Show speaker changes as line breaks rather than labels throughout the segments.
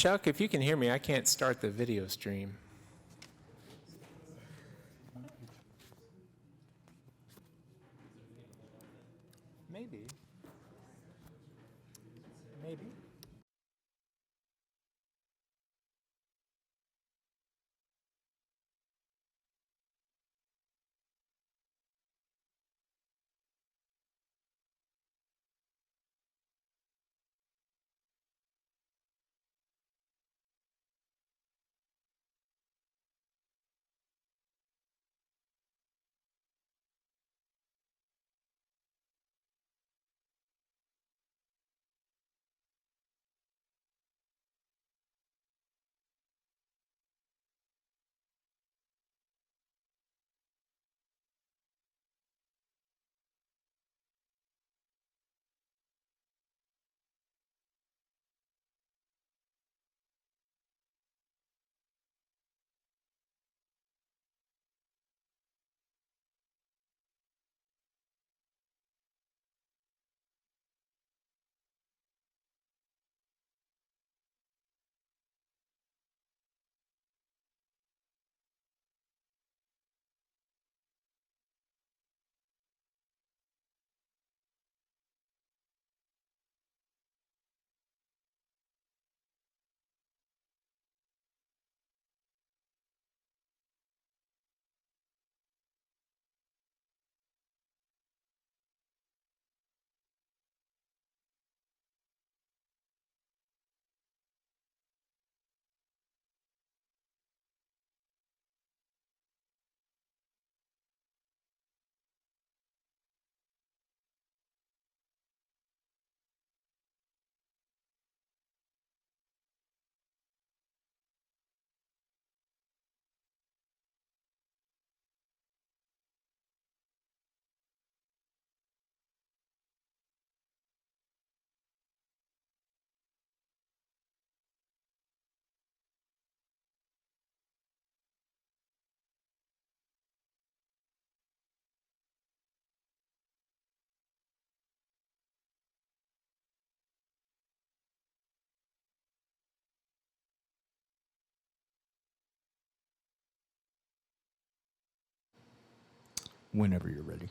Chuck, if you can hear me, I can't start the video stream. Maybe. Maybe.
Whenever you're ready.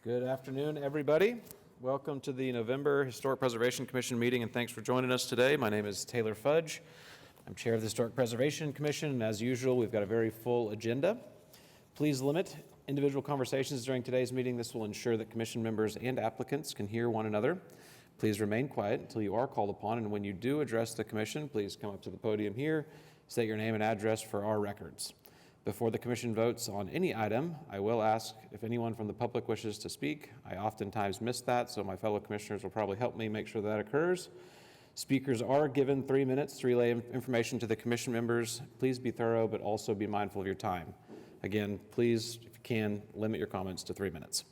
Good afternoon, everybody. Welcome to the November Historic Preservation Commission meeting, and thanks for joining us today. My name is Taylor Fudge. I'm chair of the Historic Preservation Commission, and as usual, we've got a very full agenda. Please limit individual conversations during today's meeting. This will ensure that commission members and applicants can hear one another. Please remain quiet until you are called upon, and when you do address the commission, please come up to the podium here, state your name and address for our records. Before the commission votes on any item, I will ask if anyone from the public wishes to speak. I oftentimes miss that, so my fellow commissioners will probably help me make sure that occurs. Speakers are given 3 minutes to relay information to the commission members. Please be thorough, but also be mindful of your time. Again, please, if you can, limit your comments to 3 minutes.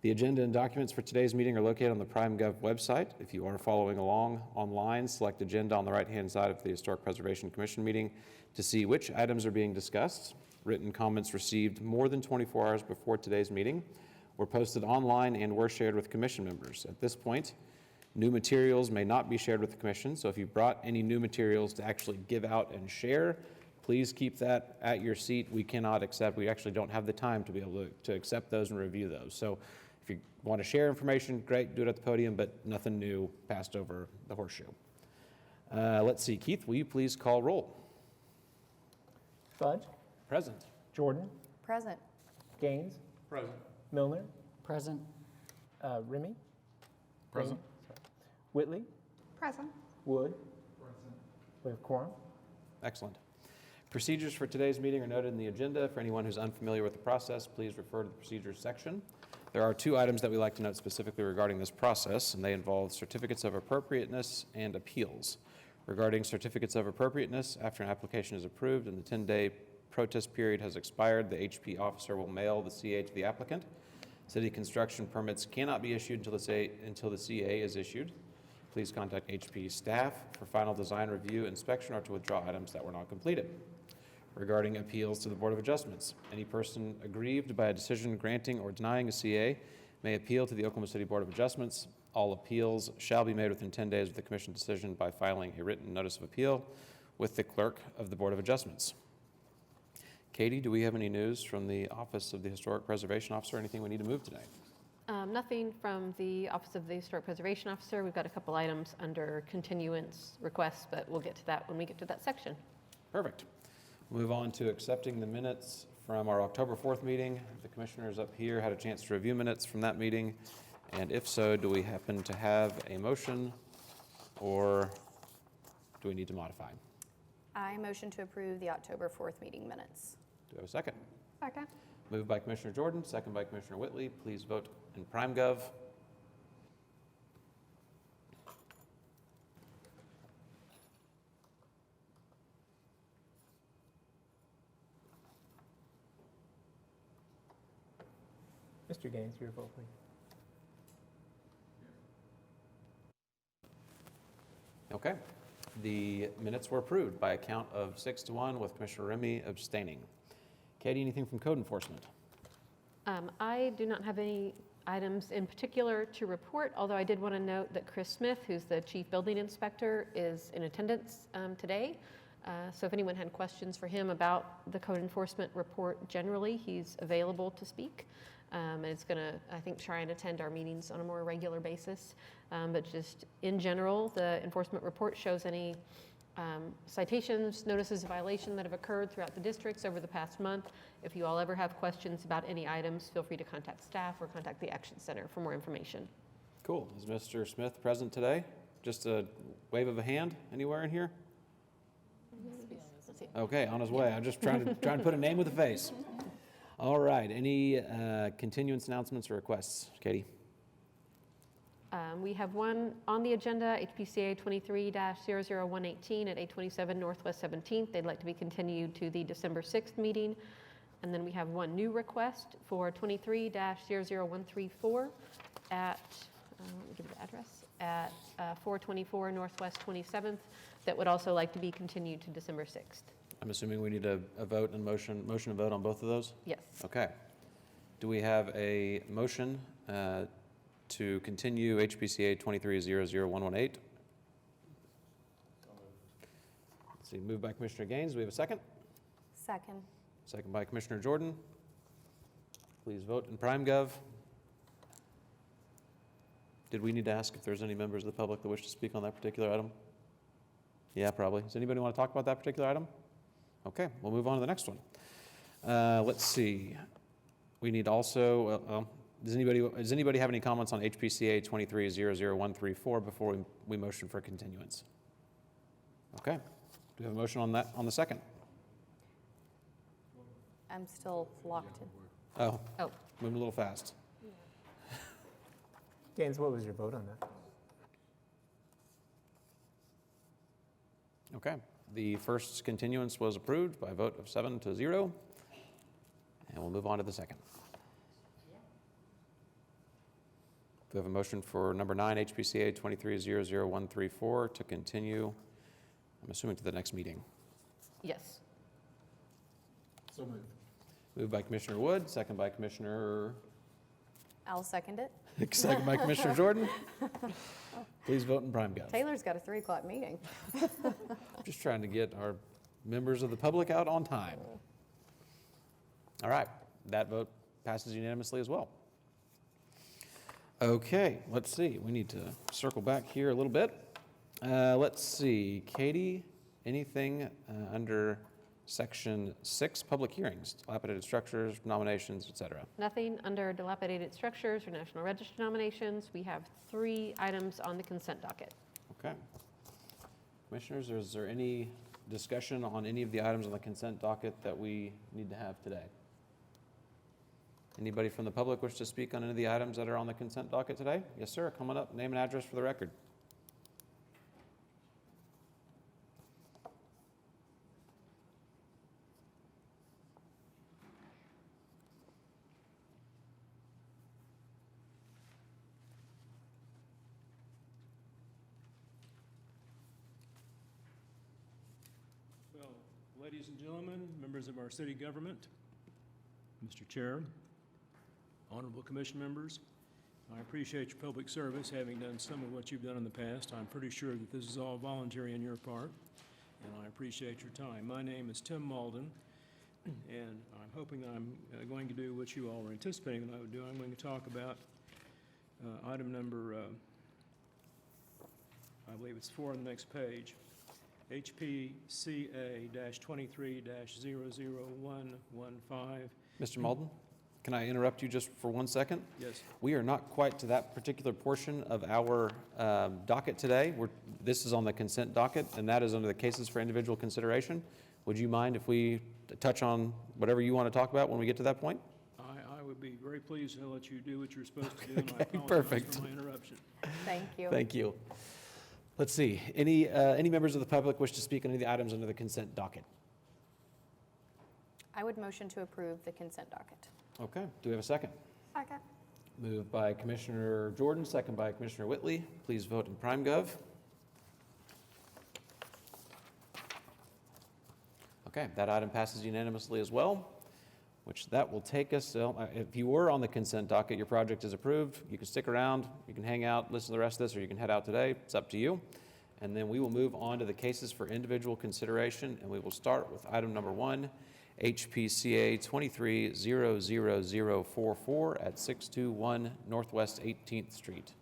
The agenda and documents for today's meeting are located on the PrimeGov website. If you are following along online, select Agenda on the right-hand side of the Historic Preservation Commission meeting to see which items are being discussed. Written comments received more than 24 hours before today's meeting were posted online and were shared with commission members. At this point, new materials may not be shared with the commission, so if you brought any new materials to actually give out and share, please keep that at your seat. We actually don't have the time to be able to accept those and review those. So if you want to share information, great, do it at the podium, but nothing new passed over the horseshoe. Let's see, Keith, will you please call roll?
Fudge.
Present.
Jordan.
Present.
Gaines.
Present.
Milner.
Present.
Remy.
Present.
Whitley.
Present.
Wood. Present. We have quorum.
Excellent. Procedures for today's meeting are noted in the agenda. For anyone who's unfamiliar with the process, please refer to the procedures section. There are 2 items that we like to note specifically regarding this process, and they involve certificates of appropriateness and appeals. Regarding certificates of appropriateness, after an application is approved and the 10-day protest period has expired, the HP officer will mail the CA to the applicant. City construction permits cannot be issued until the CA is issued. Please contact HP staff for final design review, inspection, or to withdraw items that were not completed. Regarding appeals to the Board of Adjustments, any person aggrieved by a decision granting or denying a CA may appeal to the Oklahoma City Board of Adjustments. All appeals shall be made within 10 days of the commission decision by filing a written notice of appeal with the clerk of the Board of Adjustments. Katie, do we have any news from the Office of the Historic Preservation Officer? Anything we need to move today?
Nothing from the Office of the Historic Preservation Officer. We've got a couple items under continuance requests, but we'll get to that when we get to that section.
Perfect. Move on to accepting the minutes from our October 4th meeting. The commissioners up here had a chance to review minutes from that meeting. And if so, do we happen to have a motion or do we need to modify?
I motion to approve the October 4th meeting minutes.
Do we have a second?
Second.
Moved by Commissioner Jordan, second by Commissioner Whitley. Please vote in prime gov.
Mr. Gaines, your vote, please.
Okay. The minutes were approved by a count of 6-1 with Commissioner Remy abstaining. Katie, anything from code enforcement?
I do not have any items in particular to report, although I did want to note that Chris Smith, who's the Chief Building Inspector, is in attendance today. So if anyone had questions for him about the code enforcement report generally, he's available to speak. And it's going to, I think, try and attend our meetings on a more regular basis. But just in general, the enforcement report shows any citations, notices of violation that have occurred throughout the districts over the past month. If you all ever have questions about any items, feel free to contact staff or contact the Action Center for more information.
Cool. Is Mr. Smith present today? Just a wave of a hand anywhere in here?
Let's see.
Okay, on his way. I'm just trying to put a name with a face. All right. Any continuance announcements or requests, Katie?
We have one on the agenda, HPCA 23-00118 at 827 Northwest 17th. They'd like to be continued to the December 6th meeting. And then we have one new request for 23-00134 at, let me give you the address, at 424 Northwest 27th that would also like to be continued to December 6th.
I'm assuming we need a vote and motion and vote on both of those?
Yes.
Okay. Do we have a motion to continue HPCA 23-00118? Let's see, moved by Commissioner Gaines. Do we have a second?
Second.
Second by Commissioner Jordan. Please vote in prime gov. Did we need to ask if there's any members of the public that wish to speak on that particular item? Yeah, probably. Does anybody want to talk about that particular item? Okay, we'll move on to the next one. Let's see. We need also, does anybody have any comments on HPCA 23-00134 before we motion for continuance? Okay. Do we have a motion on that on the second?
I'm still locked in.
Oh,
Oh,
moving a little fast.
Gaines, what was your vote on that?
Okay. The first continuance was approved by a vote of 7-0. And we'll move on to the second. Do we have a motion for number 9, HPCA 23-00134 to continue, I'm assuming to the next meeting?
yes.
So moved.
Moved by Commissioner Wood, second by Commissioner,
I'll second it.
second by Commissioner Jordan. Please vote in prime gov.
Taylor's got a 3 o'clock meeting.
Just trying to get our members of the public out on time. All right, that vote passes unanimously as well. Okay, let's see. We need to circle back here a little bit. Let's see, Katie, anything under Section 6, public hearings, dilapidated structures, nominations, et cetera?
Nothing under dilapidated structures or National Register nominations. We have 3 items on the consent docket.
Okay. Commissioners, is there any discussion on any of the items on the consent docket that we need to have today? Anybody from the public wish to speak on any of the items that are on the consent docket today? Yes, sir. Come on up. Name and address for the record.
Well, ladies and gentlemen, members of our city government, Mr. Chair, honorable commission members, I appreciate your public service, having done some of what you've done in the past. I'm pretty sure that this is all voluntary on your part, and I appreciate your time. My name is Tim Malden, and I'm hoping that I'm going to do what you all were anticipating that I would do. I'm going to talk about item number, I believe it's 4 on the next page, HPCA-23-00115.
Mr. Malden, can I interrupt you just for 1 second?
Yes.
We are not quite to that particular portion of our docket today. This is on the consent docket, and that is under the cases for individual consideration. Would you mind if we touch on whatever you want to talk about when we get to that point?
I would be very pleased to let you do what you're supposed to do, and I
Okay,
apologize
perfect.
for my interruption.
Thank you.
Thank you. Let's see, any members of the public wish to speak on any of the items under the consent docket?
I would motion to approve the consent docket.
Okay, do we have a second?
Second.
Moved by Commissioner Jordan, second by Commissioner Whitley. Please vote in PrimeGov. Okay, that item passes unanimously as well, which that will take us, if you were on the consent docket, your project is approved. You can stick around, you can hang out, listen to the rest of this, or you can head out today. It's up to you. And then we will move on to the cases for individual consideration, and we will start with item number 1, HPCA 23-00044 at 621 Northwest 18th Street.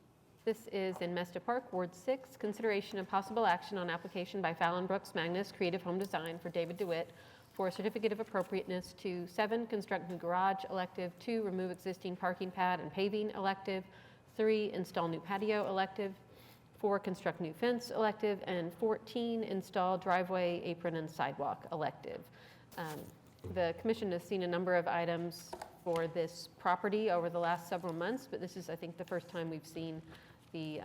This is in Mesta Park, Ward 6, consideration of possible action on application by Fallon Brooks Magnus Creative Home Design for David DeWitt for a certificate of appropriateness to 7, construct new garage elective, 2, remove existing parking pad and paving elective, 3, install new patio elective, 4, construct new fence elective, and 14, install driveway, apron, and sidewalk elective. The commission has seen a number of items for this property over the last several months, but this is, I think, the first time we've seen the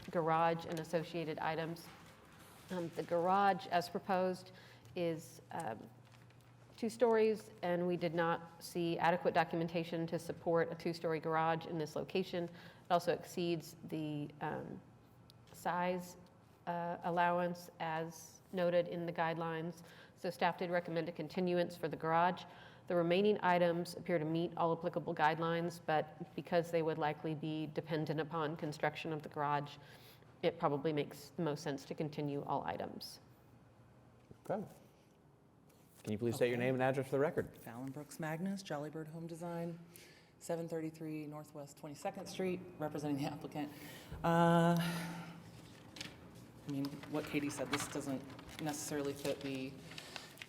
garage and associated items. The garage, as proposed, is 2 stories, and we did not see adequate documentation to support a 2-story garage in this location. It also exceeds the size allowance as noted in the guidelines. So staff did recommend a continuance for the garage. The remaining items appear to meet all applicable guidelines, but because they would likely be dependent upon construction of the garage, it probably makes the most sense to continue all items.
Okay. Can you please state your name and address for the record?
Fallon Brooks Magnus, Jollybird Home Design, 733 Northwest 22nd Street, representing the applicant. I mean, what Katie said, this doesn't necessarily fit the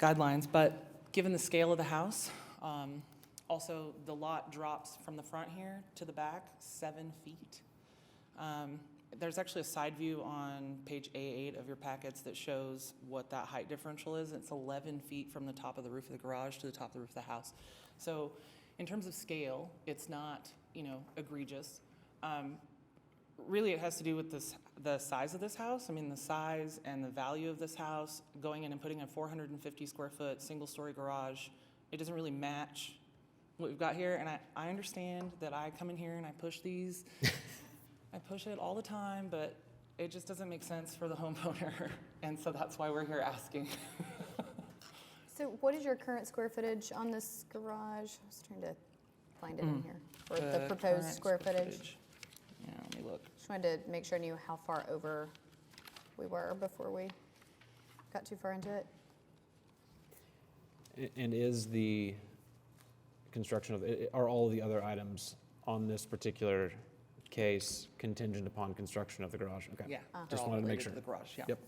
guidelines, but given the scale of the house, also the lot drops from the front here to the back 7 feet. There's actually a side view on page A8 of your packets that shows what that height differential is. It's 11 feet from the top of the roof of the garage to the top of the roof of the house. So in terms of scale, it's not, egregious. Really, it has to do with the size of this house. I mean, the size and the value of this house, going in and putting a 450 square foot single-story garage, it doesn't really match what we've got here. And I understand that I come in here and I push these. I push it all the time, but it just doesn't make sense for the homeowner. And so that's why we're here asking.
So what is your current square footage on this garage? I was trying to find it in here. Or the proposed
current
square footage.
Yeah, let me look.
Just wanted to make sure I knew how far over we were before we got too far into it.
And is the construction are all the other items on this particular case contingent upon construction of the garage? Okay.
Yeah.
Uh-huh.
they're
Just
all
wanted to make
related
sure.
The garage, yeah.
Yep.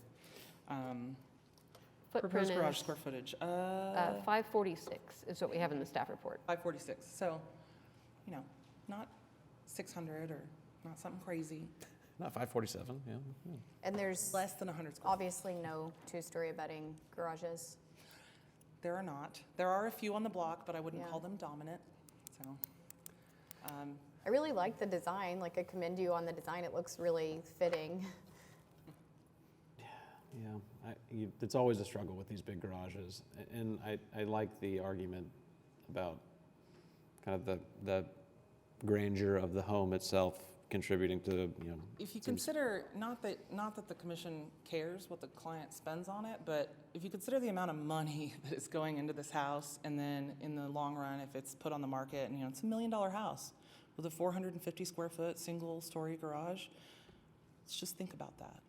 Footprint
Proposed garage
is
square footage,
546 is what we have in the staff report.
546. So, not 600 or not something crazy.
Not 547, yeah.
And there's
Less than 100 square.
obviously no 2-story abutting garages.
There are not. There are a few on the block, but I wouldn't
Yeah.
call them dominant. So,
I really like the design. Like, I commend you on the design. It looks really fitting.
Yeah, it's always a struggle with these big garages, and I like the argument about kind of the grandeur of the home itself contributing to,
if you
seems-
consider, not that the commission cares what the client spends on it, but if you consider the amount of money that is going into this house, and then in the long run, if it's put on the market, and it's $1 million house, with a 450 square foot, single-story garage. Let's just think about that.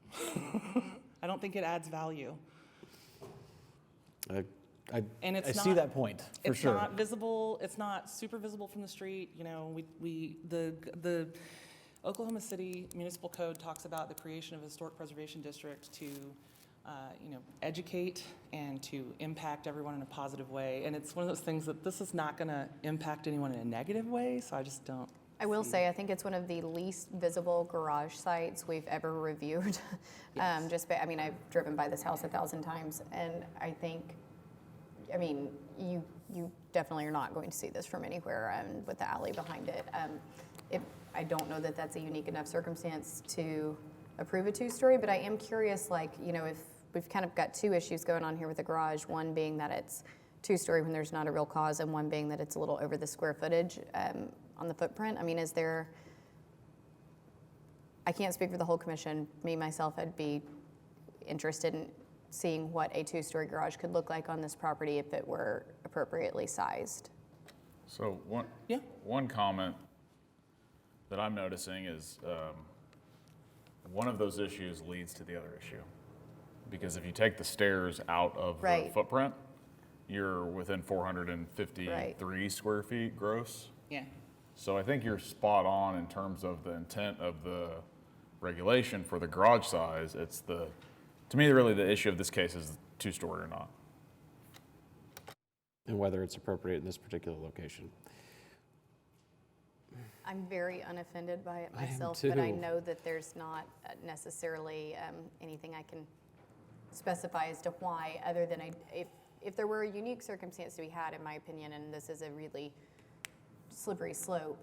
I don't think it adds value.
I
And it's
see
not-
that point, for
It's
sure.
not visible, it's not super visible from the street, you know, the Oklahoma City Municipal Code talks about the creation of a historic preservation district to, you know, educate and to impact everyone in a positive way. And it's one of those things that this is not gonna impact anyone in a negative way, so I just don't.
I will say, I think it's one of the least visible garage sites we've ever reviewed.
Yes.
I mean, I've driven by this house 1,000 times, and I think, I mean, you definitely are not going to see this from anywhere, with the alley behind it. I don't know that that's a unique enough circumstance to approve a two-story, but I am curious, like, you know, if we've kind of got two issues going on here with the garage, one being that it's two-story when there's not a real cause, and one being that it's a little over the square footage on the footprint. I mean, I can't speak for the whole commission. Me, myself, I'd be interested in seeing what a two-story garage could look like on this property if it were appropriately sized.
So
Yeah.
one comment that I'm noticing is one of those issues leads to the other issue. Because if you take the stairs out of the
Right.
footprint, you're within 453 square feet gross.
Yeah.
So I think you're spot on in terms of the intent of the regulation for the garage size. To me, really the issue of this case is two-story or not.
And whether it's appropriate in this particular location.
I'm very unoffended by it
I am
myself, but I
too.
know that there's not necessarily anything I can specify as to why, other than if there were a unique circumstance to be had, in my opinion, and this is a really slippery slope,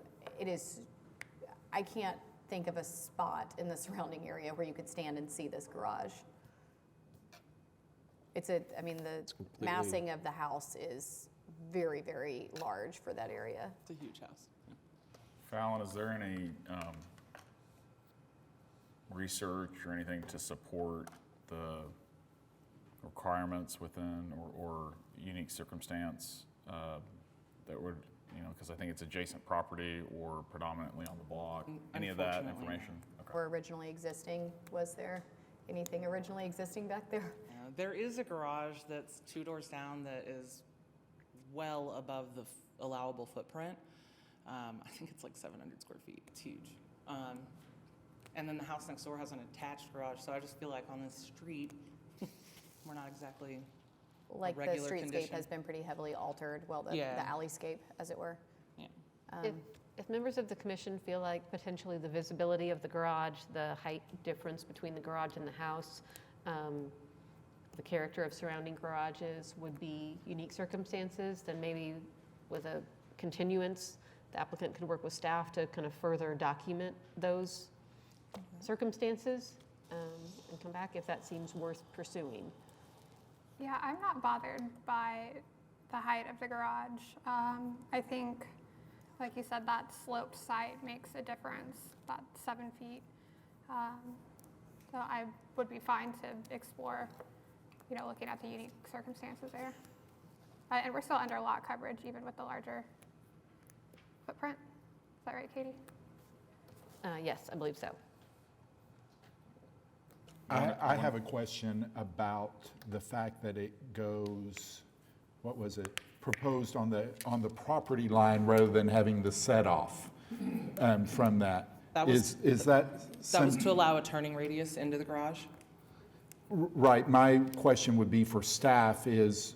I can't think of a spot in the surrounding area where you could stand and see this garage. The
completely-
massing of the house is very, very large for that area.
It's a huge house.
Fallon, is there any research or anything to support the requirements within or unique circumstance that would, because I think it's adjacent property or predominantly on the block, any of that
Unfortunately,
information? Okay.
Or originally existing, was there anything originally existing back there?
There is a garage that's 2 doors down that is well above the allowable footprint. I think it's like 700 square feet. It's huge. And then the house next door has an attached garage, so I just feel like on this street, we're not exactly
Like the
regular
streetscape
condition.
has been pretty heavily altered, well, the
Yeah.
alleyscape, as it were.
Yeah.
If members of the commission feel like potentially the visibility of the garage, the height difference between the garage and the house, the character of surrounding garages would be unique circumstances, then maybe with a continuance, the applicant could work with staff to kind of further document those circumstances and come back if that seems worth pursuing.
Yeah, I'm not bothered by the height of the garage. I think, like you said, that sloped site makes a difference, that 7 feet. So I would be fine to explore, looking at the unique circumstances there. And we're still under lot coverage, even with the larger footprint. Is that right, Katie?
Yes, I believe so.
I have a question about the fact that it goes, what was it, proposed on the property line rather than having the set off from that.
That was-
Is that?
That was to allow a turning radius into the garage.
Right, my question would be for staff is,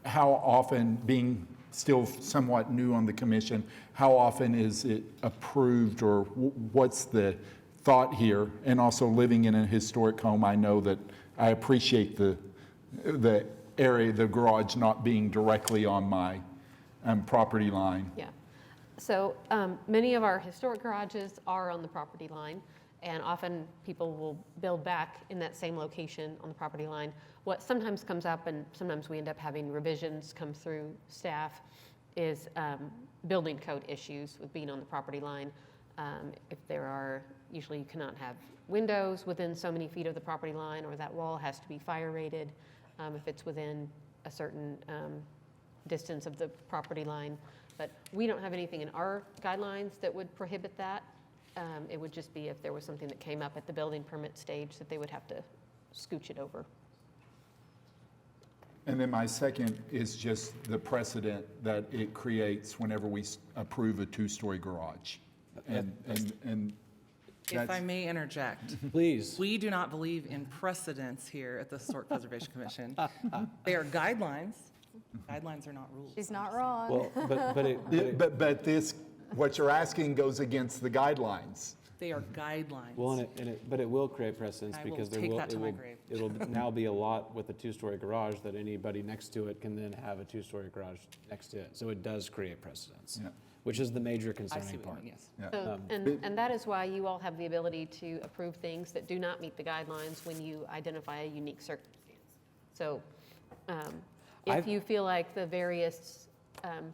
how often, being still somewhat new on the commission, how often is it approved, or what's the thought here? And also living in a historic home, I know that I appreciate the area, the garage not being directly on my property line.
Yeah. So many of our historic garages are on the property line, and often people will build back in that same location on the property line. What sometimes comes up, and sometimes we end up having revisions come through staff, is building code issues with being on the property line. If there are, usually you cannot have windows within so many feet of the property line, or that wall has to be fire rated if it's within a certain distance of the property line. But we don't have anything in our guidelines that would prohibit that. It would just be if there was something that came up at the building permit stage that they would have to scooch it over.
And then my second is just the precedent that it creates whenever we approve a two-story garage. And
If I
that's,
may interject,
Please.
we do not believe in precedents here at the Historic Preservation Commission. They are guidelines. Guidelines are not rules.
She's not wrong.
Well,
but this, what you're asking goes against the guidelines.
They are guidelines.
well, but it will create precedence
I will
because
take that to my grave.
it'll now be a lot with a two-story garage that anybody next to it can then have a two-story garage next to it. So it does create precedence,
Yeah.
which is the major
I
concerning
see what you
part.
mean, yes.
Yeah.
So, and that is why you all have the ability to approve things that do not meet the guidelines when you identify a unique circumstance. So if
I've-
you feel like the various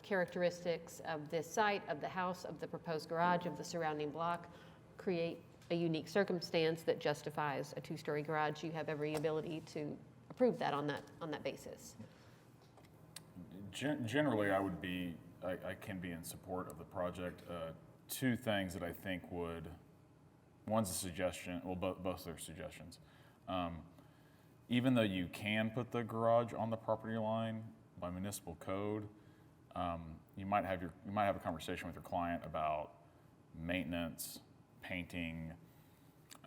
characteristics of this site, of the house, of the proposed garage, of the surrounding block create a unique circumstance that justifies a two-story garage, you have every ability to approve that on that basis.
Generally, I can be in support of the project. Two things that I think would, one's a suggestion, well, both are suggestions. Even though you can put the garage on the property line by municipal code, you might have a conversation with your client about maintenance, painting.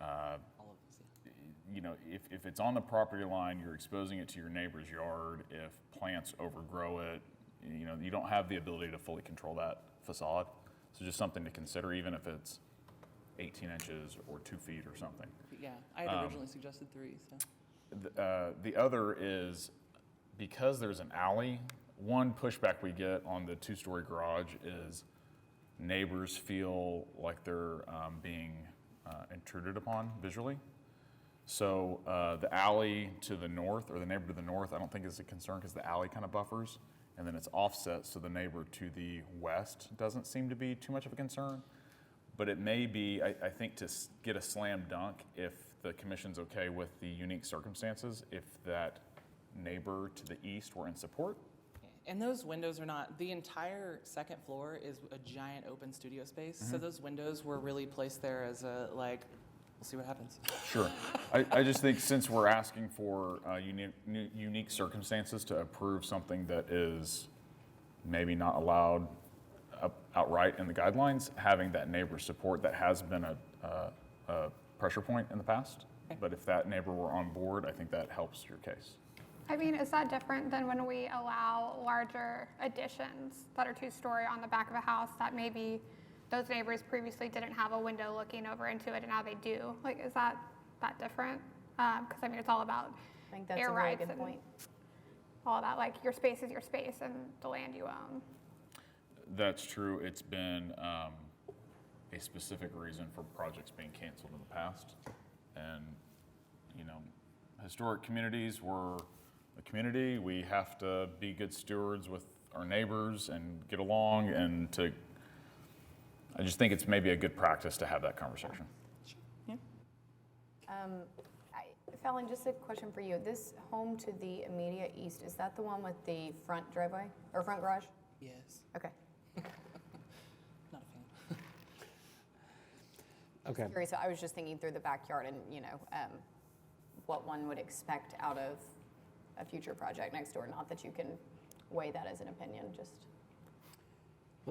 All of this, yeah.
You know, if it's on the property line, you're exposing it to your neighbor's yard. If plants overgrow it, you know, you don't have the ability to fully control that facade. So just something to consider, even if it's 18 inches or 2 feet or something.
Yeah, I had originally suggested 3, so.
The other is, because there's an alley, one pushback we get on the two-story garage is neighbors feel like they're being intruded upon visually. So the alley to the north, or the neighbor to the north, I don't think is a concern because the alley kind of buffers, and then it's offset, so the neighbor to the west doesn't seem to be too much of a concern. But it may be, I think, to get a slam dunk, if the commission's okay with the unique circumstances, if that neighbor to the east were in support.
And those windows are not, the entire second floor is a giant open studio space. So those windows were really placed there as a, like, we'll see what happens.
Sure. I just think since we're asking for unique circumstances to approve something that is maybe not allowed outright in the guidelines, having that neighbor support, that has been a pressure point in the past.
Okay.
But if that neighbor were on board, I think that helps your case.
I mean, is that different than when we allow larger additions that are two-story on the back of a house that maybe those neighbors previously didn't have a window looking over into it and now they do? Like, is that different? Because I mean, it's all about
I think that's
air
a really
rights
good
and
point.
all that. Like, your space is your space and the land you own.
That's true. It's been a specific reason for projects being canceled in the past. And, you know, historic communities were a community. We have to be good stewards with our neighbors and get along, and I just think it's maybe a good practice to have that conversation.
Yeah.
Fallon, just a question for you. This home to the immediate east, is that the one with the front driveway or front garage?
Yes.
Okay.
Not a fan.
Okay.
Curious, I was just thinking through the backyard and, you know, what one would expect out of a future project next door. Not that you can weigh that as an opinion, just.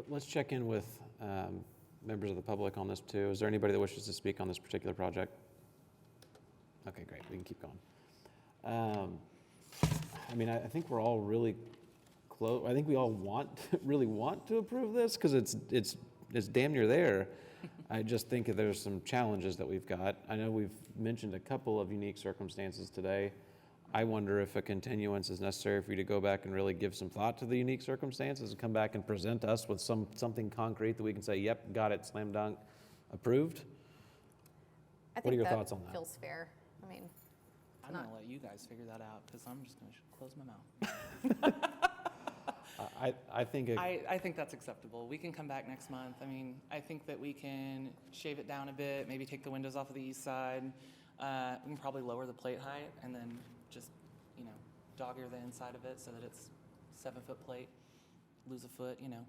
Let's check in with members of the public on this too. Is there anybody that wishes to speak on this particular project? Okay, great. We can keep going. I mean, I think we're all really close. I think we all really want to approve this because it's damn near there. I just think that there's some challenges that we've got. I know we've mentioned a couple of unique circumstances today. I wonder if a continuance is necessary for you to go back and really give some thought to the unique circumstances and come back and present us with something concrete that we can say, yep, got it, slam dunk, approved. What are your thoughts on that?
Feels fair. I mean,
I'm going to let you guys figure that out because I'm just going to close my mouth.
I think
I think that's acceptable. We can come back next month. I mean, I think that we can shave it down a bit, maybe take the windows off of the east side. We can probably lower the plate height and then just, you know, dog ear the inside of it so that it's 7-foot plate, lose a foot, you know.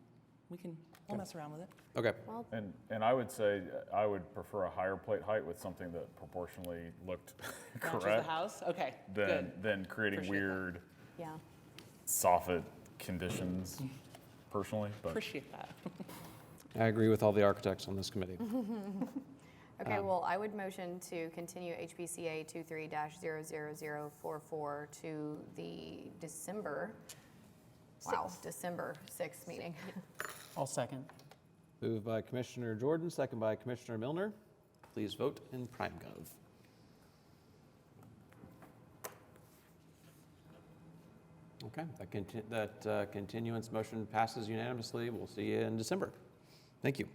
we'll mess around with it.
Okay,
And I would say, I would prefer a higher plate height with something that proportionally looked
Matches the
correct
house? Okay, good.
than creating
Appreciate that.
weird
Yeah.
soffit conditions personally, but.
Appreciate that.
I agree with all the architects on this committee.
Okay, well, I would motion to continue HPCA 23-00044 to the December 6th meeting.
I'll second.
Moved by Commissioner Jordan, second by Commissioner Milner. Please vote in PrimeGov. Okay, that continuance motion passes unanimously. We'll see you in December. Thank you.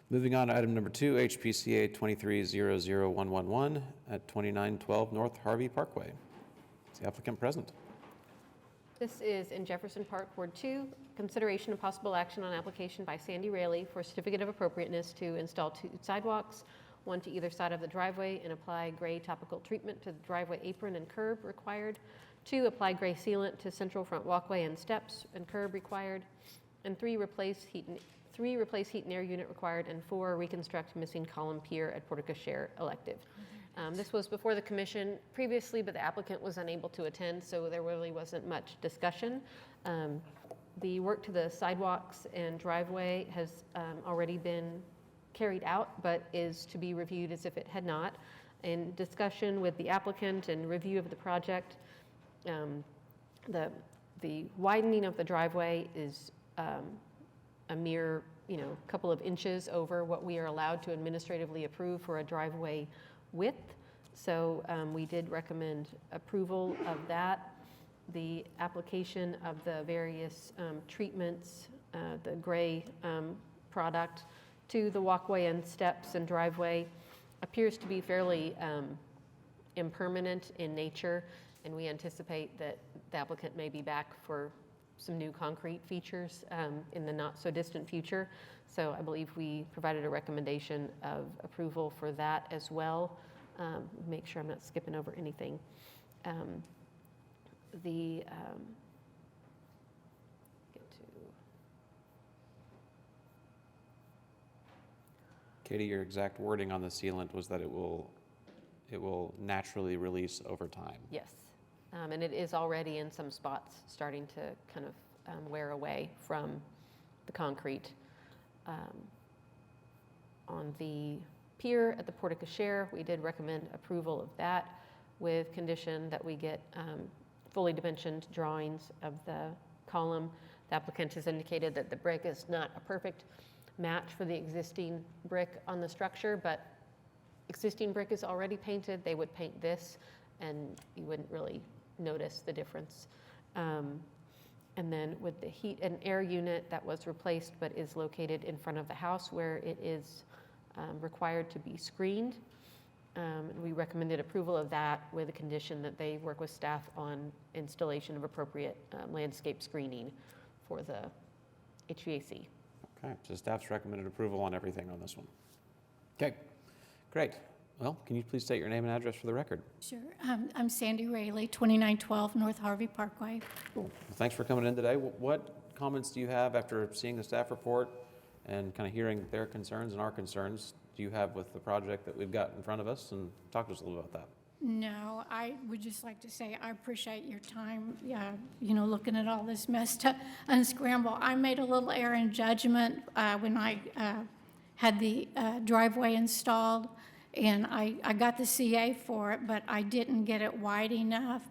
Moving on to item number 2, HPCA 2300111 at 2912 North Harvey Parkway. Is the applicant present?
This is in Jefferson Park, Ward 2. Consideration of possible action on application by Sandy Rayleigh for certificate of appropriateness to install 2 sidewalks, one to either side of the driveway, and apply gray topical treatment to the driveway apron and curb required. 2, apply gray sealant to central front walkway and steps and curb required. And 3, replace heat and air unit required. And 4, reconstruct missing column pier at portico share elective. This was before the commission previously, but the applicant was unable to attend, so there really wasn't much discussion. The work to the sidewalks and driveway has already been carried out, but is to be reviewed as if it had not. In discussion with the applicant and review of the project, the widening of the driveway is a mere, couple of inches over what we are allowed to administratively approve for a driveway width. So we did recommend approval of that. The application of the various treatments, the gray product to the walkway and steps and driveway appears to be fairly impermanent in nature, and we anticipate that the applicant may be back for some new concrete features in the not so distant future. So I believe we provided a recommendation of approval for that as well. Make sure I'm not skipping over anything.
Katie, your exact wording on the sealant was that it will naturally release over time.
Yes, and it is already in some spots starting to kind of wear away from the concrete. On the pier at the portico share, we did recommend approval of that with condition that we get fully dimensioned drawings of the column. The applicant has indicated that the brick is not a perfect match for the existing brick on the structure, but existing brick is already painted. They would paint this and you wouldn't really notice the difference. And then with the heat and air unit that was replaced but is located in front of the house where it is required to be screened. We recommended approval of that with a condition that they work with staff on installation of appropriate landscape screening for the HVAC.
Okay, so staff's recommended approval on everything on this one. Okay, great. Well, can you please state your name and address for the record?
Sure. I'm Sandy Rayleigh, 2912 North Harvey Parkway.
Well, thanks for coming in today. What comments do you have after seeing the staff report and kind of hearing their concerns and our concerns do you have with the project that we've got in front of us? And talk to us a little about that.
No, I would just like to say I appreciate your time, looking at all this mess to unscramble. I made a little error in judgment when I had the driveway installed, and I got the CA for it, but I didn't get it wide enough.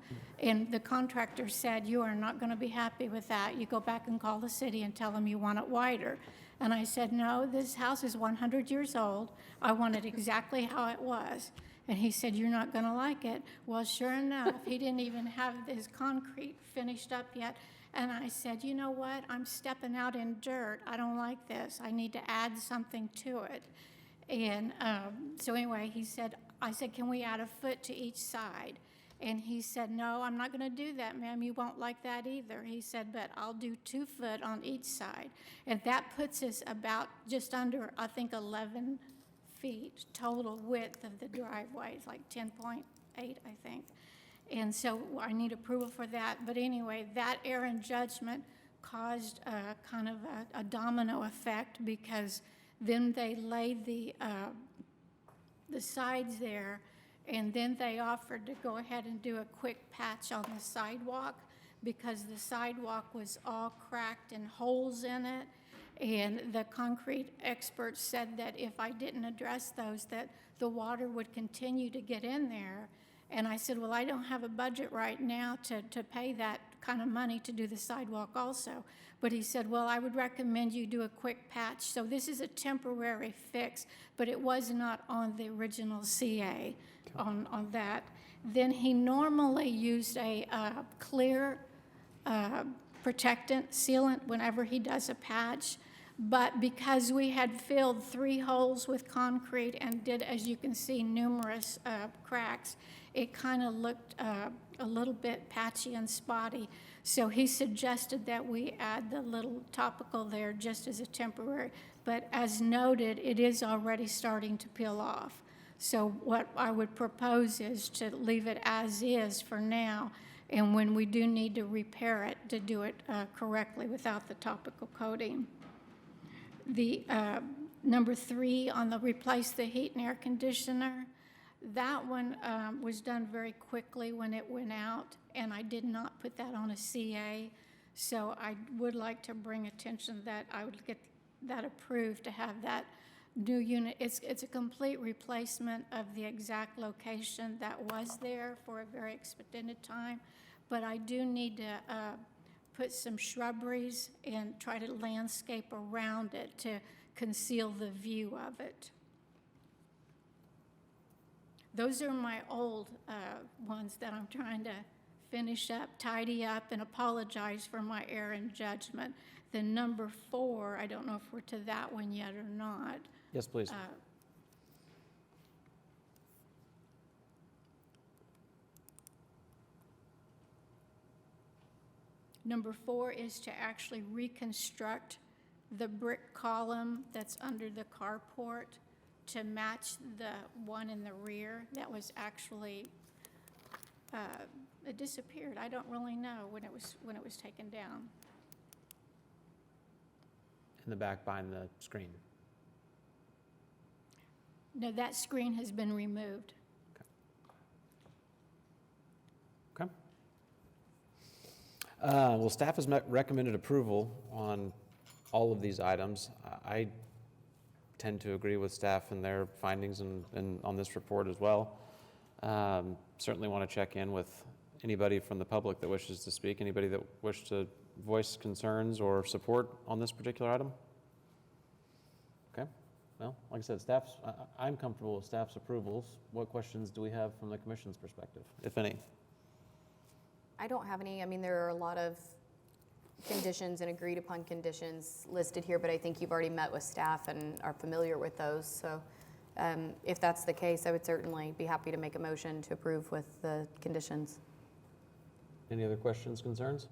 And the contractor said, "You are not going to be happy with that. You go back and call the city and tell them you want it wider." And I said, "No, this house is 100 years old. I want it exactly how it was." And he said, "You're not going to like it." Well, sure enough, he didn't even have his concrete finished up yet. And I said, "You know what? I'm stepping out in dirt. I don't like this. I need to add something to it." And so anyway, I said, "Can we add a foot to each side?" And he said, "No, I'm not going to do that, ma'am. You won't like that either." He said, "But I'll do 2 foot on each side." And that puts us about just under, I think, 11 feet total width of the driveway. It's like 10.8, I think. And so I need approval for that. But anyway, that error in judgment caused kind of a domino effect, because then they laid the sides there, and then they offered to go ahead and do a quick patch on the sidewalk, because the sidewalk was all cracked and holes in it. And the concrete experts said that if I didn't address those, that the water would continue to get in there. And I said, well, I don't have a budget right now to pay that kind of money to do the sidewalk also. But he said, well, I would recommend you do a quick patch. So this is a temporary fix, but it was not on the original CA on that. Then he normally used a clear protectant sealant whenever he does a patch. But because we had filled 3 holes with concrete and did, as you can see, numerous cracks, it kind of looked a little bit patchy and spotty. So he suggested that we add the little topical there just as a temporary. But as noted, it is already starting to peel off. So what I would propose is to leave it as is for now, and when we do need to repair it, to do it correctly without the topical coating. The number 3 on the replace the heat and air conditioner, that one was done very quickly when it went out, and I did not put that on a CA. So I would like to bring attention that I would get that approved to have that new unit. It's a complete replacement of the exact location that was there for a very extended time, but I do need to put some shrubberies and try to landscape around it to conceal the view of it. Those are my old ones that I'm trying to finish up, tidy up, and apologize for my error in judgment. The number 4, I don't know if we're to that one yet or not.
Yes, please.
Number 4 is to actually reconstruct the brick column that's under the carport to match the one in the rear that was actually, it disappeared. I don't really know when it was taken down.
In the back behind the screen.
No, that screen has been removed.
Okay. Well, staff has recommended approval on all of these items. I tend to agree with staff and their findings and on this report as well. Certainly want to check in with anybody from the public that wishes to speak, anybody that wishes to voice concerns or support on this particular item. Okay. Well, like I said, I'm comfortable with staff's approvals. What questions do we have from the commission's perspective, if any?
I don't have any. I mean, there are a lot of conditions and agreed upon conditions listed here, but I think you've already met with staff and are familiar with those. So if that's the case, I would certainly be happy to make a motion to approve with the conditions.
Any other questions, concerns?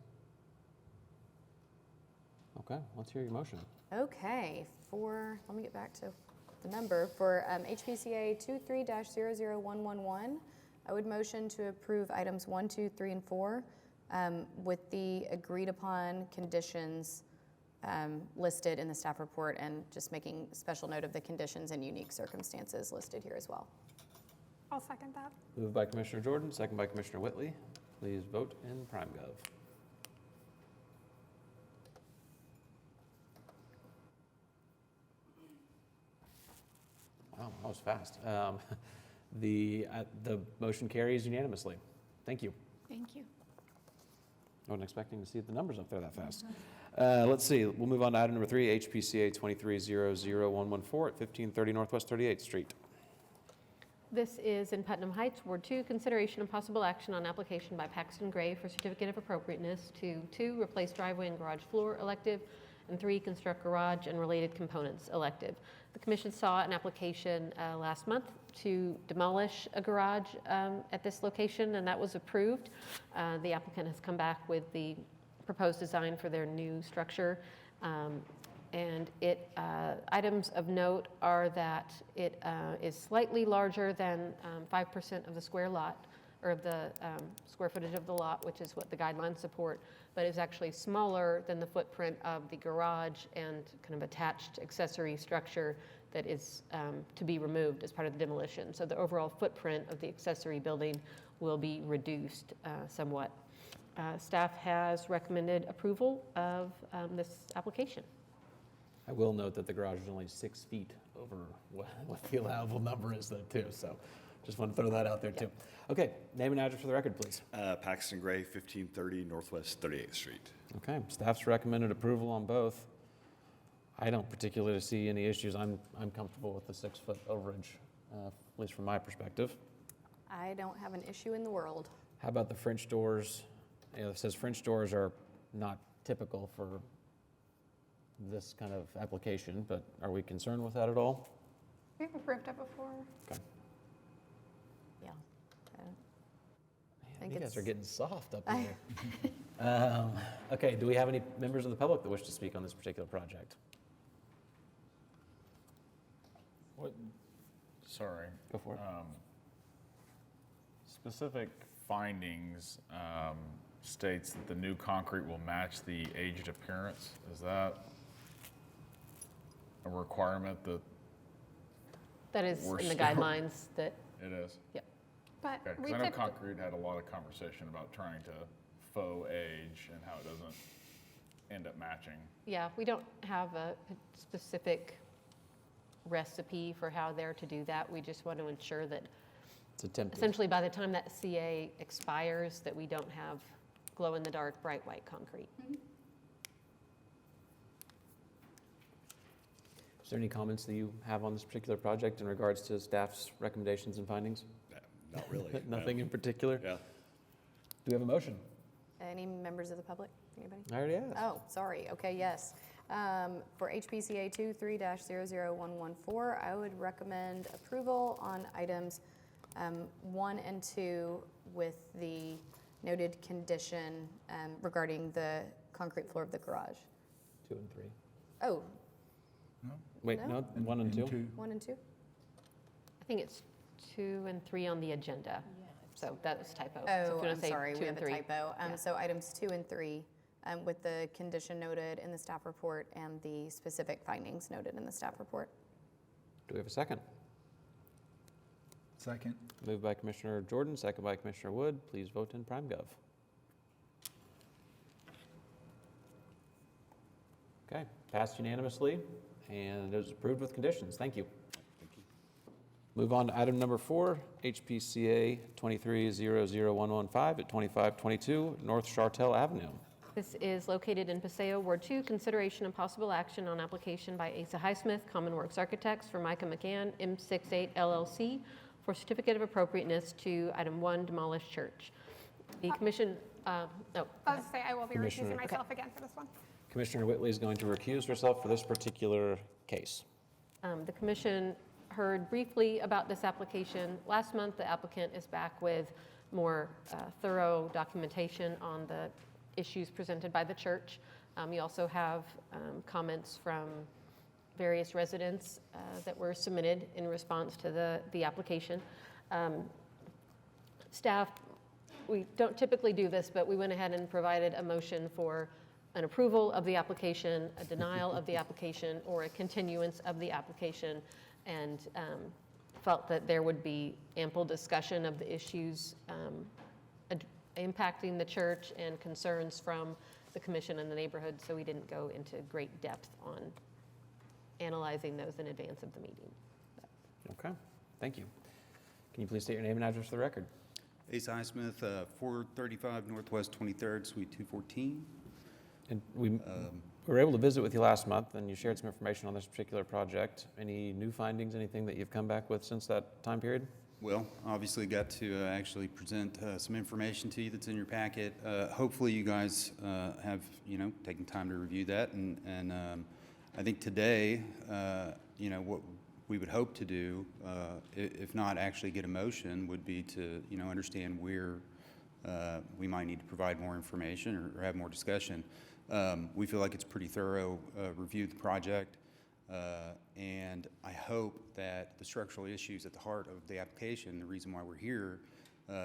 Okay, let's hear your motion.
Okay, let me get back to the number. For HPCA 23-00111, I would motion to approve items 1, 2, 3, and 4 with the agreed upon conditions listed in the staff report, and just making special note of the conditions and unique circumstances listed here as well.
I'll second that.
Moved by Commissioner Jordan, second by Commissioner Whitley. Please vote in PrimeGov. Wow, that was fast. The motion carries unanimously. Thank you.
Thank you.
I wasn't expecting to see the numbers up there that fast. Let's see, we'll move on to item number 3, HPCA 23-00114 at 1530 Northwest 38th Street.
This is in Putnam Heights, Ward 2, consideration and possible action on application by Paxton Gray for certificate of appropriateness to 2, replace driveway and garage floor elective, and 3, construct garage and related components elective. The commission saw an application last month to demolish a garage at this location, and that was approved. The applicant has come back with the proposed design for their new structure. And items of note are that it is slightly larger than 5% of the square lot, or the square footage of the lot, which is what the guidelines support, but is actually smaller than the footprint of the garage and kind of attached accessory structure that is to be removed as part of the demolition. So the overall footprint of the accessory building will be reduced somewhat. Staff has recommended approval of this application.
I will note that the garage is only 6 feet over what the allowable number is though too, so just want to throw that out there too. Okay, name and address for the record, please.
Paxton Gray, 1530 Northwest 38th Street.
Okay, staff's recommended approval on both. I don't particularly see any issues. I'm comfortable with the 6-foot overage, at least from my perspective.
I don't have an issue in the world.
How about the French doors? You know, it says French doors are not typical for this kind of application, but are we concerned with that at all?
We've approved it before.
Okay.
Yeah.
Man, you guys are getting soft up in here. Okay, do we have any members of the public that wish to speak on this particular project?
What, sorry.
Go for it.
Specific findings states that the new concrete will match the aged appearance. Is that a requirement that
That is
We're
in the
still-
guidelines that,
it is?
yep.
But
Okay,
we
because I know
typically,
concrete had a lot of conversation about trying to faux age and how it doesn't end up matching.
Yeah, we don't have a specific recipe for how they're to do that. We just want to ensure that
It's attempted.
essentially by the time that CA expires, that we don't have glow-in-the-dark, bright white concrete.
Is there any comments that you have on this particular project in regards to staff's recommendations and findings?
Not really.
Nothing in particular?
Yeah.
Do we have a motion?
Any members of the public? Anybody?
I already asked.
Oh, sorry. Okay, yes. For HPCA 23-00114, I would recommend approval on items 1 and 2 with the noted condition regarding the concrete floor of the garage.
2 and 3.
Oh,
Wait,
No?
no, 1 and 2?
1 and 2?
I think it's 2 and 3 on the agenda. So that was typo. So if
Oh,
you wanna
I'm
say
sorry,
2
we
and
have a
3.
typo.
Yeah.
So items 2 and 3 with the condition noted in the staff report and the specific findings noted in the staff report.
Do we have a second?
Second.
Moved by Commissioner Jordan, second by Commissioner Wood. Please vote in PrimeGov. Okay, passed unanimously, and it was approved with conditions. Thank you. Move on to item number 4, HPCA 23-00115 at 2522 North Chartel Avenue.
This is located in Paseo, Ward 2. Consideration and possible action on application by Asa Highsmith, Common Works Architects for Micah McCann, M68 LLC, for certificate of appropriateness to item 1, demolished church. The commission,
I was to say I will be
Commissioner-
recusing myself again for this one.
Commissioner Whitley is going to recuse herself for this particular case.
the commission heard briefly about this application. Last month, the applicant is back with more thorough documentation on the issues presented by the church. You also have comments from various residents that were submitted in response to the application. Staff, we don't typically do this, but we went ahead and provided a motion for an approval of the application, a denial of the application, or a continuance of the application, and felt that there would be ample discussion of the issues impacting the church and concerns from the commission and the neighborhood, so we didn't go into great depth on analyzing those in advance of the meeting.
Okay, thank you. Can you please state your name and address for the record?
Ace Highsmith, 435 Northwest 23rd, Suite 214.
And we were able to visit with you last month, and you shared some information on this particular project. Any new findings, anything that you've come back with since that time period?
Well, obviously got to actually present some information to you that's in your packet. Hopefully you guys have, taken time to review that. And I think today, what we would hope to do, if not actually get a motion, would be to, understand where we might need to provide more information or have more discussion. We feel like it's pretty thorough review of the project. And I hope that the structural issues at the heart of the application, the reason why we're here,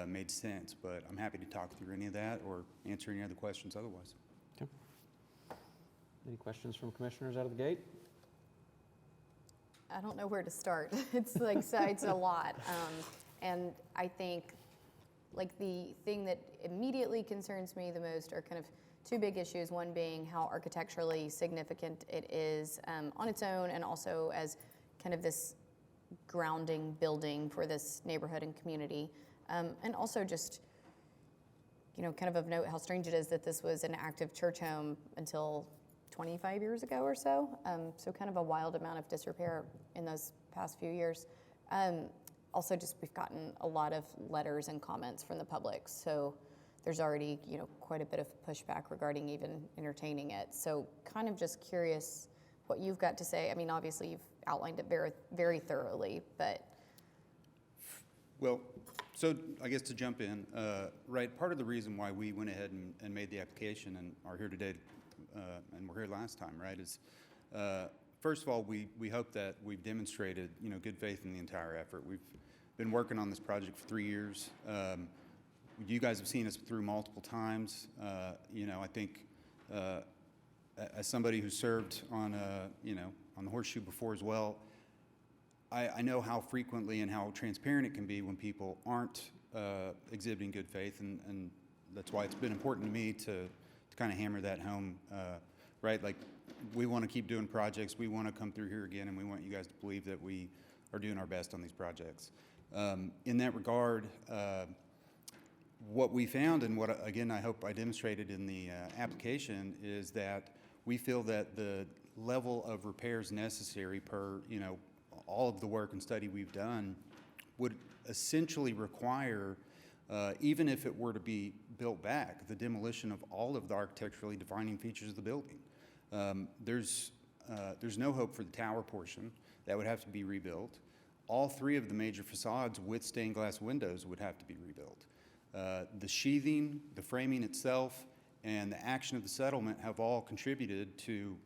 made sense. But I'm happy to talk through any of that or answer any other questions otherwise.
Okay. Any questions from commissioners out of the gate?
I don't know where to start. It's like, so it's a lot. And I think like the thing that immediately concerns me the most are kind of two big issues, one being how architecturally significant it is on its own, and also as kind of this grounding building for this neighborhood and community. And also just, you know, kind of note how strange it is that this was an active church home until 25 years ago or so. So kind of a wild amount of disrepair in those past few years. Also just we've gotten a lot of letters and comments from the public. So there's already, you know, quite a bit of pushback regarding even entertaining it. So kind of just curious what you've got to say. I mean, obviously you've outlined it very, very thoroughly, but.
Well, so I guess to jump in, right, part of the reason why we went ahead and made the application and are here today, and we're here last time, right, is first of all, we hope that we've demonstrated, you know, good faith in the entire effort. We've been working on this project for 3 years. You guys have seen us through multiple times. You know, I think as somebody who served on, you know, on the Horseshoe before as well, I know how frequently and how transparent it can be when people aren't exhibiting good faith, and that's why it's been important to me to kind of hammer that home, right? Like, we want to keep doing projects. We want to come through here again, and we want you guys to believe that we are doing our best on these projects. In that regard, what we found, and what, again, I hope I demonstrated in the application, is that we feel that the level of repairs necessary per, you know, all of the work and study we've done would essentially require, even if it were to be built back, the demolition of all of the architecturally defining features of the building. There's no hope for the tower portion. That would have to be rebuilt. All three of the major facades with stained glass windows would have to be rebuilt. The sheathing, the framing itself, and the action of the settlement have all contributed to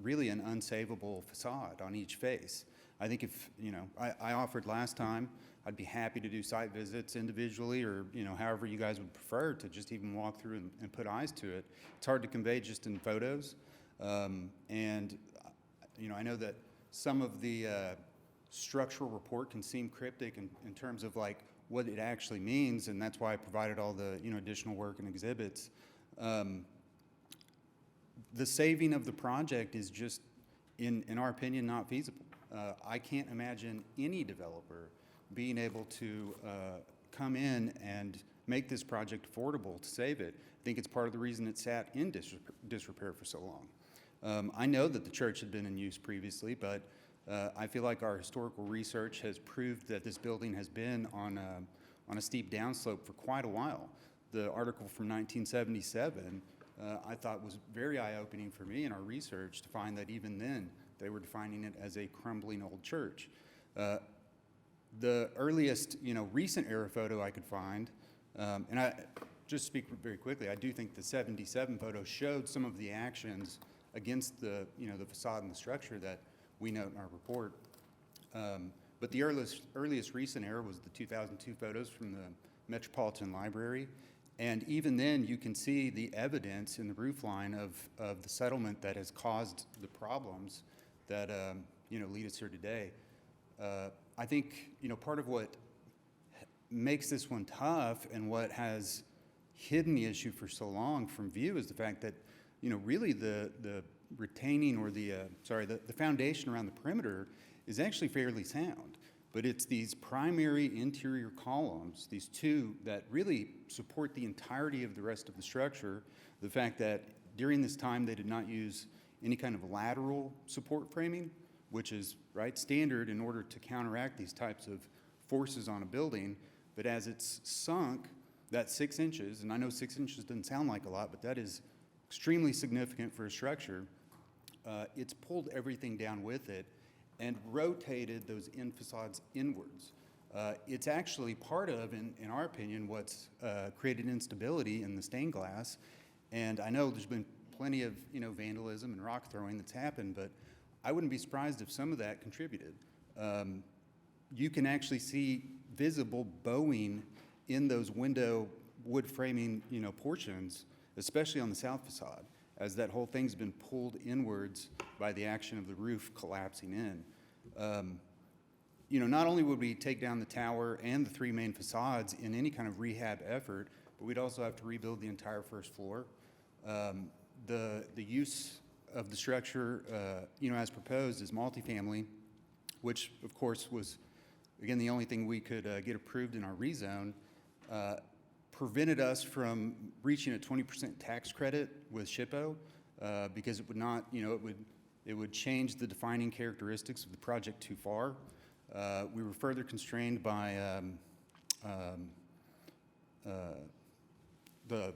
really an unsavable facade on each face. I think if, you know, I offered last time, I'd be happy to do site visits individually, or, you know, however you guys would prefer, to just even walk through and put eyes to it. It's hard to convey just in photos. And, you know, I know that some of the structural report can seem cryptic in terms of like what it actually means, and that's why I provided all the, you know, additional work and exhibits. The saving of the project is just, in our opinion, not feasible. I can't imagine any developer being able to come in and make this project affordable to save it. I think it's part of the reason it sat in disrepair for so long. I know that the church had been in use previously, but I feel like our historical research has proved that this building has been on a steep downslope for quite a while. The article from 1977 I thought was very eye-opening for me in our research to find that even then they were defining it as a crumbling old church. The earliest, you know, recent era photo I could find, and I just speak very quickly, I do think the 77 photo showed some of the actions against the, you know, the facade and the structure that we note in our report. But the earliest recent era was the 2002 photos from the Metropolitan Library. And even then, you can see the evidence in the roof line of the settlement that has caused the problems that, you know, lead us here today. I think, you know, part of what makes this one tough and what has hidden the issue for so long from view is the fact that, you know, really the retaining or the foundation around the perimeter is actually fairly sound. But it's these primary interior columns, these two that really support the entirety of the rest of the structure. The fact that during this time they did not use any kind of lateral support framing, which is standard in order to counteract these types of forces on a building. But as it's sunk, that 6 inches, and I know 6 inches doesn't sound like a lot, but that is extremely significant for a structure. It's pulled everything down with it and rotated those end facades inwards. It's actually part of, in our opinion, what's created instability in the stained glass. And I know there's been plenty of, you know, vandalism and rock throwing that's happened, but I wouldn't be surprised if some of that contributed. You can actually see visible bowing in those window wood framing, portions, especially on the south facade, as that whole thing's been pulled inwards by the action of the roof collapsing in. Not only would we take down the tower and the 3 main facades in any kind of rehab effort, but we'd also have to rebuild the entire first floor. The use of the structure, as proposed is multifamily, which of course was, again, the only thing we could get approved in our rezone, prevented us from reaching a 20% tax credit with SHPO because it would not, it would change the defining characteristics of the project too far. We were further constrained by the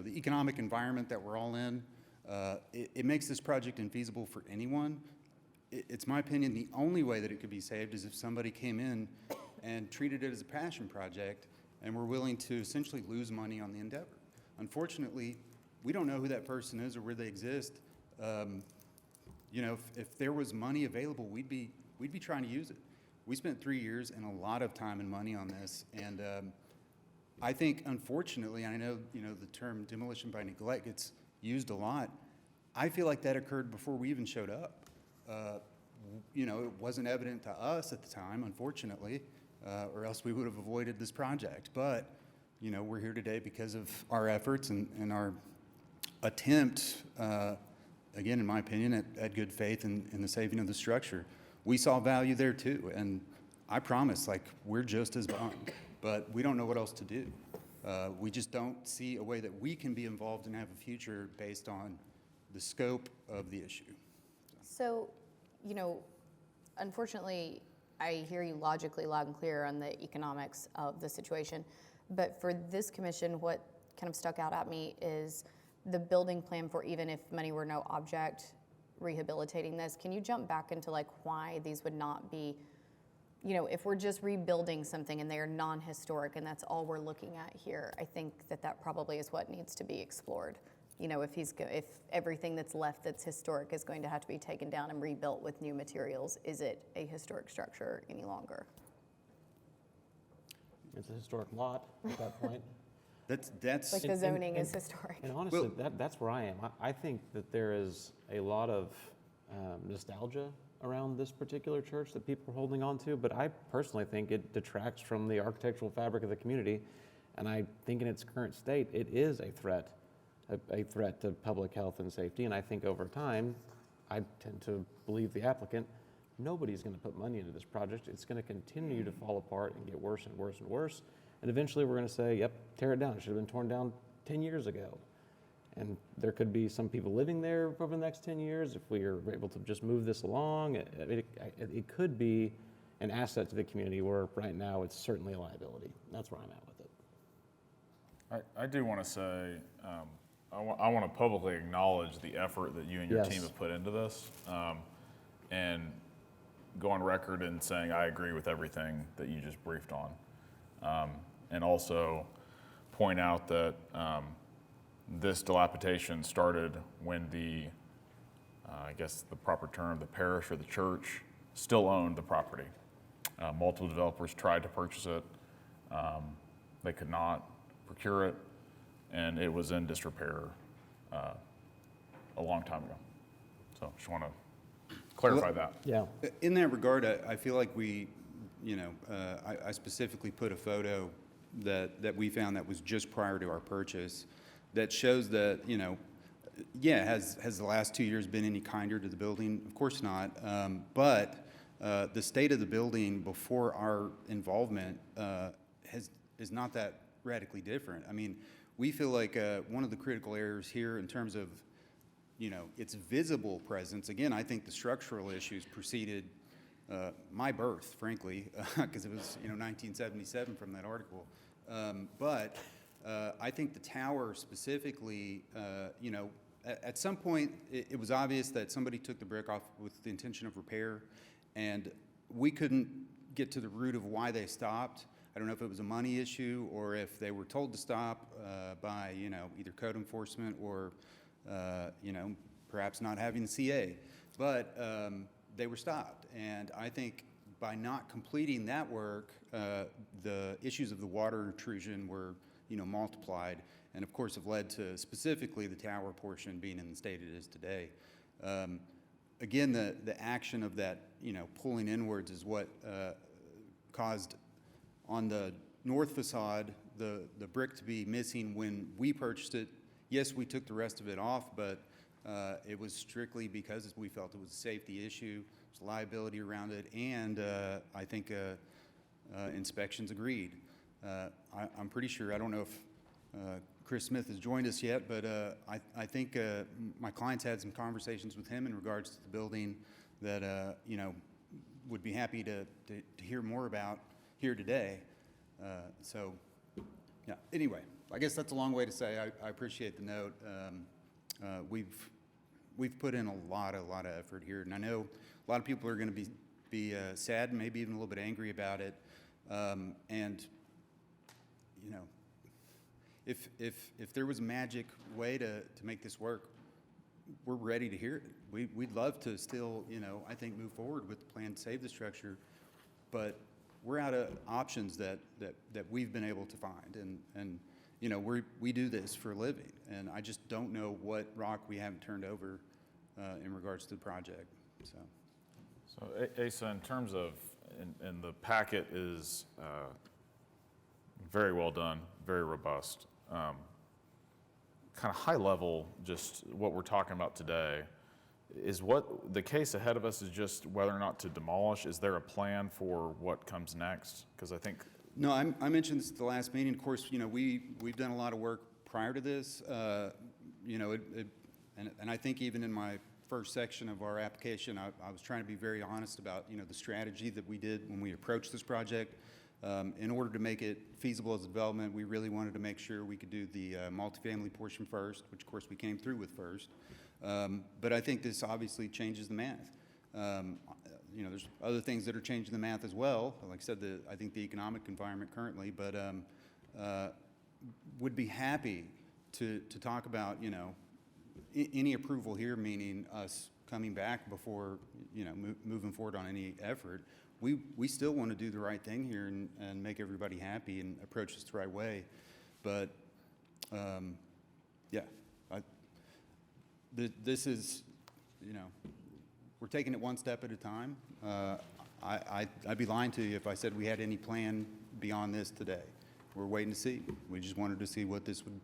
economic environment that we're all in. It makes this project infeasible for anyone. It's my opinion the only way that it could be saved is if somebody came in and treated it as a passion project and were willing to essentially lose money on the endeavor. Unfortunately, we don't know who that person is or where they exist. If there was money available, we'd be trying to use it. We spent 3 years and a lot of time and money on this, and I think, unfortunately, I know the term demolition by neglect gets used a lot. I feel like that occurred before we even showed up. It wasn't evident to us at the time, unfortunately, or else we would have avoided this project. But we're here today because of our efforts and our attempt, again, in my opinion, at good faith in the saving of the structure. We saw value there too, and I promise, we're just as bummed, but we don't know what else to do. We just don't see a way that we can be involved and have a future based on the scope of the issue.
So, unfortunately, I hear you logically loud and clear on the economics of the situation, but for this commission, what kind of stuck out at me is the building plan for, even if money were no object, rehabilitating this. Can you jump back into why these would not be, if we're just rebuilding something and they are non-historic and that's all we're looking at here, I think that probably is what needs to be explored. If everything that's left that's historic is going to have to be taken down and rebuilt with new materials, is it a historic structure any longer?
It's a historic lot at that point.
That's
the zoning is historic.
And honestly, that's where I am. I think that there is a lot of nostalgia around this particular church that people are holding on to, but I personally think it detracts from the architectural fabric of the community, and I think in its current state, it is a threat to public health and safety, and I think over time, I tend to believe the applicant, nobody's going to put money into this project. It's going to continue to fall apart and get worse and worse and worse. And eventually we're going to say, yep, tear it down. It should have been torn down 10 years ago. And there could be some people living there over the next 10 years if we are able to just move this along. It could be an asset to the community where right now it's certainly a liability. That's where I'm at with it.
I do want to say, I want to publicly acknowledge the effort that you and your team have put into this, and go on record in saying I agree with everything that you just briefed on. And also point out that this dilapidation started when I guess the proper term, the parish or the church still owned the property. Multiple developers tried to purchase it. They could not procure it, and it was in disrepair a long time ago. So just want to clarify that.
Yeah.
In that regard, I feel like we, I specifically put a photo that we found that was just prior to our purchase that shows that, has the last 2 years been any kinder to the building? Of course not. But the state of the building before our involvement is not that radically different. I mean, we feel like one of the critical areas here in terms of, its visible presence, again, I think the structural issues preceded my birth, frankly, because it was 1977 from that article. But I think the tower specifically, at some point it was obvious that somebody took the brick off with the intention of repair, and we couldn't get to the root of why they stopped. I don't know if it was a money issue or if they were told to stop by either code enforcement or perhaps not having the CA, but they were stopped. And I think by not completing that work, the issues of the water intrusion were, multiplied, and of course have led to specifically the tower portion being in the state it is today. Again, the action of that, pulling inwards is what caused on the north facade the brick to be missing when we purchased it. Yes, we took the rest of it off, but it was strictly because we felt it was a safety issue, there's liability around it, and I think inspections agreed. I'm pretty sure, I don't know if Chris Smith has joined us yet, but I think my clients had some conversations with him in regards to the building that, would be happy to hear more about here today. So, yeah, anyway, I guess that's a long way to say I appreciate the note. We've put in a lot of effort here, and I know a lot of people are going to be sad and maybe even a little bit angry about it. And if there was a magic way to make this work, we're ready to hear it. We'd love to still, I think move forward with the plan to save the structure, but we're out of options that we've been able to find, and we do this for a living, and I just don't know what rock we haven't turned over in regards to the project.
So Asa, in terms of, and the packet is very well done, very robust. Kind of high level, just what we're talking about today, is what the case ahead of us is just whether or not to demolish. Is there a plan for what comes next? Because I think...
No, I mentioned this at the last meeting. Of course, we've done a lot of work prior to this. And I think even in my first section of our application, I was trying to be very honest about, the strategy that we did when we approached this project. In order to make it feasible as a development, we really wanted to make sure we could do the multifamily portion first, which of course we came through with first. But I think this obviously changes the math. There's other things that are changing the math as well. Like I said, I think the economic environment currently, but would be happy to talk about, any approval here, meaning us coming back before, moving forward on any effort. We still want to do the right thing here and make everybody happy and approach this the right way. But, yeah, this is, we're taking it one step at a time. I'd be lying to you if I said we had any plan beyond this today. We're waiting to see. We just wanted to see what this would,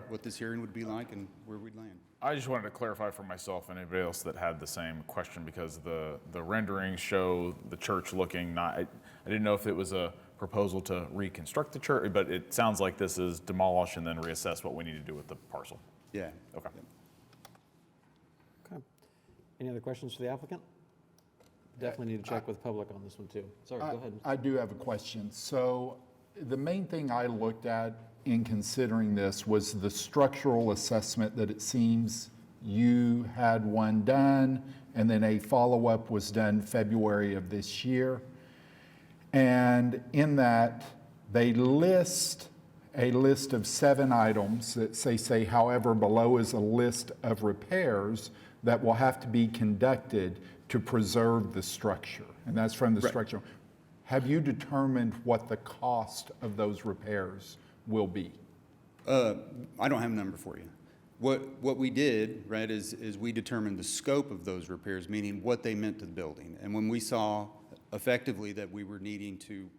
what this hearing would be like and where we'd land.
I just wanted to clarify for myself and anybody else that had the same question, because the renderings show the church looking not, I didn't know if it was a proposal to reconstruct the church, but it sounds like this is demolish and then reassess what we need to do with the parcel.
Yeah.
Okay.
Okay. Any other questions for the applicant? Definitely need to check with public on this one too. Sorry, go ahead.
I do have a question. So the main thing I looked at in considering this was the structural assessment that it seems you had one done, and then a follow-up was done February of this year. And in that, they list a list of 7 items that say, however, below is a list of repairs that will have to be conducted to preserve the structure. And that's from the structure. Have you determined what the cost of those repairs will be?
I don't have a number for you. What we did, right, is we determined the scope of those repairs, meaning what they meant to the building. And when we saw effectively that we were needing to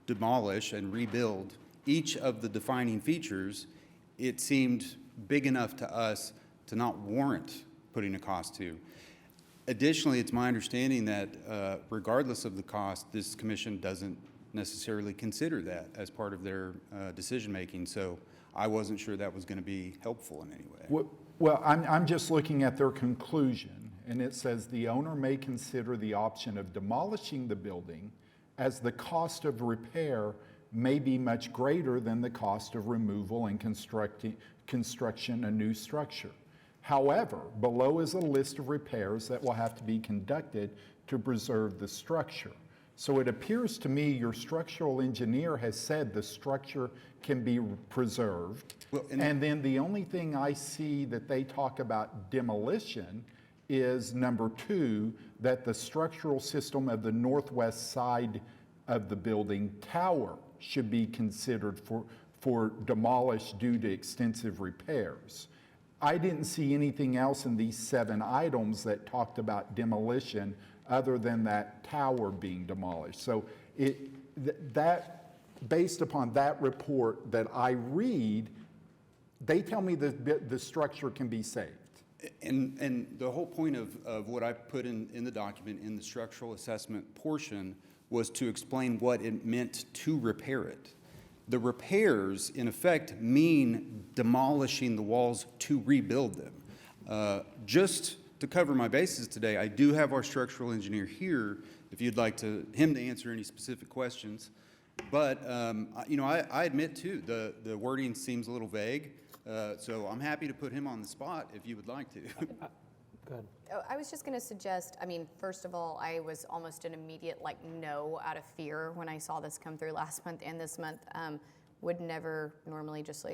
demolish and rebuild each of the defining features, it seemed big enough to us to not warrant putting a cost to. Additionally, it's my understanding that regardless of the cost, this commission doesn't necessarily consider that as part of their decision-making. So I wasn't sure that was going to be helpful in any way.
Well, I'm just looking at their conclusion, and it says the owner may consider the option of demolishing the building as the cost of repair may be much greater than the cost of removal and construction a new structure. However, below is a list of repairs that will have to be conducted to preserve the structure. So it appears to me your structural engineer has said the structure can be preserved. Well, and then the only thing I see that they talk about demolition is number 2, that the structural system of the northwest side of the building tower should be considered for demolish due to extensive repairs. I didn't see anything else in these 7 items that talked about demolition other than that tower being demolished. So based upon that report that I read, they tell me the structure can be saved.
And the whole point of what I put in the document in the structural assessment portion was to explain what it meant to repair it. The repairs, in effect, mean demolishing the walls to rebuild them. Just to cover my bases today, I do have our structural engineer here, if you'd like him to answer any specific questions. But, I admit, too, the wording seems a little vague, so I'm happy to put him on the spot if you would like to.
Go ahead.
Oh, I was just going to suggest, first of all, I was almost an immediate no out of fear when I saw this come through last month and this month. Would never normally just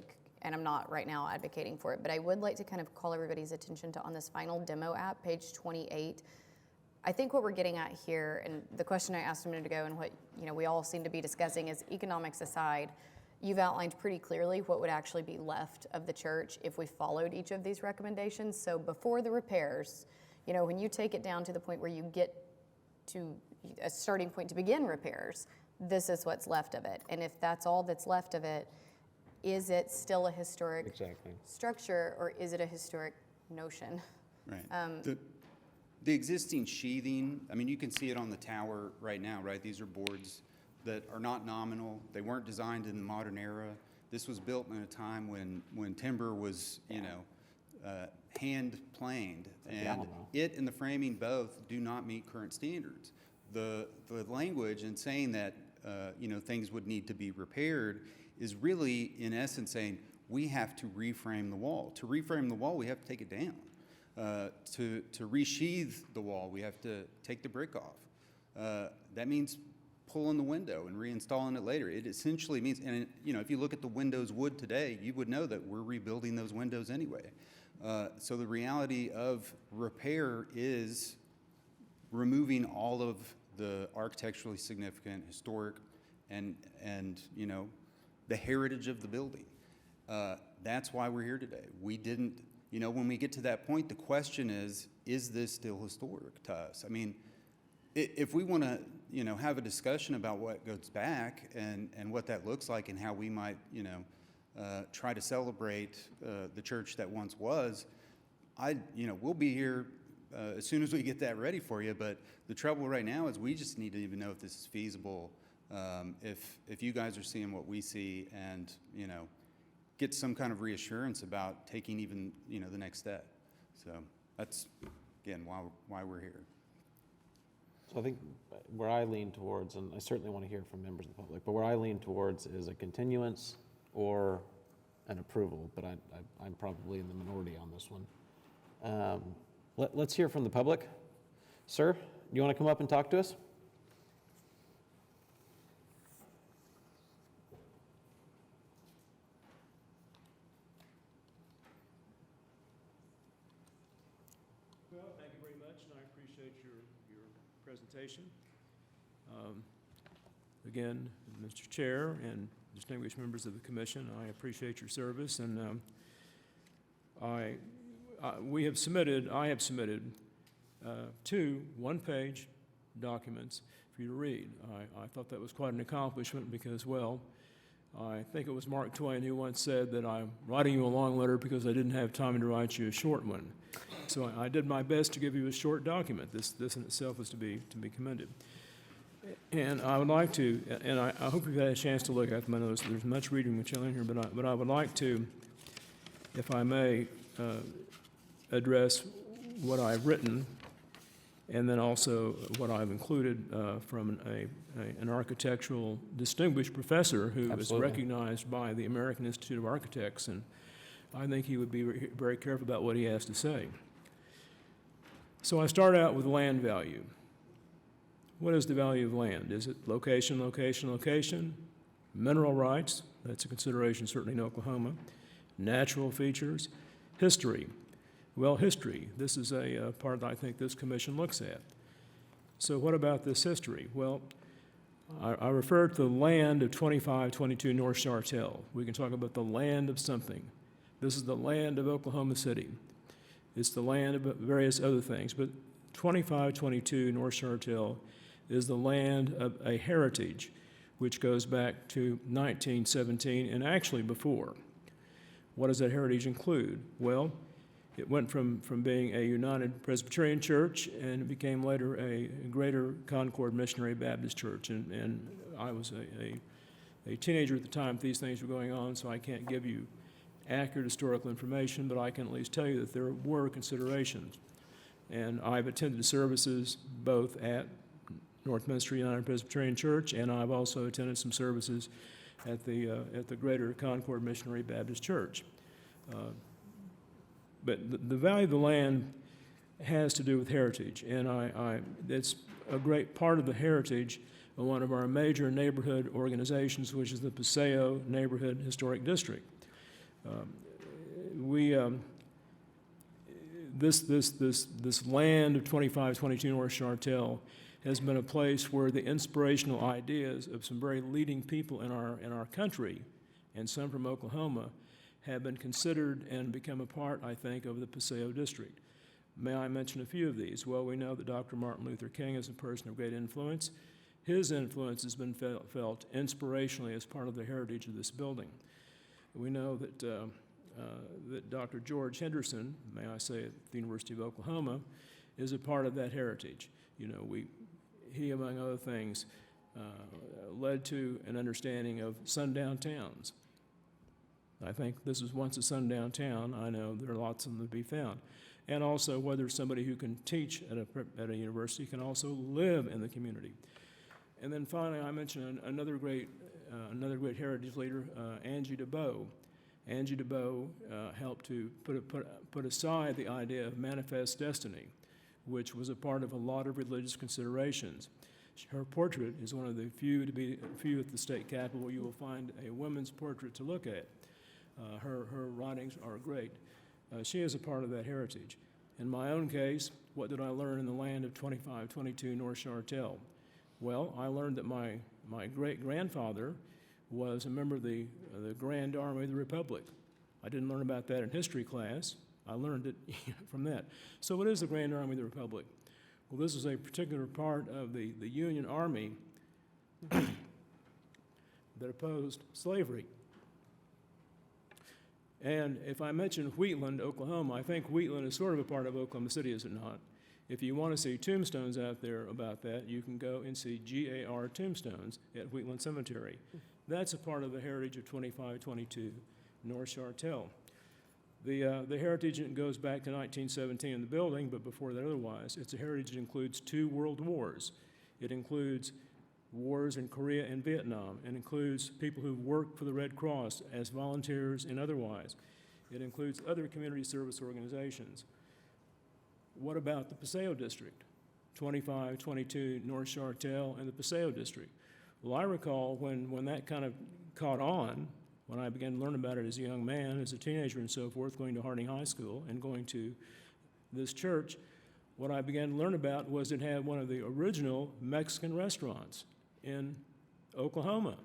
and I'm not right now advocating for it, but I would like to kind of call everybody's attention to on this final demo app, page 28. I think what we're getting at here, and the question I asked a minute ago and what we all seem to be discussing is, economics aside, you've outlined pretty clearly what would actually be left of the church if we followed each of these recommendations. So before the repairs, when you take it down to the point where you get to a starting point to begin repairs, this is what's left of it. And if that's all that's left of it, is it still a historic structure, or is it a historic notion?
Right. The existing sheathing, you can see it on the tower right now, right? These are boards that are not nominal. They weren't designed in the modern era. This was built in a time when timber was, hand planed, and it and the framing both do not meet current standards. The language in saying that things would need to be repaired is really, in essence, saying we have to reframe the wall. To reframe the wall, we have to take it down. To resheathe the wall, we have to take the brick off. That means pulling the window and reinstalling it later. It essentially means, and if you look at the windows wood today, you would know that we're rebuilding those windows anyway. So the reality of repair is removing all of the architecturally significant, historic, and the heritage of the building. That's why we're here today. We didn't, when we get to that point, the question is this still historic to us? If we want to, have a discussion about what goes back and what that looks like and how we might, try to celebrate the church that once was, we'll be here as soon as we get that ready for you. But the trouble right now is we just need to even know if this is feasible. If you guys are seeing what we see, and get some kind of reassurance about taking even the next step. So that's again why we're here.
So I think where I lean towards, and I certainly want to hear from members of the public, but where I lean towards is a continuance or an approval, but I'm probably in the minority on this one. Let's hear from the public. Sir, do you want to come up and talk to us?
Well, thank you very much, and I appreciate your presentation. Again, Mr. Chair and distinguished members of the commission, I appreciate your service, and I have submitted 2 one-page documents for you to read. I thought that was quite an accomplishment because, well, I think it was Mark Twain who once said that I'm writing you a long letter because I didn't have time to write you a short one. So I did my best to give you a short document. This in itself is to be commended. And I would like to, and I hope you've had a chance to look at them. I know there's much reading material in here, but I would like to, if I may, address what I've written, and then also what I've included from an architectural distinguished professor who is recognized by the American Institute of Architects, and I think he would be very careful about what he has to say. So I start out with land value. What is the value of land? Is it location, location, location? Mineral rights, that's a consideration certainly in Oklahoma. Natural features. History. Well, history. This is a part that I think this commission looks at. So what about this history? Well, I refer to the land of 2522 North Chartel. We can talk about the land of something. This is the land of Oklahoma City. It's the land of various other things, but 2522 North Chartel is the land of a heritage which goes back to 1917 and actually before. What does that heritage include? Well, it went from being a United Presbyterian Church and it became later a Greater Concord Missionary Baptist Church. And I was a teenager at the time these things were going on, so I can't give you accurate historical information, but I can at least tell you that there were considerations. And I've attended services both at Northminster United Presbyterian Church, and I've also attended some services at the Greater Concord Missionary Baptist Church. But the value of the land has to do with heritage, and it's a great part of the heritage of one of our major neighborhood organizations, which is the Paseo Neighborhood Historic District. This land of 2522 North Chartel has been a place where the inspirational ideas of some very leading people in our country, and some from Oklahoma, have been considered and become a part, I think, of the Paseo District. May I mention a few of these? Well, we know that Dr. Martin Luther King is a person of great influence. His influence has been felt inspirationally as part of the heritage of this building. We know that that Dr. George Henderson, may I say, at the University of Oklahoma, is a part of that heritage. You know, he, among other things, led to an understanding of sundown towns. I think this was once a sundown town. I know there are lots of them to be found. And also whether somebody who can teach at a university can also live in the community. And then finally, I mentioned another great heritage leader, Angie DeBow. Angie DeBow helped to put aside the idea of manifest destiny, which was a part of a lot of religious considerations. Her portrait is one of the few at the state capitol where you will find a woman's portrait to look at. Her writings are great. She is a part of that heritage. In my own case, what did I learn in the land of 2522 North Chartel? Well, I learned that my great-grandfather was a member of the Grand Army of the Republic. I didn't learn about that in history class. I learned it from that. So what is the Grand Army of the Republic? Well, this is a particular part of the Union Army that opposed slavery. And if I mention Wheatland, Oklahoma, I think Wheatland is sort of a part of Oklahoma City, is it not? If you want to see tombstones out there about that, you can go and see GAR tombstones at Wheatland Cemetery. That's a part of the heritage of 2522 North Chartel. The heritage goes back to 1917 in the building, but before that otherwise. It's a heritage that includes 2 world wars. It includes wars in Korea and Vietnam. It includes people who work for the Red Cross as volunteers and otherwise. It includes other community service organizations. What about the Paseo District? 2522 North Chartel and the Paseo District. Well, I recall when that kind of caught on, when I began to learn about it as a young man, as a teenager and so forth, going to Harding High School and going to this church, what I began to learn about was it had one of the original Mexican restaurants in Oklahoma.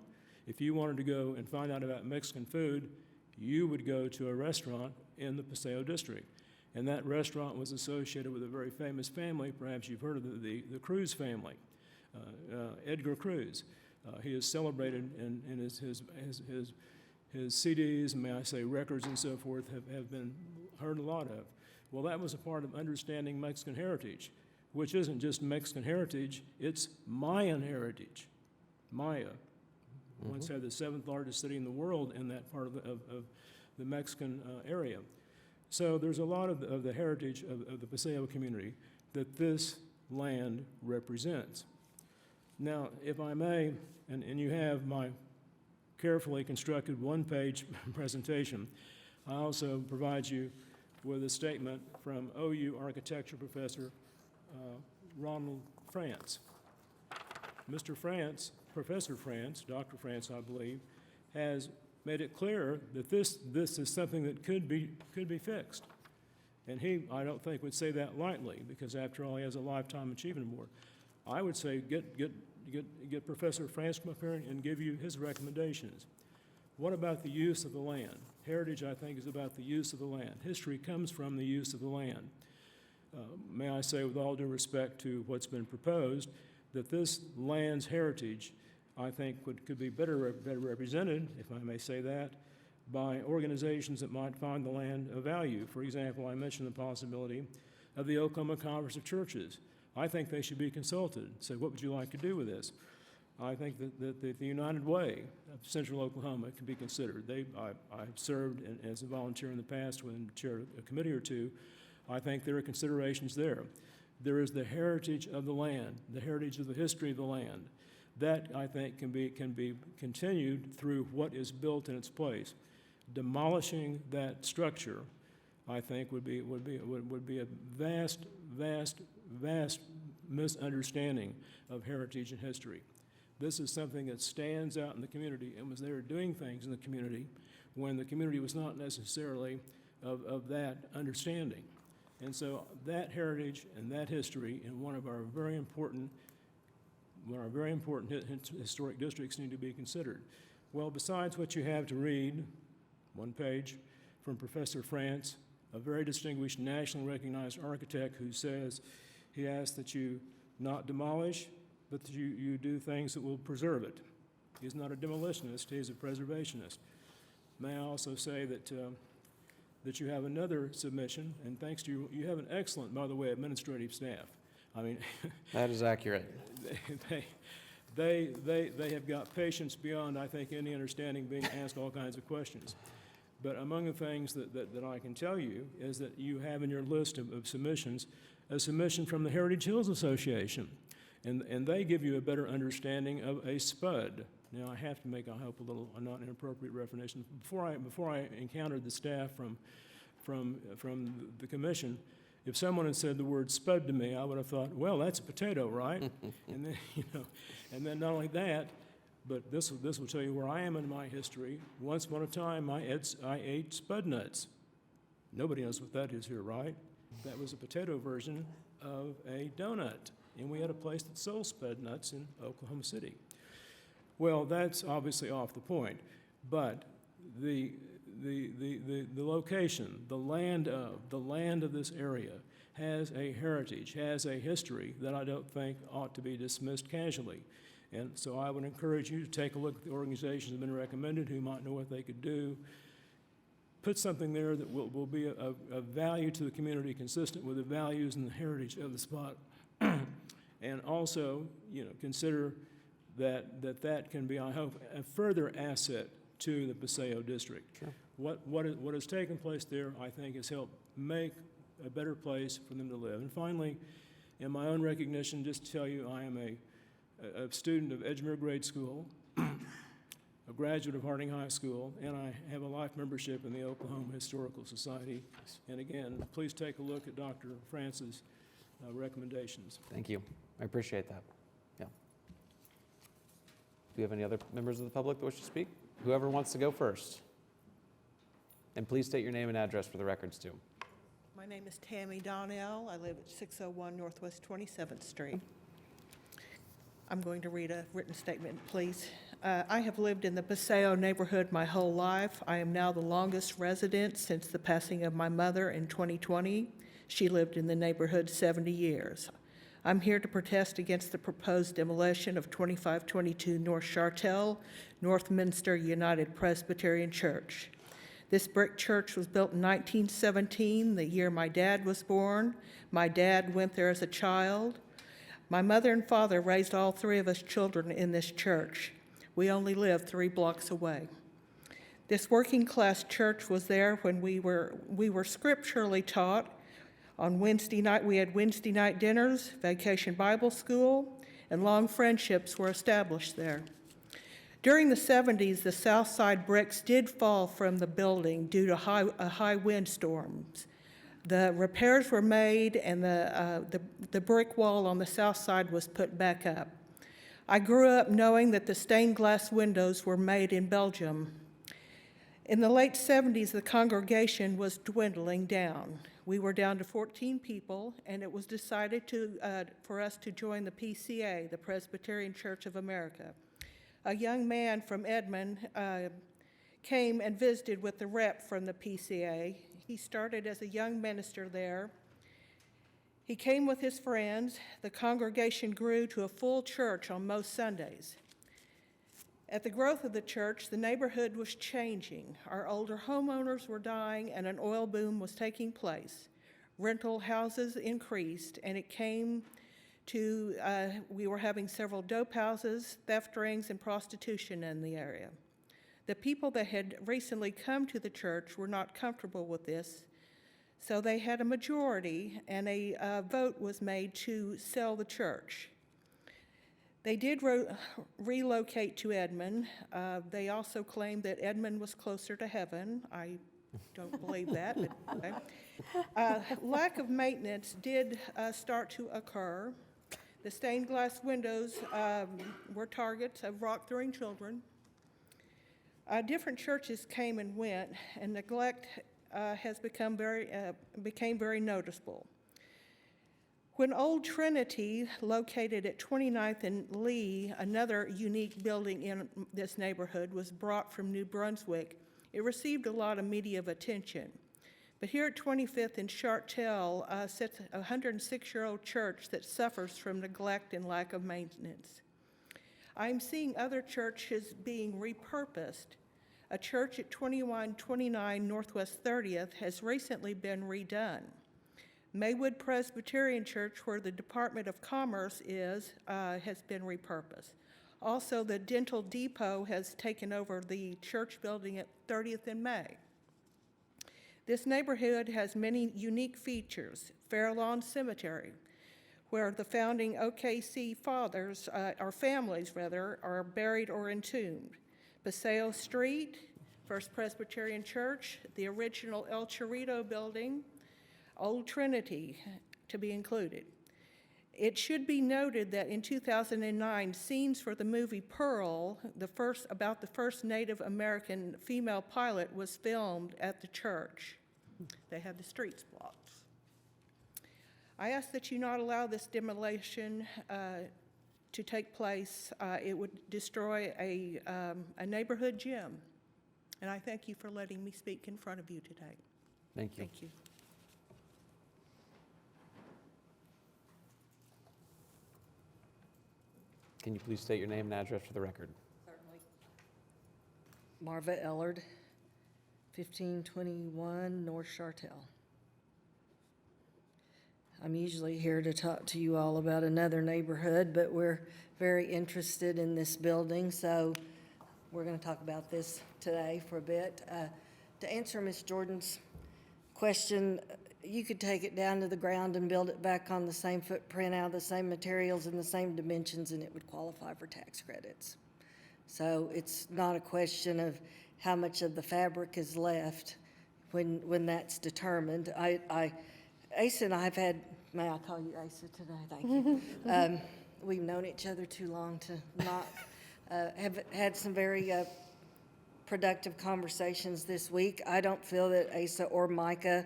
If you wanted to go and find out about Mexican food, you would go to a restaurant in the Paseo District. And that restaurant was associated with a very famous family. Perhaps you've heard of the Cruz family, Edgar Cruz. He is celebrated, and his CDs, and may I say records and so forth, have been heard a lot of. Well, that was a part of understanding Mexican heritage, which isn't just Mexican heritage, it's Mayan heritage. Maya once had the 7th largest city in the world in that part of the Mexican area. So there's a lot of the heritage of the Paseo community that this land represents. Now, if I may, and you have my carefully constructed one-page presentation, I also provide you with a statement from OU architecture professor Ronald France. Mr. France, Professor France, Dr. France, I believe, has made it clear that this is something that could be fixed. And he, I don't think, would say that lightly, because after all, he has a Lifetime Achievement Award. I would say get Professor France to come up here and give you his recommendations. What about the use of the land? Heritage, I think, is about the use of the land. History comes from the use of the land. May I say, with all due respect to what's been proposed, that this land's heritage, I think, could be better represented, if I may say that, by organizations that might find the land of value. For example, I mentioned the possibility of the Oklahoma Conference of Churches. I think they should be consulted. Say, what would you like to do with this? I think that the United Way of Central Oklahoma can be considered. I've served as a volunteer in the past when chaired a committee or two. I think there are considerations there. There is the heritage of the land, the heritage of the history of the land. That, I think, can be continued through what is built in its place. Demolishing that structure, I think, would be a vast misunderstanding of heritage and history. This is something that stands out in the community and was there doing things in the community when the community was not necessarily of that understanding. And so that heritage and that history in one of our very important historic districts need to be considered. Well, besides what you have to read, one page from Professor France, a very distinguished nationally recognized architect who says he asks that you not demolish, but that you do things that will preserve it. He's not a demolitionist, he's a preservationist. May I also say that you have another submission, and thanks to you have an excellent, by the way, administrative staff. I mean,
That is accurate.
They have got patience beyond, I think, any understanding, being asked all kinds of questions. But among the things that I can tell you is that you have in your list of submissions a submission from the Heritage Hills Association, and they give you a better understanding of a spud. Now, I have to make, I hope, a little not inappropriate definition. Before I encountered the staff from the commission, if someone had said the word spud to me, I would have thought, well, that's a potato, right? And then, and then not only that, but this will tell you where I am in my history. Once upon a time, I ate spud nuts. Nobody knows what that is here, right? That was a potato version of a donut, and we had a place that sold spud nuts in Oklahoma City. Well, that's obviously off the point, but the location, the land of this area has a heritage, has a history that I don't think ought to be dismissed casually. And so I would encourage you to take a look at the organizations that have been recommended who might know what they could do. Put something there that will be of value to the community, consistent with the values and the heritage of the spot. And also, consider that can be, I hope, a further asset to the Paseo district.
Sure.
What has taken place there, I think, has helped make a better place for them to live. And finally, in my own recognition, just to tell you, I am a student of Edgemere Grade School, a graduate of Harding High School, and I have a life membership in the Oklahoma Historical Society. And again, please take a look at Dr. France's recommendations.
Thank you. I appreciate that. Yeah. Do you have any other members of the public that wish to speak? Whoever wants to go first. And please state your name and address for the records, too.
My name is Tammy Donnell. I live at 601 Northwest 27th Street. I'm going to read a written statement, please. I have lived in the Paseo neighborhood my whole life. I am now the longest resident since the passing of my mother in 2020. She lived in the neighborhood 70 years. I'm here to protest against the proposed demolition of 2522 North Chartel, Northminster United Presbyterian Church. This brick church was built in 1917, the year my dad was born. My dad went there as a child. My mother and father raised all three of us children in this church. We only lived 3 blocks away. This working class church was there when we were scripturally taught. On Wednesday night, we had Wednesday night dinners, vacation Bible school, and long friendships were established there. During the 70s, the south side bricks did fall from the building due to high windstorms. The repairs were made, and the brick wall on the south side was put back up. I grew up knowing that the stained glass windows were made in Belgium. In the late 70s, the congregation was dwindling down. We were down to 14 people, and it was decided for us to join the PCA, the Presbyterian Church of America. A young man from Edmond came and visited with the rep from the PCA. He started as a young minister there. He came with his friends. The congregation grew to a full church on most Sundays. At the growth of the church, the neighborhood was changing. Our older homeowners were dying, and an oil boom was taking place. Rental houses increased, and it came to, we were having several dope houses, theft rings, and prostitution in the area. The people that had recently come to the church were not comfortable with this, so they had a majority, and a vote was made to sell the church. They did relocate to Edmond. They also claimed that Edmond was closer to heaven. I don't believe that, but okay. Lack of maintenance did start to occur. The stained glass windows were targets of rock-throwing children. Different churches came and went, and neglect became very noticeable. When Old Trinity, located at 29th and Lee, another unique building in this neighborhood, was brought from New Brunswick, it received a lot of media attention. But here at 25th and Chartel sits a 106-year-old church that suffers from neglect and lack of maintenance. I'm seeing other churches being repurposed. A church at 2129 Northwest 30th has recently been redone. Maywood Presbyterian Church, where the Department of Commerce is, has been repurposed. Also, the Dental Depot has taken over the church building at 30th and May. This neighborhood has many unique features. Fairlawn Cemetery, where the founding OKC fathers, or families rather, are buried or entombed. Paseo Street, First Presbyterian Church, the original El Chorrito building, Old Trinity to be included. It should be noted that in 2009, scenes for the movie Pearl, about the first Native American female pilot, was filmed at the church. They had the streets blocked. I ask that you not allow this demolition to take place. It would destroy a neighborhood gym. And I thank you for letting me speak in front of you today.
Thank you.
Thank you.
Can you please state your name and address for the record?
Certainly. Marva Ellard, 1521 North Chartel. I'm usually here to talk to you all about another neighborhood, but we're very interested in this building, so we're going to talk about this today for a bit. To answer Ms. Jordan's question, you could take it down to the ground and build it back on the same footprint, out of the same materials and the same dimensions, and it would qualify for tax credits. So it's not a question of how much of the fabric is left when that's determined. Asa and I have had, may I call you Asa today? Thank you. We've known each other too long to not, have had some very productive conversations this week. I don't feel that Asa or Micah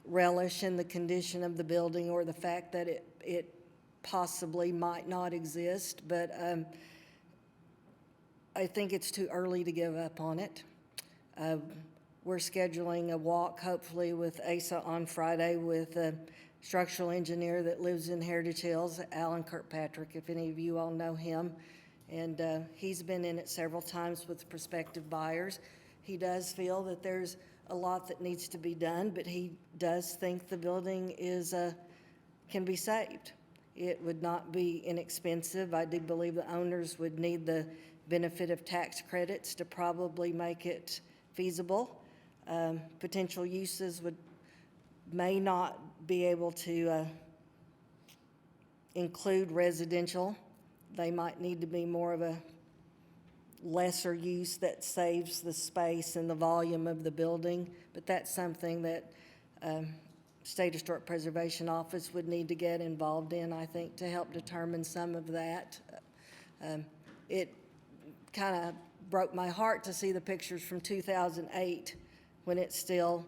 relish in the condition of the building or the fact that it possibly might not exist, but I think it's too early to give up on it. We're scheduling a walk, hopefully, with Asa on Friday with a structural engineer that lives in Heritage Hills, Alan Kirkpatrick, if any of you all know him. And he's been in it several times with prospective buyers. He does feel that there's a lot that needs to be done, but he does think the building can be saved. It would not be inexpensive. I do believe the owners would need the benefit of tax credits to probably make it feasible. Potential uses may not be able to include residential. They might need to be more of a lesser use that saves the space and the volume of the building, but that's something that State Historic Preservation Office would need to get involved in, I think, to help determine some of that. It kind of broke my heart to see the pictures from 2008 when it still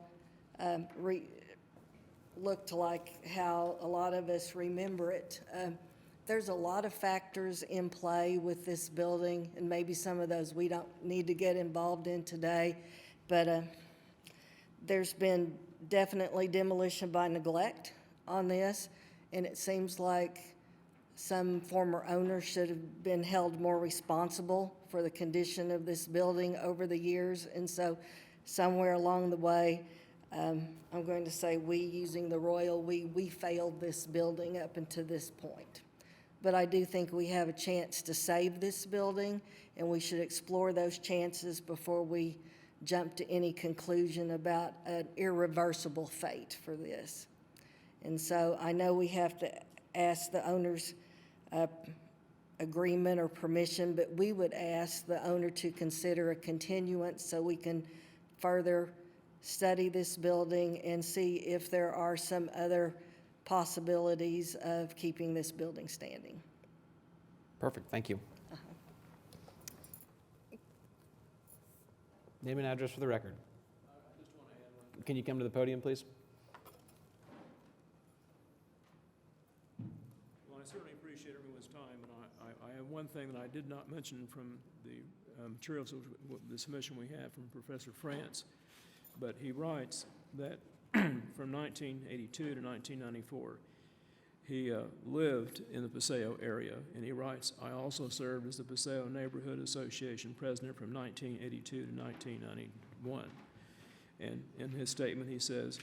looked like how a lot of us remember it. There's a lot of factors in play with this building, and maybe some of those we don't need to get involved in today, but there's been definitely demolition by neglect on this, and it seems like some former owners should have been held more responsible for the condition of this building over the years, and so somewhere along the way, I'm going to say we, using the royal we failed this building up until this point. But I do think we have a chance to save this building, and we should explore those chances before we jump to any conclusion about an irreversible fate for this. And so I know we have to ask the owner's agreement or permission, but we would ask the owner to consider a continuance so we can further study this building and see if there are some other possibilities of keeping this building standing.
Perfect, thank you. Name and address for the record. Can you come to the podium, please?
Well, I certainly appreciate everyone's time, and I have one thing that I did not mention from the materials of the submission we have from Professor France, but he writes that from 1982 to 1994, he lived in the Paseo area, and he writes, I also served as the Paseo Neighborhood Association president from 1982 to 1991. And in his statement, he says,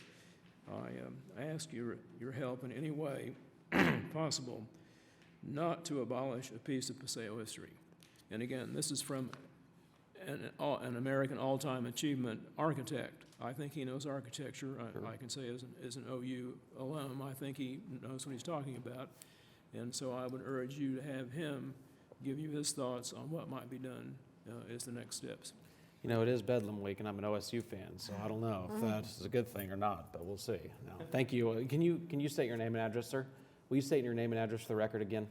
I ask your help in any way possible not to abolish a piece of Paseo history. And again, this is from an American all-time achievement architect. I think he knows architecture. I can say as an OU alum, I think he knows what he's talking about. And so I would urge you to have him give you his thoughts on what might be done as the next steps.
You know, it is Bedlam Week, and I'm an OSU fan, so I don't know if that's a good thing or not, but we'll see. No. Thank you. Can you state your name and address, sir? Will you state your name and address for the record again?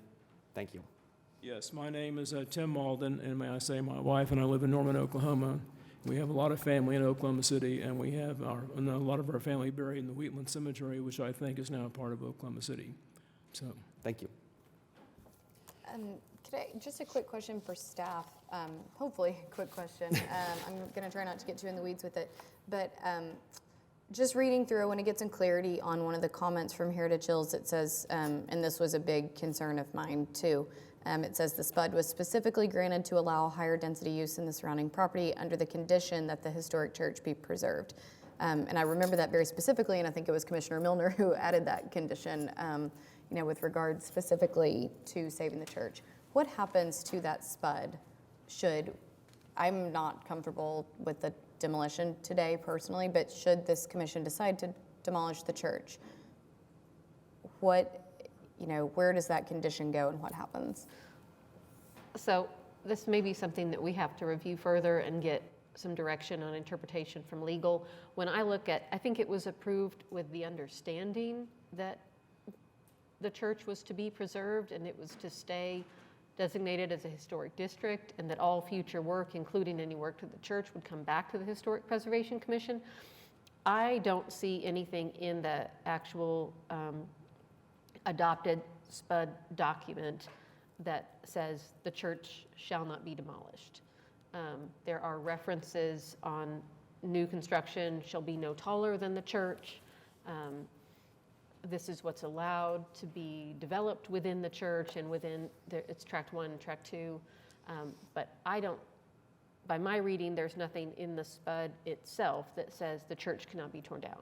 Thank you.
Yes, my name is Tim Malden, and may I say my wife and I live in Norman, Oklahoma. We have a lot of family in Oklahoma City, and we have a lot of our family buried in the Wheatland Cemetery, which I think is now part of Oklahoma City. So,
thank you.
Just a quick question for staff, hopefully a quick question. I'm going to try not to get too in the weeds with it, but just reading through, when it gets some clarity on one of the comments from Heritage Hills, it says, and this was a big concern of mine too, it says the SPUD was specifically granted to allow higher density use in the surrounding property under the condition that the historic church be preserved. And I remember that very specifically, and I think it was Commissioner Milner who added that condition, with regard specifically to saving the church. What happens to that SPUD I'm not comfortable with the demolition today personally, but should this commission decide to demolish the church, where does that condition go and what happens?
So this may be something that we have to review further and get some direction on interpretation from legal. When I look at, I think it was approved with the understanding that the church was to be preserved and it was to stay designated as a historic district, and that all future work, including any work to the church, would come back to the Historic Preservation Commission. I don't see anything in the actual adopted SPUD document that says the church shall not be demolished. There are references on new construction shall be no taller than the church. This is what's allowed to be developed within the church and within it's tract 1 and tract 2. But by my reading, there's nothing in the SPUD itself that says the church cannot be torn down.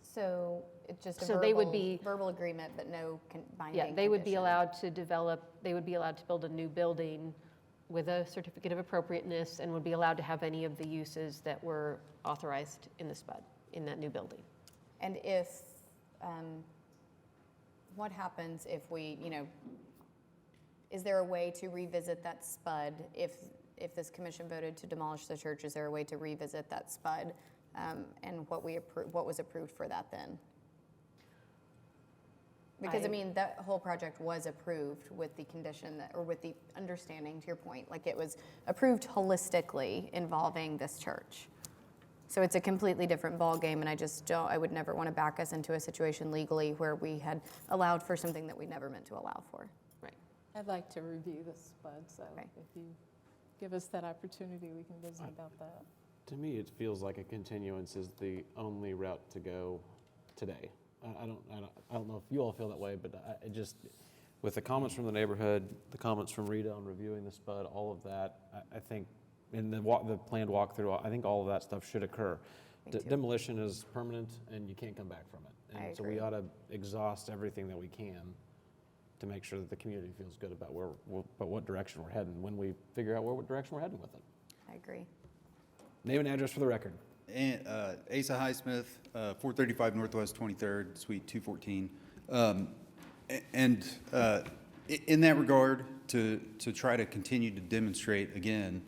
So it's just a
So
verbal,
they would be,
verbal agreement, but no binding
yeah, they would be
condition.
allowed to develop, they would be allowed to build a new building with a certificate of appropriateness and would be allowed to have any of the uses that were authorized in the SPUD in that new building.
And if, what happens if we, is there a way to revisit that SPUD if this commission voted to demolish the church? Is there a way to revisit that SPUD and what was approved for that then? Because, I mean, that whole project was approved with the condition that, or with the understanding, to your point, like it was approved holistically involving this church. So it's a completely different ballgame, and I would never want to back us into a situation legally where we had allowed for something that we never meant to allow for.
Right.
I'd like to review this, Bud, so
Okay.
if you give us that opportunity, we can visit about that.
To me, it feels like a continuance is the only route to go today. I don't know if you all feel that way, but I just, with the comments from the neighborhood, the comments from Rita on reviewing the SPUD, all of that, I think, in the planned walkthrough, I think all of that stuff should occur. Demolition is permanent, and you can't come back from it. And so we ought to exhaust everything that we can to make sure that the community feels good about what direction we're heading when we figure out what direction we're heading with it.
I agree.
Name and address for the record.
And Asa Highsmith, 435 Northwest 23rd, Suite 214. In that regard, to try to continue to demonstrate, again,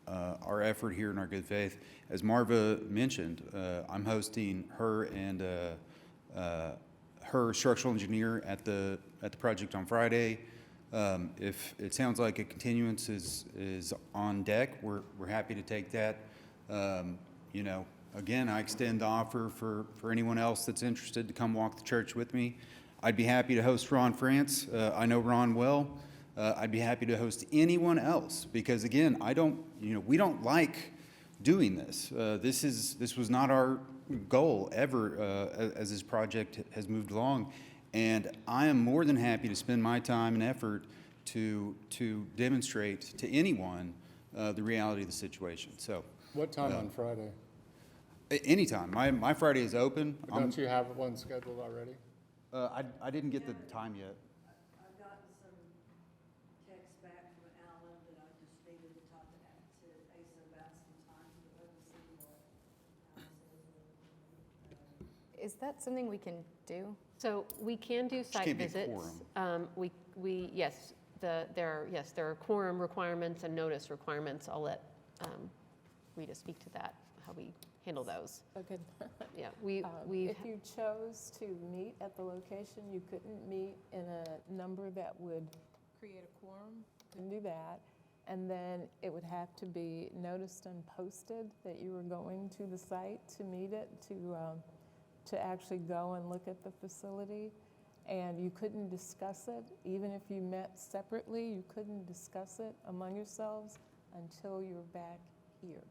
our effort here in our good faith, as Marva mentioned, I'm hosting her and her structural engineer at the project on Friday. If it sounds like a continuance is on deck, we're happy to take that. You know, again, I extend the offer for anyone else that's interested to come walk the church with me. I'd be happy to host Ron France. I know Ron well. I'd be happy to host anyone else because, again, we don't like doing this. This was not our goal ever as this project has moved along. And I am more than happy to spend my time and effort to demonstrate to anyone the reality of the situation. So.
What time on Friday?
Anytime. My Friday is open.
Don't you have one scheduled already?
I didn't get the time yet.
I've gotten some texts back from Alan that I just needed to talk to Asa about some times, but let me see what Alan says.
Is that something we can do?
So we can do site
can't be a
visits.
quorum.
Yes, there are quorum requirements and notice requirements. I'll let Rita speak to that, how we handle those.
Okay.
Yeah,
If you chose to meet at the location, you couldn't meet in a number that would create a quorum. Couldn't do that. And then it would have to be noticed and posted that you were going to the site to meet it, to actually go and look at the facility. And you couldn't discuss it, even if you met separately, you couldn't discuss it among yourselves until you're back here.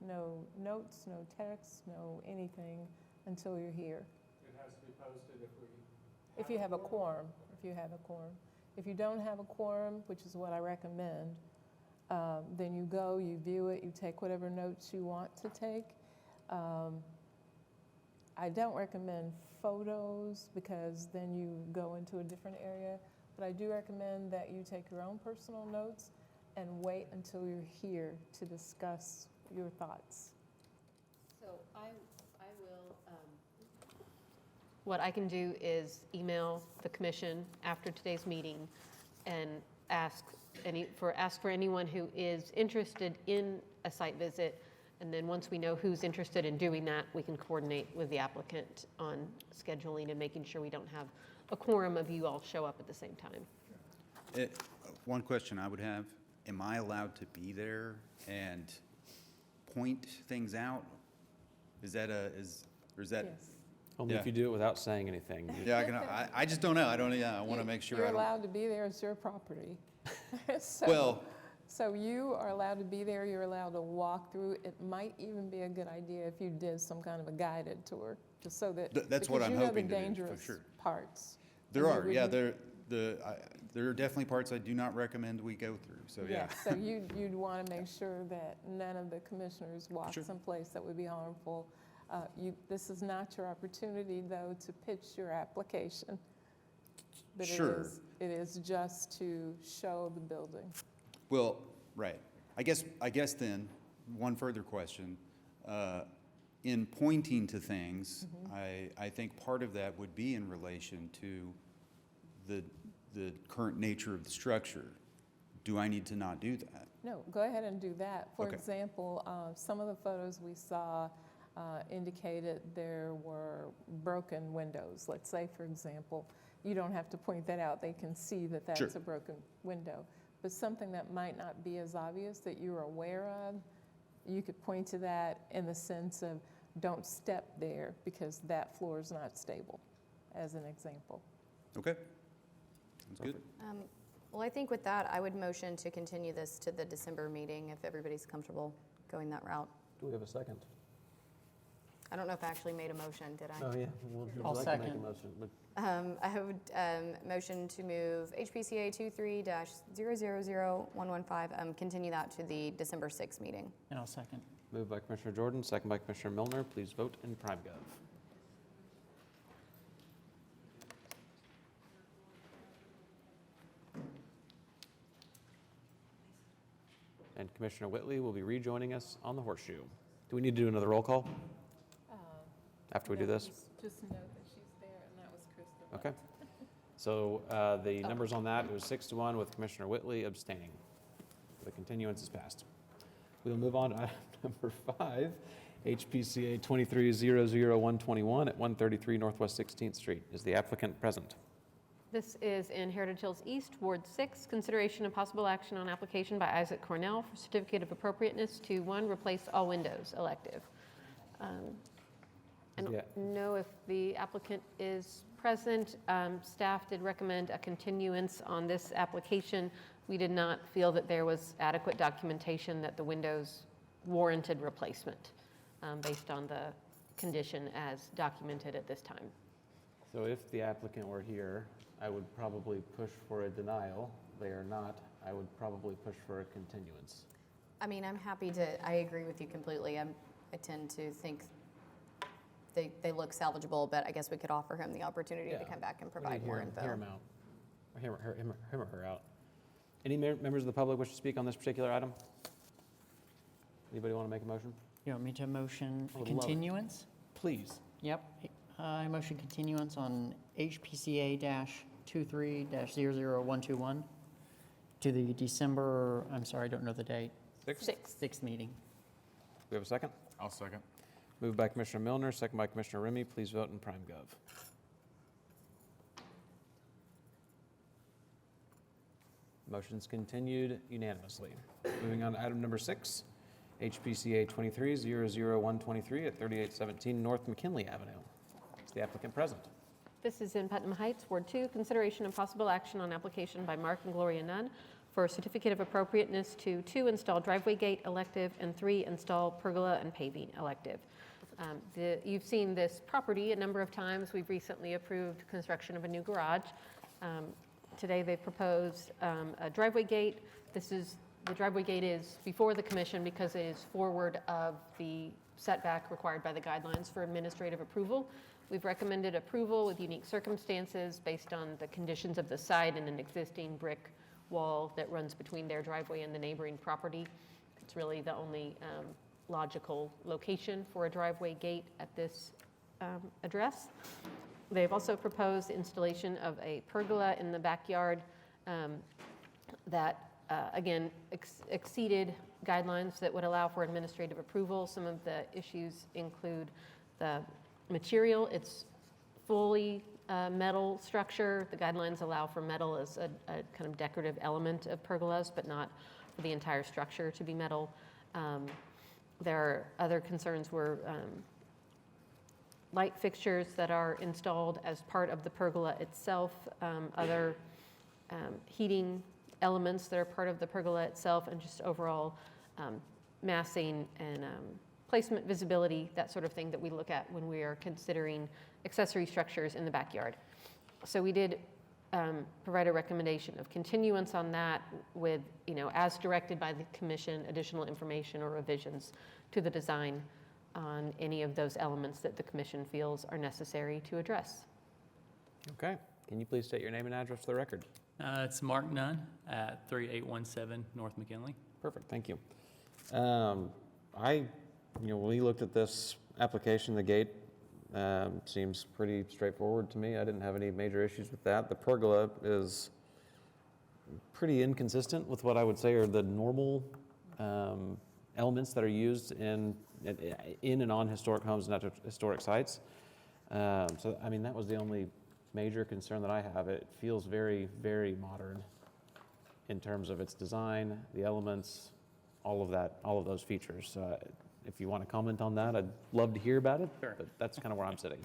No notes, no texts, no anything until you're here.
It has to be posted
If you have a quorum, If you don't have a quorum, which is what I recommend, then you go, you view it, you take whatever notes you want to take. I don't recommend photos because then you go into a different area, but I do recommend that you take your own personal notes and wait until you're here to discuss your thoughts.
So I will, what I can do is email the commission after today's meeting and ask for anyone who is interested in a site visit. And then once we know who's interested in doing that, we can coordinate with the applicant on scheduling and making sure we don't have a quorum of you all show up at the same time.
One question I would have, am I allowed to be there and point things out? Is that?
Yes.
Only if you do it without saying anything.
Yeah, I just don't know. I want to make sure.
You're allowed to be there, it's your property. So you are allowed to be there, you're allowed to walk through. It might even be a good idea if you did some kind of a guided tour, just so that.
That's what I'm hoping to do, for
dangerous
sure.
parts.
There are, yeah, there are definitely parts I do not recommend we go through, so yeah.
So you'd want to make sure that none of the commissioners walk someplace that would be harmful. This is not your opportunity, though, to pitch your application. But
Sure.
It is just to show the building.
Well, right. I guess then, one further question. In pointing to things, I think part of that would be in relation to the current nature of the structure. Do I need to not do that?
No, go ahead and do that. For
Okay.
example, some of the photos we saw indicated there were broken windows. Let's say, for example, you don't have to point that out. They can see that that's
Sure.
a broken window. But something that might not be as obvious that you're aware of, you could point to that in the sense of don't step there because that floor is not stable, as an example.
Okay. Sounds good.
Well, I think with that, I would motion to continue this to the December meeting if everybody's comfortable going that route.
Do we have a second?
I don't know if I actually made a motion, did I?
Oh, yeah. Would you
I'll
like to make a
second.
motion? But
I would motion to move HPCA 23-000115, continue that to the December 6th meeting.
And I'll second.
moved by Commissioner Jordan, second by Commissioner Milner. Please vote in PrimeGov. And Commissioner Whitley will be rejoining us on the horseshoe. Do we need to do another roll call after we do this?
Just note that she's there, and that was Krista.
Okay. So the numbers on that, it was 6-1 with Commissioner Whitley abstaining. The continuance is passed. We will move on to item number 5, HPCA 23-00121 at 133 Northwest 16th Street. Is the applicant present?
This is in Heritage Hills East, Ward 6. Consideration and possible action on application by Isaac Cornell for certificate of appropriateness to 1, replace all windows elective. I don't know if the applicant is present. Staff did recommend a continuance on this application. We did not feel that there was adequate documentation that the windows warranted replacement based on the condition as documented at this time.
So if the applicant were here, I would probably push for a denial. They are not. I would probably push for a continuance.
I mean, I'm happy to, I agree with you completely. I tend to think they look salvageable, but I guess we could offer him the opportunity to come back and provide more info.
Hear him out. Or him or her out. Any members of the public wish to speak on this particular item? Anybody want to make a motion?
You want me to motion
I would love it.
continuance?
Please.
Yep. I motion continuance on HPCA-23-00121 to the December, I'm sorry, I don't know the date, 6th meeting.
Do we have a second?
I'll second.
Moved by Commissioner Milner, second by Commissioner Remy. Please vote in PrimeGov. Motion's continued unanimously. Moving on to item number 6, HPCA 23-00123 at 3817 North McKinley Avenue. Is the applicant present?
This is in Putnam Heights, Ward 2. Consideration and possible action on application by Mark and Gloria Nunn for a certificate of appropriateness to 2, install driveway gate elective, and 3, install pergola and paving elective. You've seen this property a number of times. We've recently approved construction of a new garage. Today they proposed a driveway gate. The driveway gate is before the commission because it is forward of the setback required by the guidelines for administrative approval. We've recommended approval with unique circumstances based on the conditions of the site and an existing brick wall that runs between their driveway and the neighboring property. It's really the only logical location for a driveway gate at this address. They've also proposed installation of a pergola in the backyard that, again, exceeded guidelines that would allow for administrative approval. Some of the issues include the material. It's fully metal structure. The guidelines allow for metal as a kind of decorative element of pergolas, but not for the entire structure to be metal. There are other concerns were light fixtures that are installed as part of the pergola itself, other heating elements that are part of the pergola itself, and just overall massing and placement, visibility, that sort of thing that we look at when we are considering accessory structures in the backyard. So we did provide a recommendation of continuance on that with, as directed by the commission, additional information or revisions to the design on any of those elements that the commission feels are necessary to address.
Okay. Can you please state your name and address for the record?
It's Mark Nunn at 3817 North McKinley.
Perfect. Thank you. When we looked at this application, the gate seems pretty straightforward to me. I didn't have any major issues with that. The pergola is pretty inconsistent with what I would say are the normal elements that are used in and on historic homes and at historic sites. So, I mean, that was the only major concern that I have. It feels very, very modern in terms of its design, the elements, all of that, all of those features. If you want to comment on that, I'd love to hear about it, but that's kind of where I'm sitting.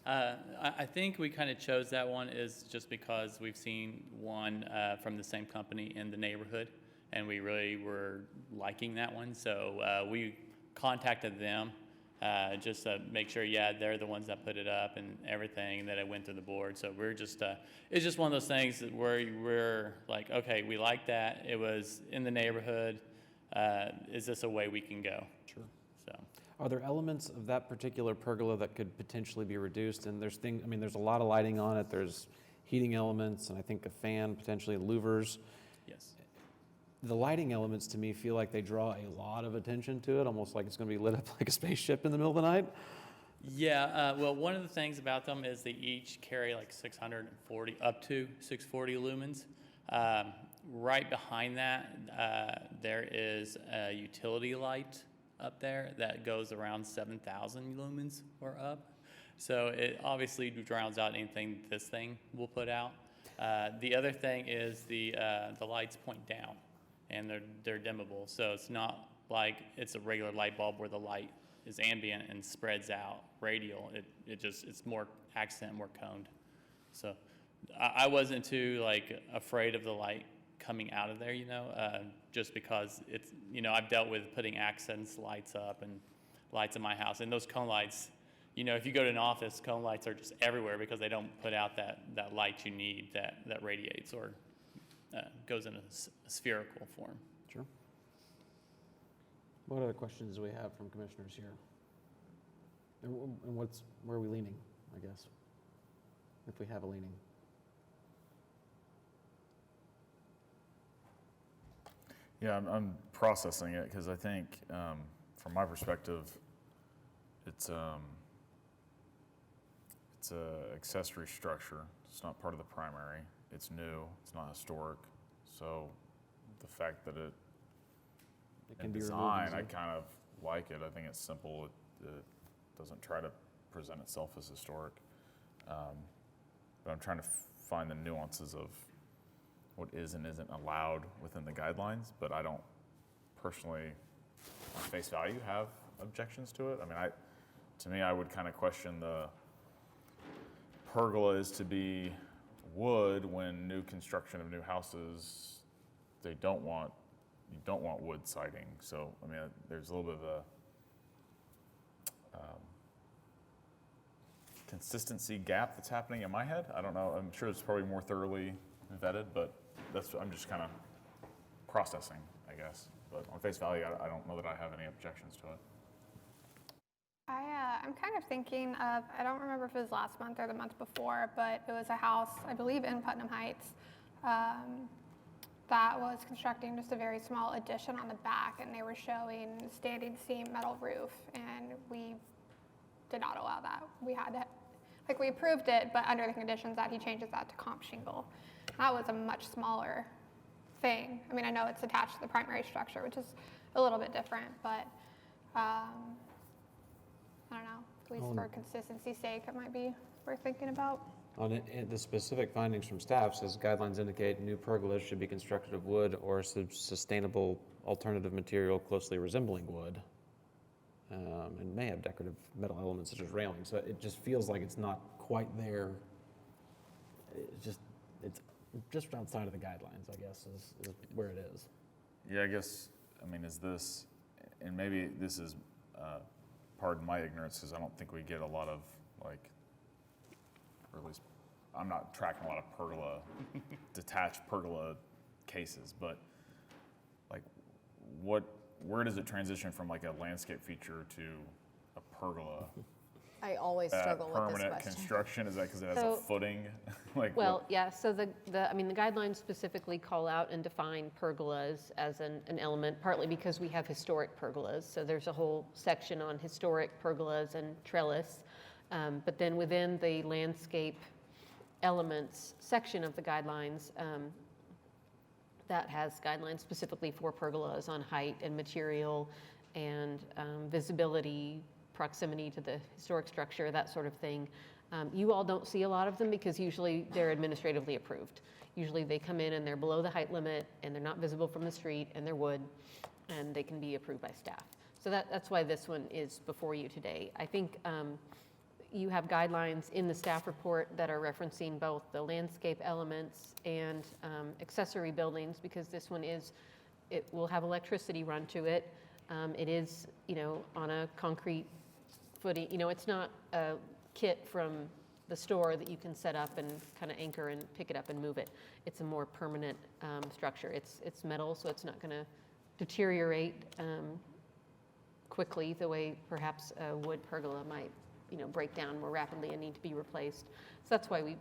I think we kind of chose that one is just because we've seen one from the same company in the neighborhood, and we really were liking that one. So we contacted them just to make sure, yeah, they're the ones that put it up and everything, and that it went through the board. So we're just, it's just one of those things that where we're like, okay, we like that. It was in the neighborhood. Is this a way we can go?
Sure.
So.
Are there elements of that particular pergola that could potentially be reduced? And there's things, I mean, there's a lot of lighting on it. There's heating elements, and I think a fan, potentially louvers.
Yes.
The lighting elements to me feel like they draw a lot of attention to it, almost like it's going to be lit up like a spaceship in the middle of the night.
Yeah, well, one of the things about them is they each carry like 640, up to 640 lumens. Right behind that, there is a utility light up there that goes around 7,000 lumens or up. So it obviously drowns out anything this thing will put out. The other thing is the lights point down, and they're dimmable. So it's not like it's a regular light bulb where the light is ambient and spreads out radial. It's more accent, more coned. So I wasn't too like afraid of the light coming out of there, you know, just because it's, you know, I've dealt with putting accents lights up and lights in my house, and those cone lights, you know, if you go to an office, cone lights are just everywhere because they don't put out that light you need that radiates or goes in a spherical form.
Sure. What other questions do we have from commissioners here? And where are we leaning, I guess, if we have a leaning?
Yeah, I'm processing it because I think, from my perspective, it's a accessory structure. It's not part of the primary. It's new. It's not historic. So the fact that it
can
in
be
design,
removed
I kind of like it. I think it's simple. It doesn't try to present itself as historic. But I'm trying to find the nuances of what is and isn't allowed within the guidelines, but I don't personally, on face value, have objections to it. I mean, to me, I would kind of question the pergola is to be wood when new construction of new houses, you don't want wood siding. So, I mean, there's a little bit of a consistency gap that's happening in my head. I don't know. I'm sure it's probably more thoroughly vetted, but I'm just kind of processing, I guess. But on face value, I don't know that I have any objections to it.
I'm kind of thinking of, I don't remember if it was last month or the month before, but it was a house, I believe in Putnam Heights, that was constructing just a very small addition on the back, and they were showing standing seam metal roof, and we did not allow that. We had to, we approved it, but under the conditions that he changes that to comp shingle. That was a much smaller thing. I mean, I know it's attached to the primary structure, which is a little bit different, but I don't know, at least for consistency's sake, it might be worth thinking about.
On it, the specific findings from staff says guidelines indicate new pergolas should be constructed of wood or sustainable alternative material closely resembling wood, and may have decorative metal elements such as railing. So it just feels like it's not quite there. It's just outside of the guidelines, I guess, is where it is.
Yeah, I guess, I mean, is this, and maybe this is, pardon my ignorance, because I don't think we get a lot of, or at least I'm not tracking a lot of pergola, detached pergola cases, but where does it transition from a landscape feture to a pergola?
I always struggle with this
permanent
question.
construction, is that because it has a footing?
Yeah, so the guidelines specifically call out and define pergolas as an element, partly because we have historic pergolas. So there's a whole section on historic pergolas and trellis. But then within the landscape elements section of the guidelines, that has guidelines specifically for pergolas on height and material and visibility, proximity to the historic structure, that sort of thing. You all don't see a lot of them because usually they're administratively approved. Usually they come in and they're below the height limit and they're not visible from the street and they're wood and they can be approved by staff. So that's why this one is before you today. I think you have guidelines in the staff report that are referencing both the landscape elements and accessory buildings, because this one it will have electricity run to it. It is, on a concrete footing. It's not a kit from the store that you can set up and kind of anchor and pick it up and move it. It's a more permanent structure. It's metal, so it's not going to deteriorate quickly the way perhaps a wood pergola might, break down more rapidly and need to be replaced. So that's why we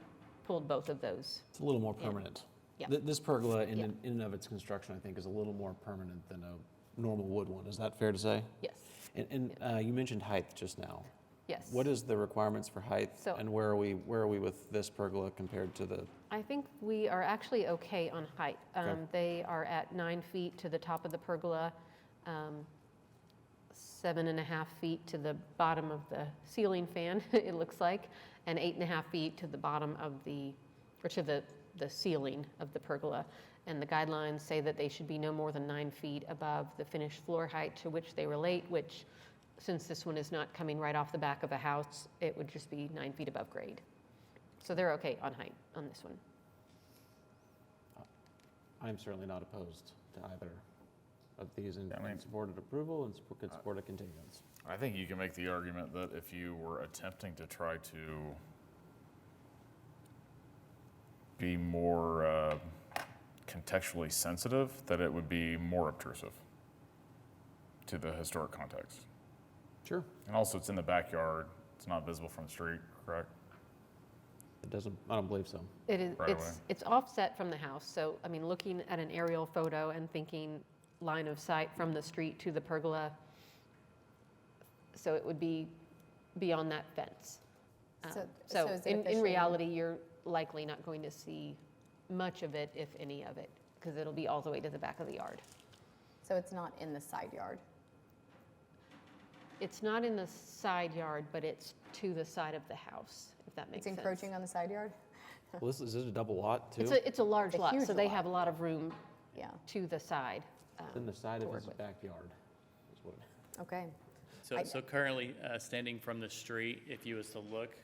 pulled both of those.
It's a little more permanent.
Yeah.
This pergola in
Yeah.
and of its construction, I think, is a little more permanent than a normal wood one. Is that fair to say?
Yes.
And you mentioned height just now.
Yes.
What is the requirements for height,
So-
and where are we with this pergola compared to the?
I think we are actually okay on height.
Okay.
They are at 9 feet to the top of the pergola, 7.5 feet to the bottom of the ceiling fan, it looks like, and 8.5 feet to the bottom of to the ceiling of the pergola. And the guidelines say that they should be no more than 9 feet above the finished floor height to which they relate, which, since this one is not coming right off the back of a house, it would just be 9 feet above grade. So they're okay on height on this one.
I'm certainly not opposed to either of these and supported approval and could support a continuance.
I think you can make the argument that if you were attempting to try to be more contextually sensitive, that it would be more obtrusive to the historic context.
Sure.
And also, it's in the backyard. It's not visible from the street, correct?
It doesn't, I don't believe so.
It is,
Right away.
it's offset from the house, so, looking at an aerial photo and thinking line of sight from the street to the pergola, so it would be beyond that fence.
So is it
in
officially-
reality, you're likely not going to see much of it, if any of it, because it'll be all the way to the back of the yard.
So it's not in the side yard?
It's not in the side yard, but it's to the side of the house, if that makes
It's
sense.
encroaching on the side yard?
Well, is it a double lot too?
It's a large
It's a
lot,
huge
so they
lot.
have a lot of room
Yeah,
to the side.
Then the side
to
of
work
his
with.
backyard is what.
okay.
So currently, standing from the street, if you was to look,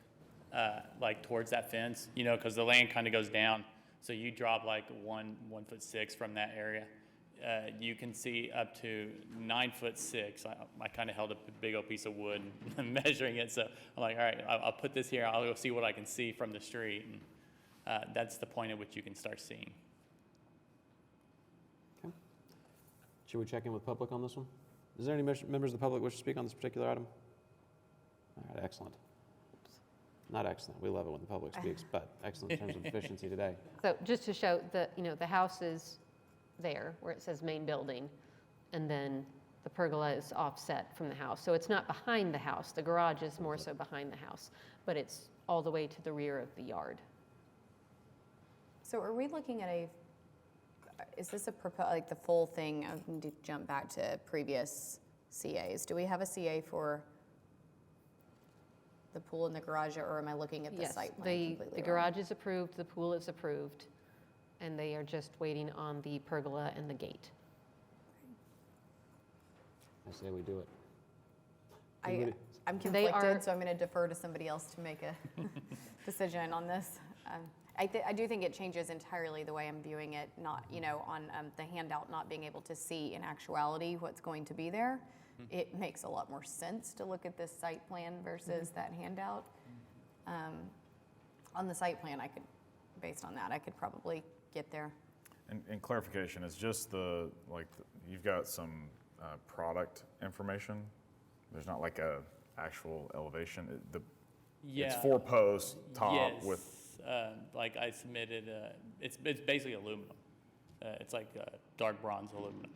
like towards that fence, because the land kind of goes down, so you drop like 1'6" from that area. You can see up to 9'6". I kind of held up a big old piece of wood and measuring it, so I'm like, all right, I'll put this here. I'll go see what I can see from the street, and that's the point at which you can start seeing.
Okay. Should we check in with public on this one? Is there any members of the public wish to speak on this particular item? All right, excellent. Not excellent. We love it when the public speaks, but excellent in terms of efficiency today.
So just to show that, the house is there where it says main building, and then the pergola is offset from the house. So it's not behind the house. The garage is more so behind the house, but it's all the way to the rear of the yard.
So are we looking at is this like the full thing? I need to jump back to previous CAs. Do we have a CA for the pool and the garage, or am I looking at the
Yes,
site plan
the
completely wrong?
garage is approved, the pool is approved, and they are just waiting on the pergola and the gate.
I say we do it.
I'm
They are-
conflicted, so I'm going to defer to somebody else to make a decision on this. I do think it changes entirely the way I'm viewing it, not, on the handout, not being able to see in actuality what's going to be there. It makes a lot more sense to look at this site plan versus that handout. On the site plan, based on that, I could probably get there.
And clarification, is just you've got some product information. There's not like a actual elevation. It's 4 posts top
Yes.
with.
Like I submitted, it's basically aluminum. It's like dark bronze aluminum.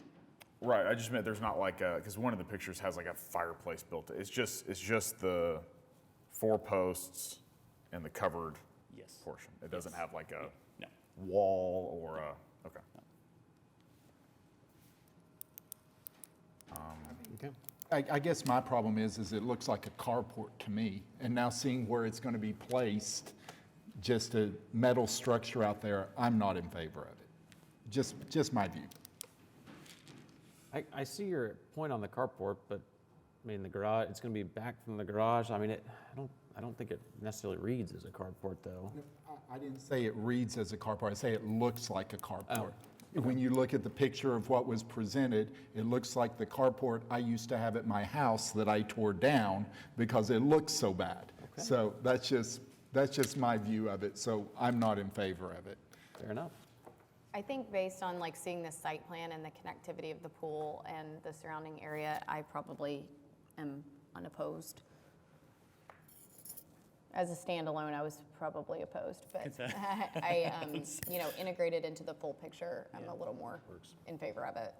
Right. I just meant there's not like because one of the pictures has like a fireplace built. It's just the 4 posts and the covered portion. It doesn't have like a wall or a okay.
Okay.
I guess my problem is it looks like a carport to me. And now seeing where it's going to be placed, just a metal structure out there, I'm not in favor of it. Just my view.
I see your point on the carport, but I mean, the garage, it's going to be back from the garage. I mean, I don't think it necessarily reads as a carport, though.
I didn't say it reads as a carport. I say it looks like a carport. When you look at the picture of what was presented, it looks like the carport I used to have at my house that I tore down because it looks so bad.
Okay.
So that's just my view of it. So I'm not in favor of it.
Fair enough.
I think based on like seeing the site plan and the connectivity of the pool and the surrounding area, I probably am unopposed. As a standalone, I was probably opposed, but I integrated into the full picture, I'm a little more in favor of it.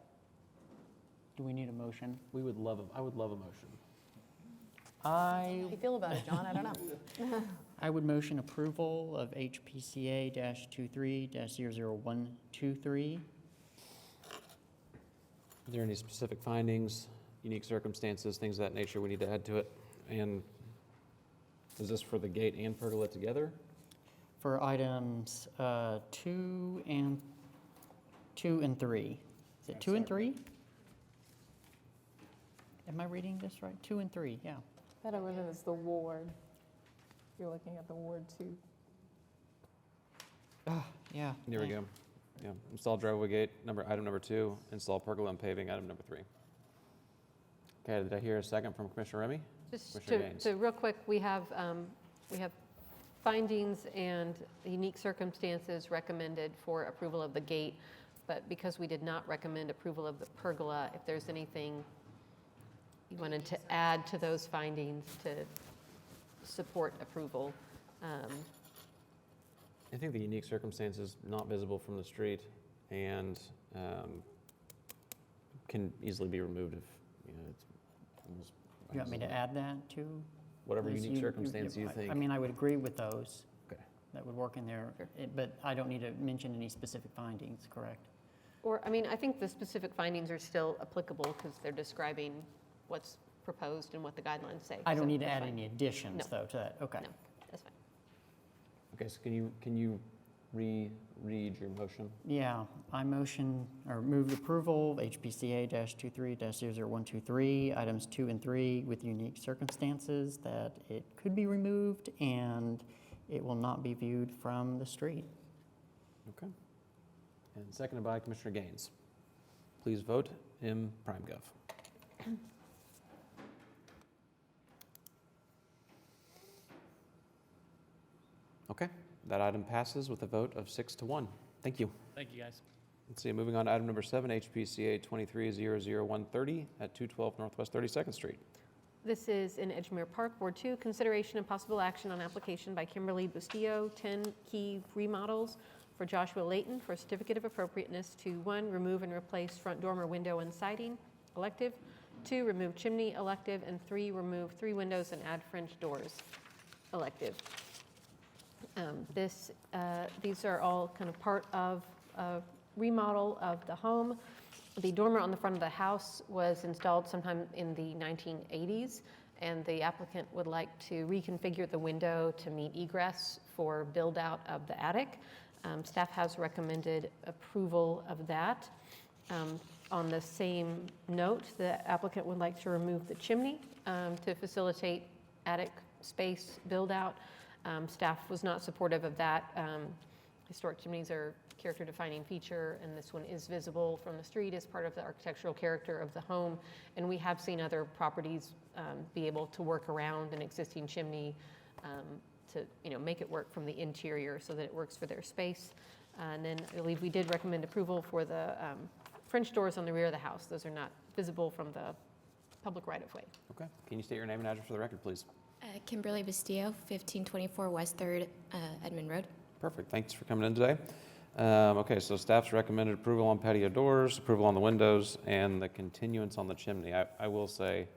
Do we need a motion?
I would love a motion.
How do you feel about it, John? I don't know.
I would motion approval of HPCA-23-00123.
Are there any specific findings, unique circumstances, things of that nature we need to add to it? And is this for the gate and pergola together?
For items 2 and 3. Is it 2 and 3? Am I reading this right? 2 and 3, yeah.
That over there is the ward. You're looking at the ward 2.
Yeah.
Here we go. Yeah, install driveway gate, item number 2, install pergola and paving, item number 3. Okay, did I hear a second from Commissioner Remy?
Just
Commissioner Gaines.
to real quick, we have findings and unique circumstances recommended for approval of the gate, but because we did not recommend approval of the pergola, if there's anything you wanted to add to those findings to support approval.
I think the unique circumstances not visible from the street and can easily be removed if, it's almost.
You want me to add that too?
Whatever
Those
unique circumstance you think.
I mean, I would agree with those.
Okay.
That would work in there, but I don't need to mention any specific findings, correct?
Or, I mean, I think the specific findings are still applicable because they're describing what's proposed and what the guidelines say.
I don't
so
need to
that's
add
fine.
any additions,
No.
though, to that. Okay.
No, that's fine.
Okay, so can you reread your motion?
Yeah, I motion or move approval of HPCA-23-00123, items 2 and 3 with unique circumstances that it could be removed and it will not be viewed from the street.
Okay. And seconded by Commissioner Gaines. Please vote in PrimeGov. Okay, that item passes with a vote of 6-1. Thank you.
Thank you, guys.
Let's see, moving on to item number 7, HPCA 23-00130 at 212 Northwest 32nd Street.
This is in Edgemere Park, Ward 2, consideration and possible action on application by Kimberly Bustillo, 10 Key Remodels for Joshua Layton for a certificate of appropriateness to 1, remove and replace front dormer window and siding, elective, 2, remove chimney, elective, and 3, remove 3 windows and add French doors, elective. These are all kind of part of a remodel of the home. The dormer on the front of the house was installed sometime in the 1980s, and the applicant would like to reconfigure the window to meet egress for build out of the attic. Staff has recommended approval of that. On the same note, the applicant would like to remove the chimney to facilitate attic space build out. Staff was not supportive of that. Historic chimneys are a character defining feature, and this one is visible from the street as part of the architectural character of the home. And we have seen other properties be able to work around an existing chimney to make it work from the interior so that it works for their space. And then I believe we did recommend approval for the French doors on the rear of the house. Those are not visible from the public right-of-way.
Okay, can you state your name and address for the record, please?
Kimberly Bustillo, 1524 West 3rd Edmond Road.
Perfect, thanks for coming in today. Okay, so staff's recommended approval on patio doors, approval on the windows, and the continuance on the chimney. I will say,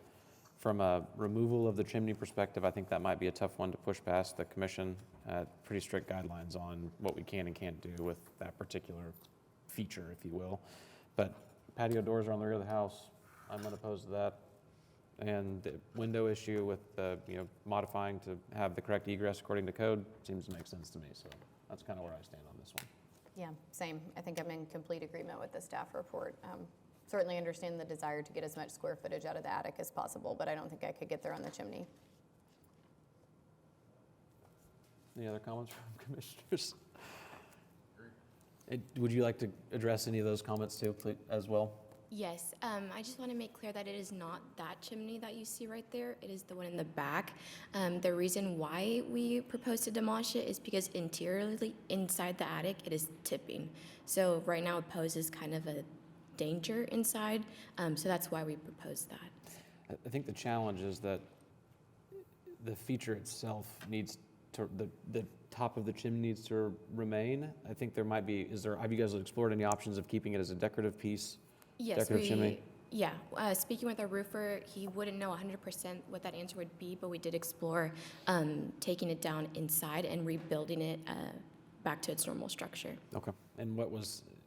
from a removal of the chimney perspective, I think that might be a tough one to push past the commission. Pretty strict guidelines on what we can and can't do with that particular feature, if you will. But patio doors are on the rear of the house. I'm unopposed to that. And the window issue with, modifying to have the correct egress according to code seems to make sense to me. So that's kind of where I stand on this one.
Yeah, same. I think I'm in complete agreement with the staff report. Certainly understand the desire to get as much square footage out of the attic as possible, but I don't think I could get there on the chimney.
Any other comments from commissioners? Would you like to address any of those comments too, please, as well?
Yes, I just want to make clear that it is not that chimney that you see right there. It is the one in the back. The reason why we propose to demolish it is because interiorly, inside the attic, it is tipping. So right now it poses kind of a danger inside, so that's why we propose that.
I think the challenge is that the feature itself needs to, the top of the chimney needs to remain. I think there might be, have you guys explored any options of keeping it as a decorative piece?
Yes,
decorative chimney?
Yeah. Speaking with our roofer, he wouldn't know 100% what that answer would be, but we did explore taking it down inside and rebuilding it back to its normal structure.
Okay. And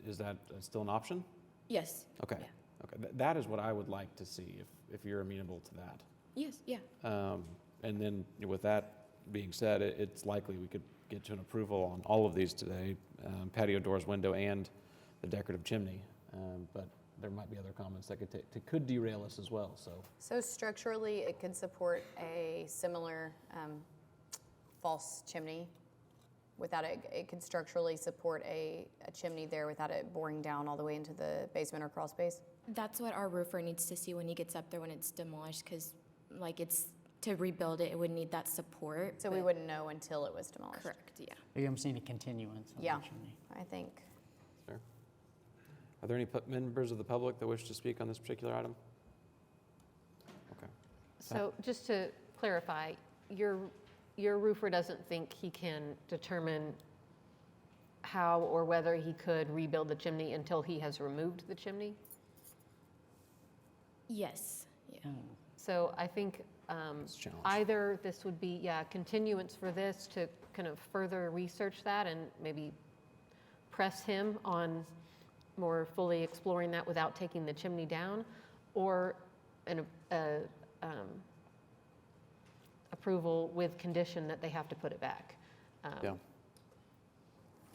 is that still an option?
Yes.
Okay.
Yeah.
Okay. That is what I would like to see if you're amenable to that.
Yes, yeah.
And then with that being said, it's likely we could get to an approval on all of these today, patio doors, window, and the decorative chimney. But there might be other comments that could derail us as well.
So structurally, it could support a similar false chimney without it could structurally support a chimney there without it boring down all the way into the basement or crawl space?
That's what our roofer needs to see when he gets up there when it's demolished, because to rebuild it, it would need that support.
So we wouldn't know until it was demolished?
Correct, yeah.
Are you seeing a continuance on
Yeah,
the chimney?
I think.
Sure. Are there any members of the public that wish to speak on this particular item? Okay.
So just to clarify, your roofer doesn't think he can determine how or whether he could rebuild the chimney until he has removed the chimney?
Yes, yeah.
So I think either this would be, continuance for this to kind of further research that and maybe press him on more fully exploring that without taking the chimney down, or an approval with condition that they have to put it back.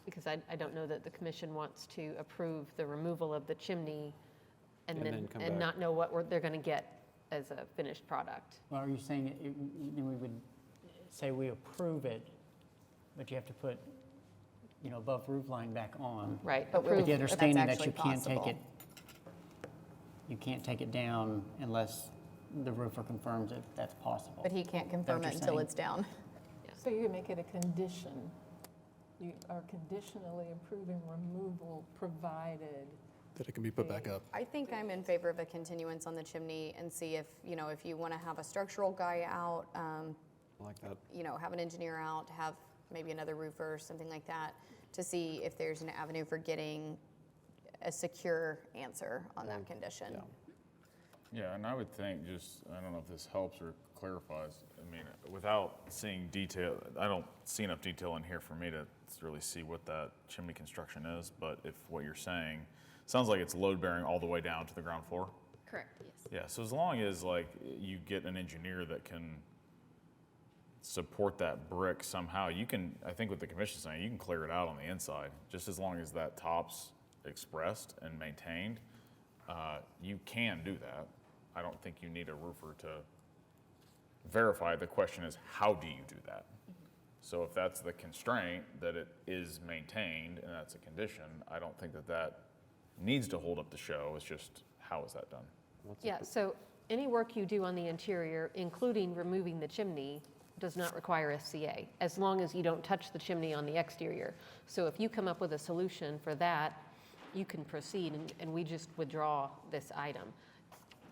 Because I don't know that the commission wants to approve the removal of the chimney and not know what they're going to get as a finished product.
Well, are you saying we would say we approve it, but you have to put, above roof line back on?
Right.
With the understanding that you can't
possible.
take it down unless the roofer confirms that that's possible.
But he can't confirm it until it's down.
So you make it a condition. You are conditionally approving removal provided
that it can be put back up.
I think I'm in favor of a continuance on the chimney and see if you want to have a structural guy out,
I like that.
have an engineer out, have maybe another roofer or something like that, to see if there's an avenue for getting a secure answer on that condition.
Yeah, and I would think I don't know if this helps or clarifies, I mean, without seeing detail, I don't see enough detail in here for me to really see what that chimney construction is, but if what you're saying, sounds like it's load bearing all the way down to the ground floor?
Correct, yes.
Yeah, so as long as you get an engineer that can support that brick somehow, you can, I think what the commission's saying, you can clear it out on the inside, just as long as that top's expressed and maintained, you can do that. I don't think you need a roofer to verify. The question is, how do you do that? So if that's the constraint, that it is maintained and that's a condition, I don't think that needs to hold up the show. It's just, how is that done?
So any work you do on the interior, including removing the chimney, does not require SCA, as long as you don't touch the chimney on the exterior. So if you come up with a solution for that, you can proceed, and we just withdraw this item.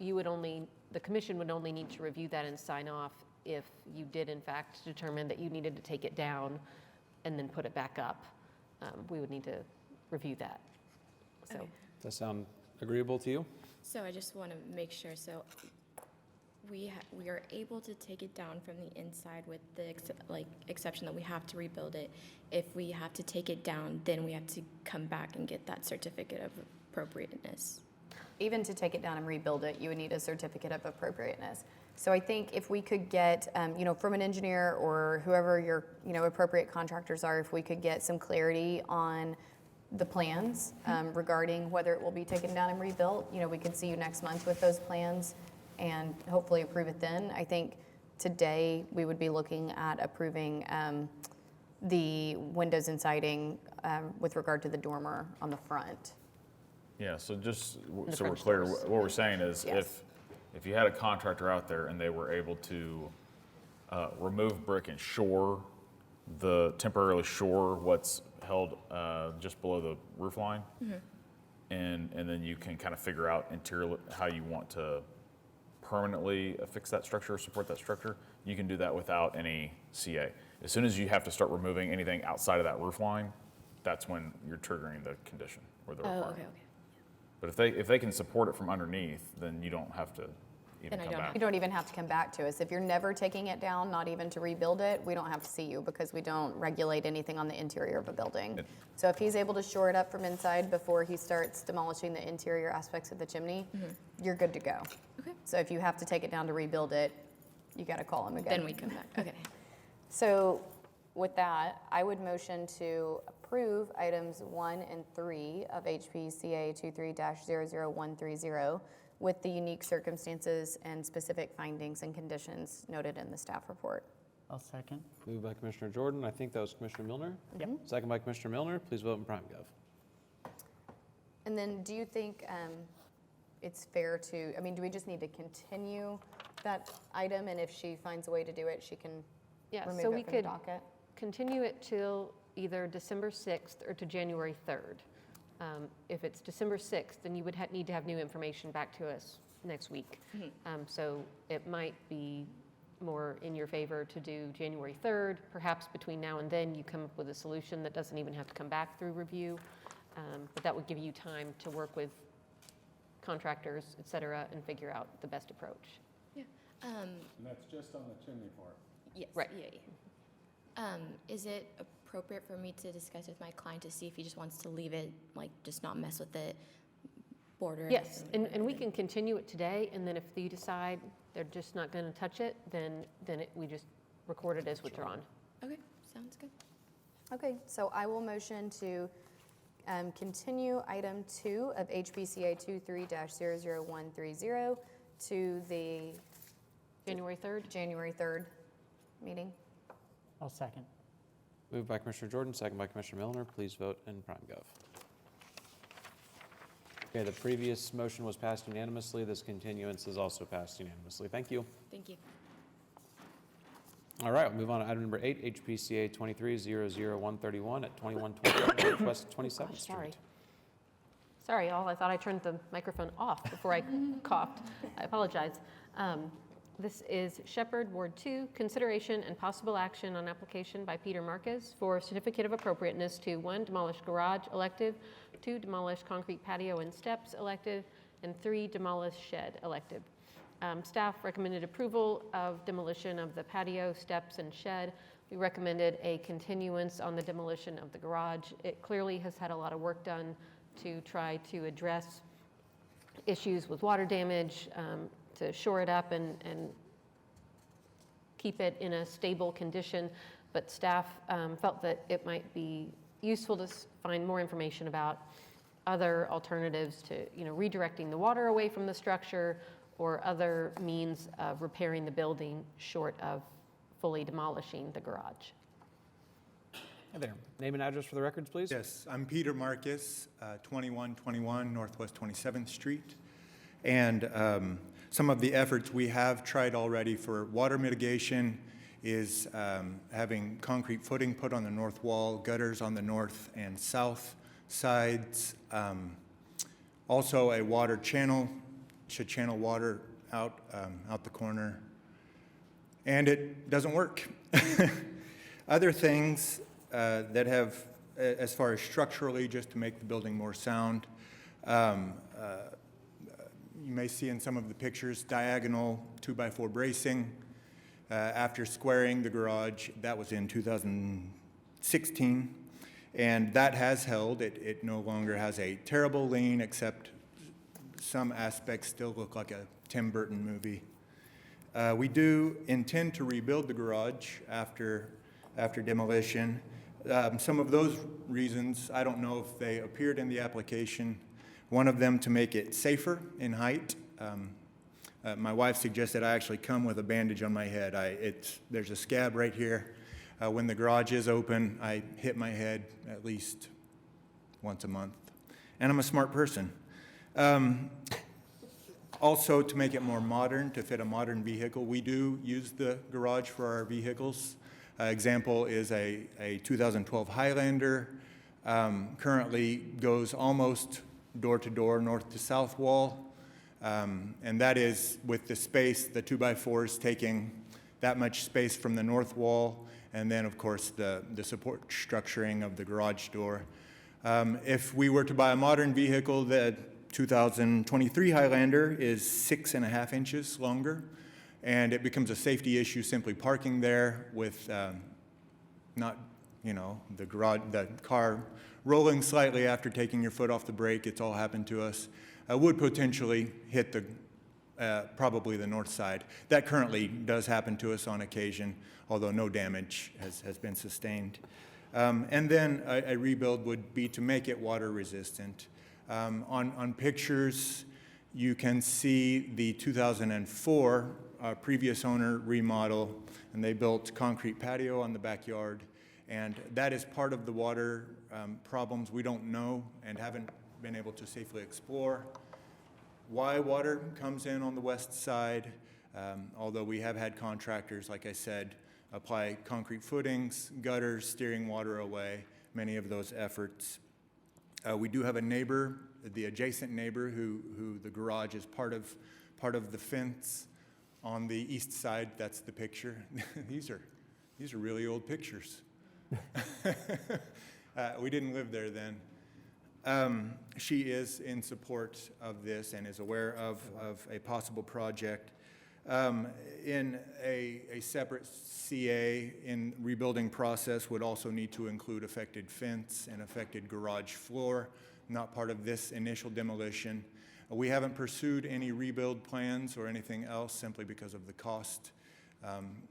The commission would only need to review that and sign off if you did in fact determine that you needed to take it down and then put it back up. We would need to review that. So.
Okay.
Does that sound agreeable to you?
So I just want to make sure, so we are able to take it down from the inside with the exception that we have to rebuild it. If we have to take it down, then we have to come back and get that certificate of appropriateness.
even to take it down and rebuild it, you would need a certificate of appropriateness. So I think if we could get, from an engineer or whoever your, appropriate contractors are, if we could get some clarity on the plans regarding whether it will be taken down and rebuilt, we could see you next month with those plans and hopefully approve it then. I think today we would be looking at approving the windows and siding with regard to the dormer on the front.
Yeah, so just
The
so we're
French
clear,
doors.
what we're saying is
Yes.
if you had a contractor out there and they were able to remove brick and temporarily shore what's held just below the roof line, and then you can kind of figure out interior how you want to permanently affix that structure or support that structure, you can do that without any CA. As soon as you have to start removing anything outside of that roof line, that's when you're triggering the condition or the requirement.
okay.
But if they can support it from underneath, then you don't have to even come back.
You don't even have to come back to us. If you're never taking it down, not even to rebuild it, we don't have to see you because we don't regulate anything on the interior of a building. So if he's able to shore it up from inside before he starts demolishing the interior aspects of the chimney, you're good to go.
Okay.
So if you have to take it down to rebuild it, you got to call him again.
Then we come back. Okay.
So with that, I would motion to approve items 1 and 3 of HPCA 23-00130 with the unique circumstances and specific findings and conditions noted in the staff report.
I'll second.
Moved by Commissioner Jordan. I think that was Commissioner Milner.
Yep.
Second by Commissioner Milner. Please vote in prime gov.
And then do you think it's fair to, do we just need to continue that item? And if she finds a way to do it, she can remove
so
it
we
from the
could
docket?
continue it till either December 6th or to January 3rd. If it's December 6th, then you would need to have new information back to us next week. So it might be more in your favor to do January 3rd. Perhaps between now and then you come up with a solution that doesn't even have to come back through review. But that would give you time to work with contractors, et cetera, and figure out the best approach.
Yeah.
And that's just on the chimney part.
Yes.
Right.
Yeah. Is it appropriate for me to discuss with my client to see if he just wants to leave it, like just not mess with the border?
Yes, and we can continue it today, and then if you decide they're just not going to touch it, then we just record it as withdrawn.
Okay, sounds good.
Okay, so I will motion to continue item 2 of HPCA 23-00130 to the
January 3rd?
January 3rd meeting.
I'll second.
Moved by Commissioner Jordan, second by Commissioner Milner. Please vote in prime gov. Okay, the previous motion was passed unanimously. This continuance is also passed unanimously. Thank you.
Thank you.
All right, we'll move on to item number 8, HPCA 23-00131 at 2120 Northwest 27th Street.
Sorry, all. I thought I turned the microphone off before I coughed. I apologize. This is Shepherd, Ward 2, consideration and possible action on application by Peter Marquez for certificate of appropriateness to 1, demolish garage elective, 2, demolish concrete patio and steps elective, and 3, demolish shed elective. Staff recommended approval of demolition of the patio, steps, and shed. We recommended a continuance on the demolition of the garage. It clearly has had a lot of work done to try to address issues with water damage, to shore it up and keep it in a stable condition. But staff felt that it might be useful to find more information about other alternatives to, redirecting the water away from the structure or other means of repairing the building short of fully demolishing the garage.
Hi there. Name and address for the records, please.
Yes, I'm Peter Marcus, 2121 Northwest 27th Street. And some of the efforts we have tried already for water mitigation is having concrete footing put on the north wall, gutters on the north and south sides. Also a water channel, should channel water out the corner. And it doesn't work. Other things that have, as far as structurally, just to make the building more sound, you may see in some of the pictures diagonal 2x4 bracing. After squaring the garage, that was in 2016, and that has held. It no longer has a terrible lean, except some aspects still look like a Tim Burton movie. We do intend to rebuild the garage after demolition. Some of those reasons, I don't know if they appeared in the application. One of them to make it safer in height. My wife suggested I actually come with a bandage on my head. There's a scab right here. When the garage is open, I hit my head at least once a month. And I'm a smart person. Also, to make it more modern, to fit a modern vehicle, we do use the garage for our vehicles. Example is a 2012 Highlander. Currently goes almost door to door, north to south wall. And that is with the space, the 2x4s taking that much space from the north wall, and then of course the support structuring of the garage door. If we were to buy a modern vehicle, the 2023 Highlander is 6.5 inches longer, and it becomes a safety issue simply parking there with not, the car rolling slightly after taking your foot off the brake. It's all happened to us. Would potentially hit probably the north side. That currently does happen to us on occasion, although no damage has been sustained. And then a rebuild would be to make it water resistant. On pictures, you can see the 2004 previous owner remodel, and they built concrete patio on the backyard. And that is part of the water problems we don't know and haven't been able to safely explore. Why water comes in on the west side, although we have had contractors, like I said, apply concrete footings, gutters, steering water away, many of those efforts. We do have a neighbor, the adjacent neighbor, who the garage is part of the fence on the east side. That's the picture. These are really old pictures. We didn't live there then. She is in support of this and is aware of a possible project. In a separate CA in rebuilding process would also need to include affected fence and affected garage floor, not part of this initial demolition. We haven't pursued any rebuild plans or anything else simply because of the cost,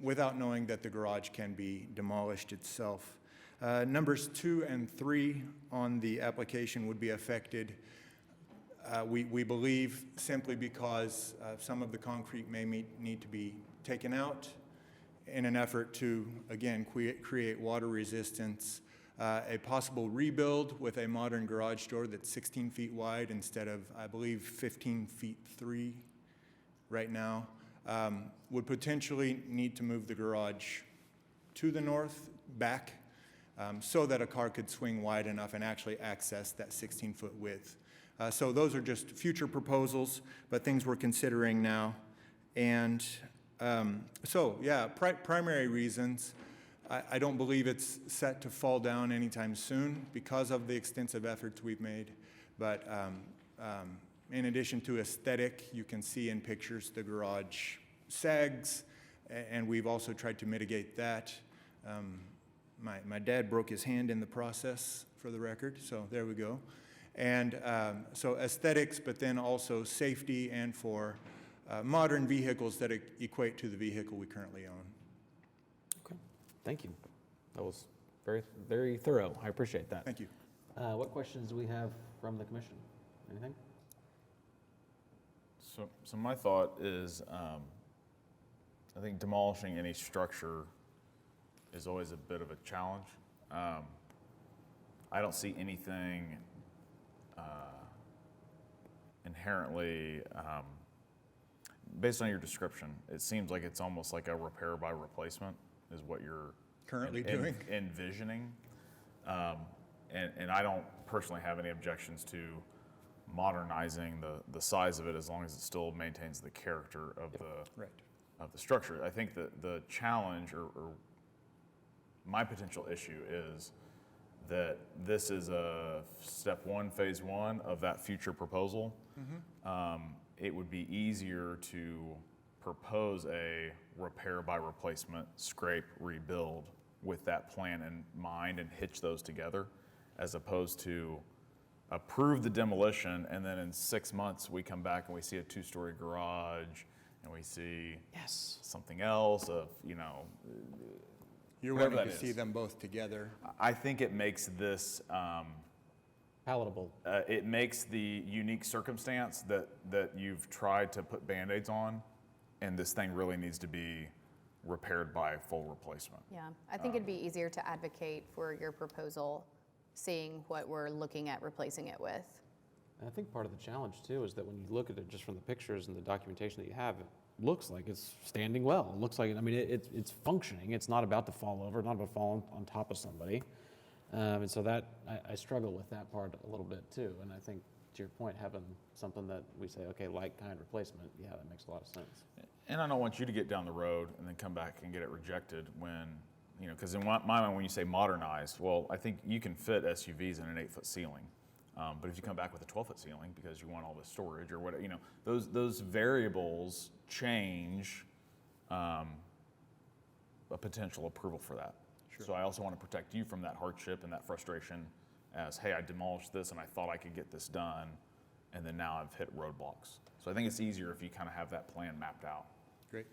without knowing that the garage can be demolished itself. Numbers 2 and 3 on the application would be affected. We believe simply because some of the concrete may need to be taken out in an effort to, again, create water resistance. A possible rebuild with a modern garage door that's 16 feet wide instead of, I believe, 15 feet 3 right now, would potentially need to move the garage to the north, back, so that a car could swing wide enough and actually access that 16-foot width. So those are just future proposals, but things we're considering now. And primary reasons. I don't believe it's set to fall down anytime soon because of the extensive efforts we've made. But in addition to aesthetic, you can see in pictures the garage sags, and we've also tried to mitigate that. My dad broke his hand in the process, for the record, so there we go. And so aesthetics, but then also safety and for modern vehicles that equate to the vehicle we currently own.
Okay, thank you. That was very, very thorough. I appreciate that.
Thank you.
What questions do we have from the commission? Anything?
So my thought is, I think demolishing any structure is always a bit of a challenge. I don't see anything inherently, based on your description, it seems like it's almost like a repair by replacement is what you're
currently doing,
envisioning. And I don't personally have any objections to modernizing the size of it as long as it still maintains the character of of the structure. I think that the challenge or my potential issue is that this is a step one, phase one of that future proposal. Mm-hmm. It would be easier to propose a repair by replacement, scrape, rebuild with that plan in mind and hitch those together, as opposed to approve the demolition, and then in 6 months, we come back and we see a 2-story garage, and we see something else of,
You're
whatever
wanting
that
to see
is.
them both together.
I think it makes this,
Palatable.
it makes the unique circumstance that you've tried to put Band-Aids on, and this thing really needs to be repaired by full replacement.
Yeah, I think it'd be easier to advocate for your proposal, seeing what we're looking at replacing it with.
And I think part of the challenge too is that when you look at it just from the pictures and the documentation that you have, it looks like it's standing well. It looks like, it's functioning. It's not about to fall over, not about to fall on top of somebody. And so that, I struggle with that part a little bit too. And I think, to your point, having something that we say, okay, like kind replacement, yeah, that makes a lot of sense.
And I don't want you to get down the road and then come back and get it rejected when, because in my mind, when you say modernized, well, I think you can fit SUVs in an 8-foot ceiling. But if you come back with a 12-foot ceiling because you want all this storage or whatever, those variables change a potential approval for that. Sure. So I also want to protect you from that hardship and that frustration as, hey, I demolished this and I thought I could get this done, and then now I've hit roadblocks. So I think it's easier if you kind of have that plan mapped out.
Great.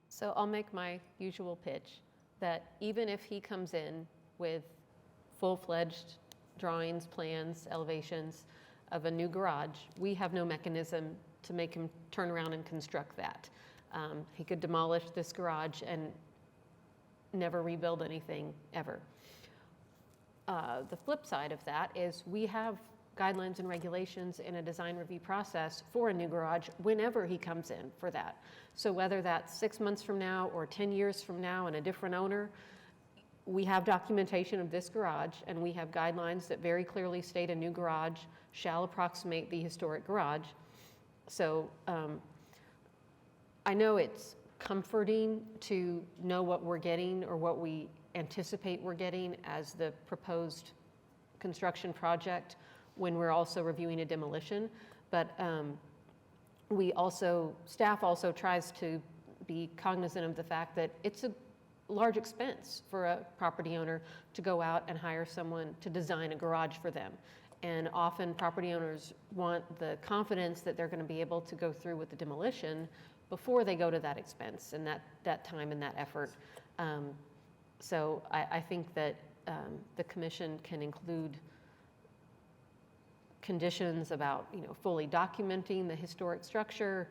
So I'll make my usual pitch that even if he comes in with full-fledged drawings, plans, elevations of a new garage, we have no mechanism to make him turn around and construct that. He could demolish this garage and never rebuild anything ever. The flip side of that is we have guidelines and regulations in a design review process for a new garage whenever he comes in for that. So whether that's 6 months from now or 10 years from now and a different owner, we have documentation of this garage, and we have guidelines that very clearly state a new garage shall approximate the historic garage. So I know it's comforting to know what we're getting or what we anticipate we're getting as the proposed construction project when we're also reviewing a demolition. But staff also tries to be cognizant of the fact that it's a large expense for a property owner to go out and hire someone to design a garage for them. And often property owners want the confidence that they're going to be able to go through with the demolition before they go to that expense and that time and that effort. So I think that the commission can include conditions about fully documenting the historic structure,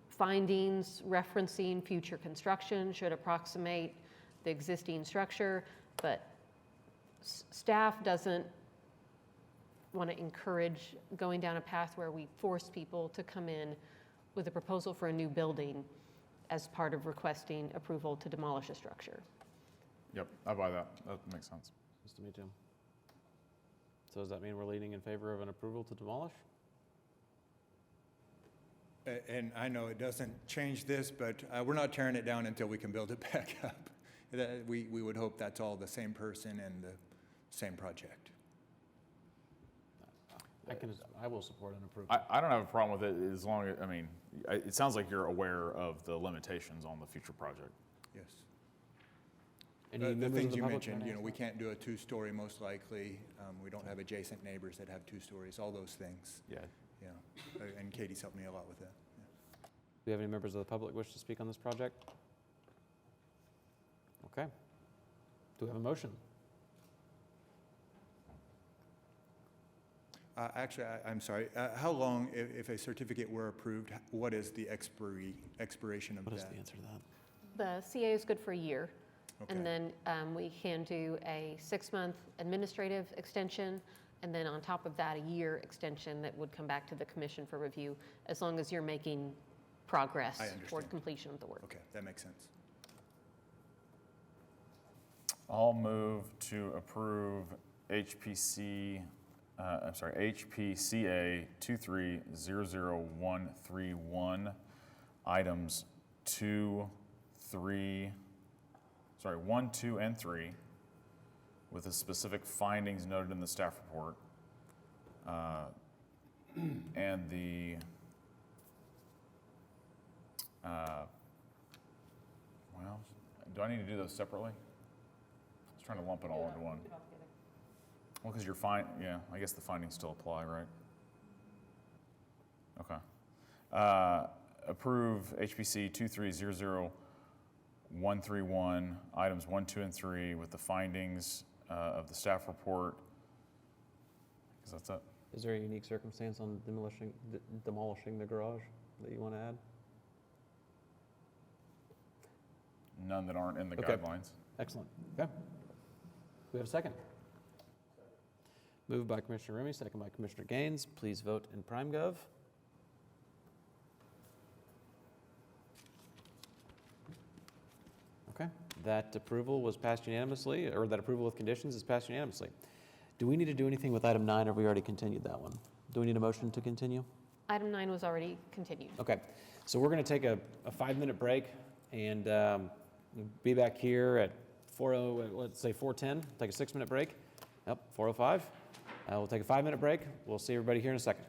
findings referencing future construction should approximate the existing structure, but staff doesn't want to encourage going down a path where we force people to come in with a proposal for a new building as part of requesting approval to demolish a structure.
Yep, I buy that. That makes sense.
Seems to me too. So does that mean we're leaning in favor of an approval to demolish?
And I know it doesn't change this, but we're not tearing it down until we can build it back up. We would hope that's all the same person and the same project.
I will support an approval.
I don't have a problem with it as long as, it sounds like you're aware of the limitations on the future project.
Yes.
Any
The
members of
things
the
you
public
mentioned,
wanna
we can't do a 2-story most likely. We don't have adjacent neighbors that have 2 stories, all those things.
Yeah.
Yeah, and Katie's helped me a lot with that.
Do we have any members of the public wish to speak on this project? Okay. Do we have a motion?
Actually, I'm sorry. How long, if a certificate were approved, what is the expiration of that?
What is the answer to that?
The CA is good for a year.
Okay.
And then we can do a 6-month administrative extension, and then on top of that, a year extension that would come back to the commission for review, as long as you're making progress toward completion of the work.
Okay, that makes sense.
I'll move to approve HPCA 2300131, items 1, 2, and 3, with the specific findings noted in the staff report, and the do I need to do those separately? I was trying to lump it all into one. Well, because yeah, I guess the findings still apply, right? Okay. Approve HPC 2300131, items 1, 2, and 3 with the findings of the staff report. I guess that's it.
Is there a unique circumstance on demolishing the garage that you want to add?
None that aren't in the
Okay.
guidelines.
Excellent. Okay. We have a second. Moved by Commissioner Remy, second by Commissioner Gaines. Please vote in PrimeGov. Okay, that approval was passed unanimously, or that approval with conditions is passed unanimously. Do we need to do anything with item 9, or have we already continued that one? Do we need a motion to continue?
Item 9 was already continued.
Okay, so we're going to take a 5-minute break and be back here at let's say 4:10, take a 6-minute break. Yep, 4:05. We'll take a 5-minute break. We'll see everybody here in a second.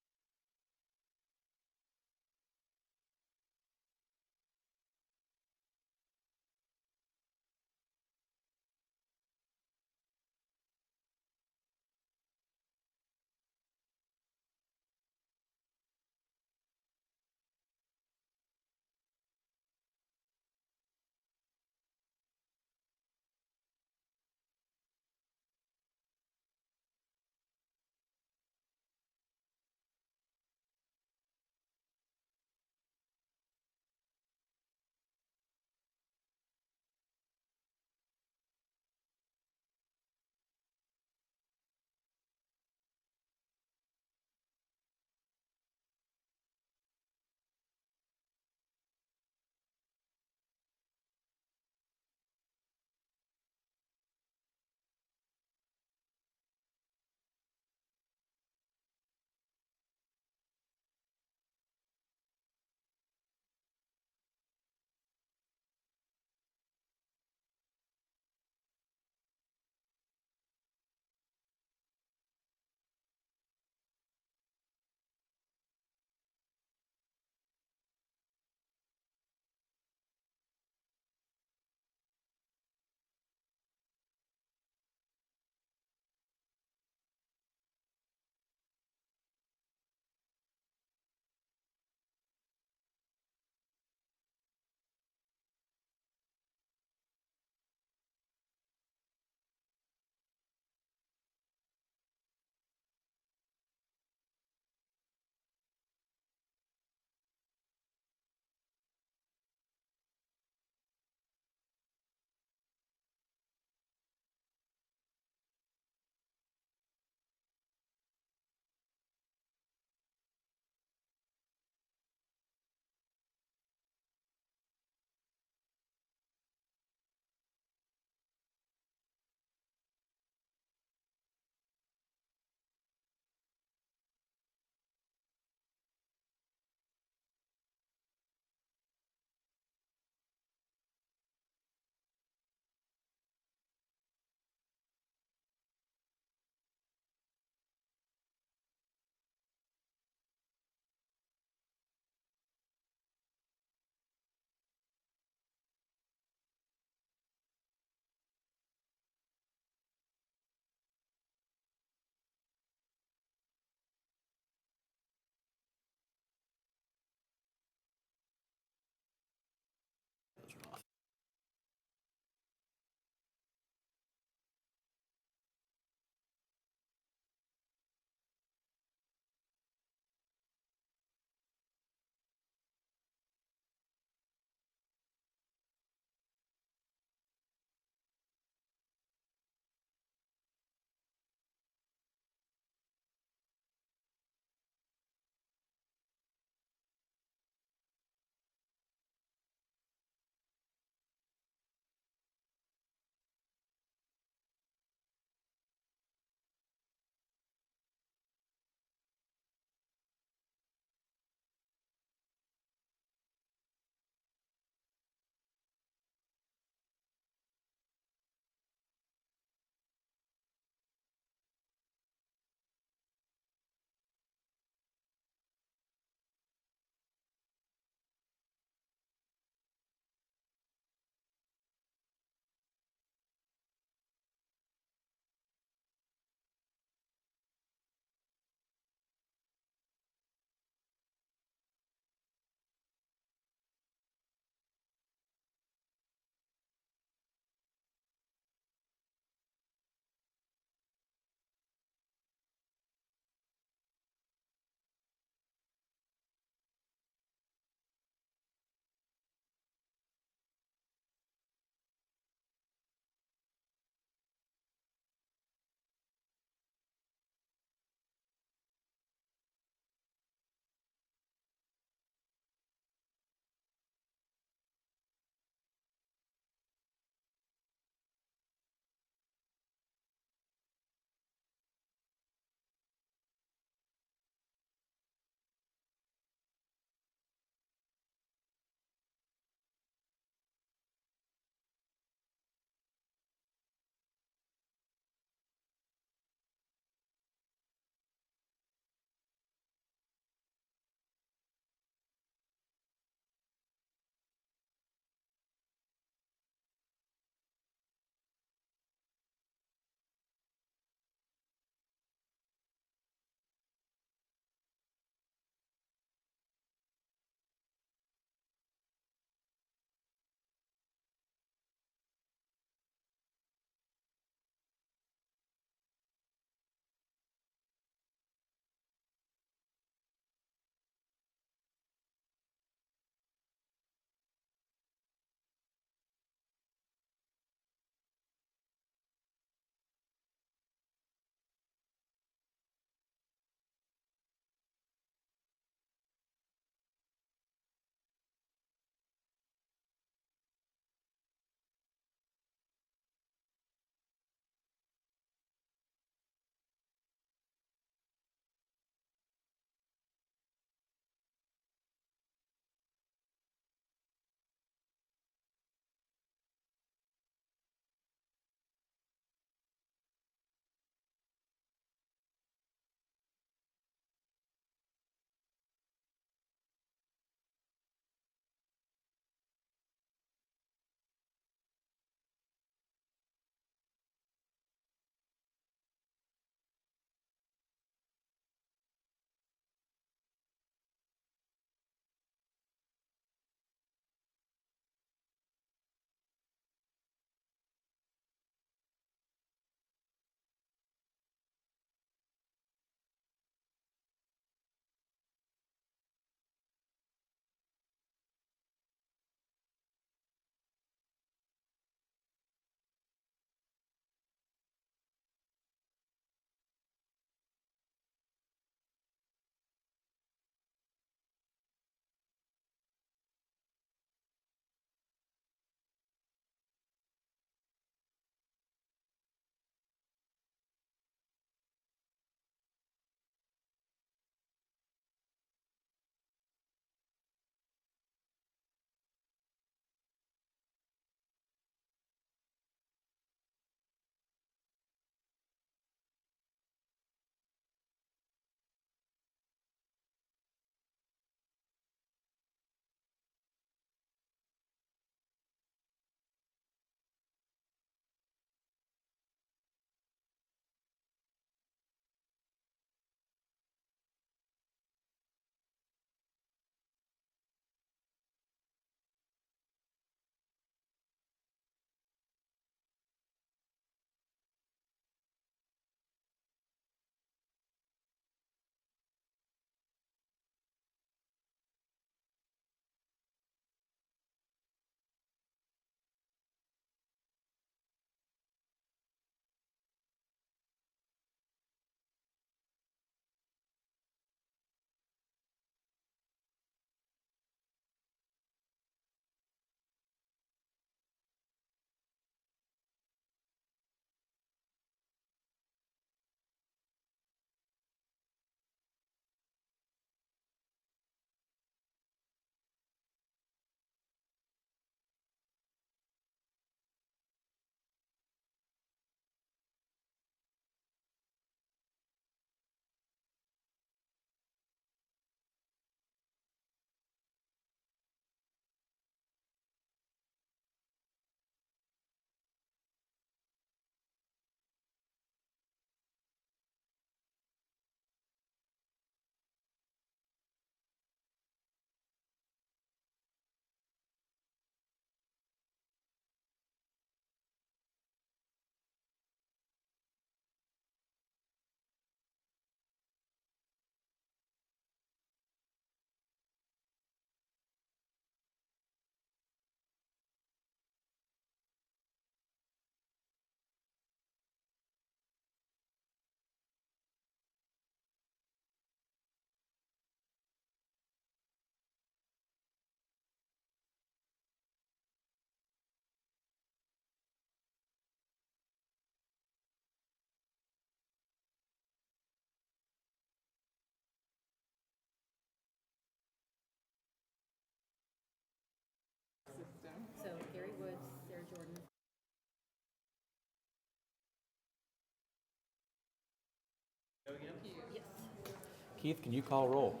Keith, can you call roll?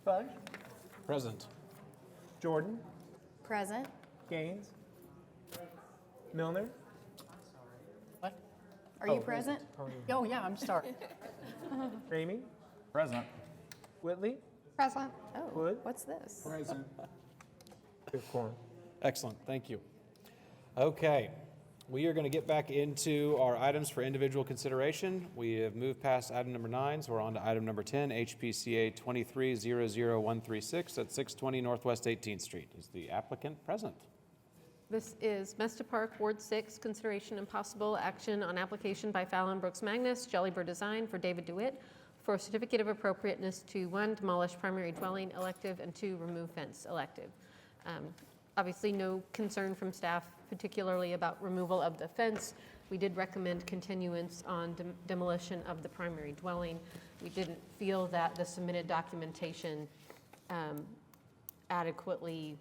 Fudge,
Present.
Jordan,
Present.
Gaines, Milner.
What?
Are you present?
Oh, yeah, I'm sorry.
Ramey,
Present.
Whitley,
Present.
Oh,
Wood.
what's this?
Present. We have quorum.
Excellent, thank you. Okay, we are going to get back into our items for individual consideration. We have moved past item number 9, so we're on to item number 10, HPCA 2300136 at 620 Northwest 18th Street. Is the applicant present?
This is Mesta Park, Ward 6, consideration and possible action on application by Fallon Brooks Magnus, Jellybird Design for David DeWitt for a certificate of appropriateness to 1, demolish primary dwelling elective, and 2, remove fence elective. Obviously, no concern from staff, particularly about removal of the fence. We did recommend continuance on demolition of the primary dwelling. We didn't feel that the submitted documentation adequately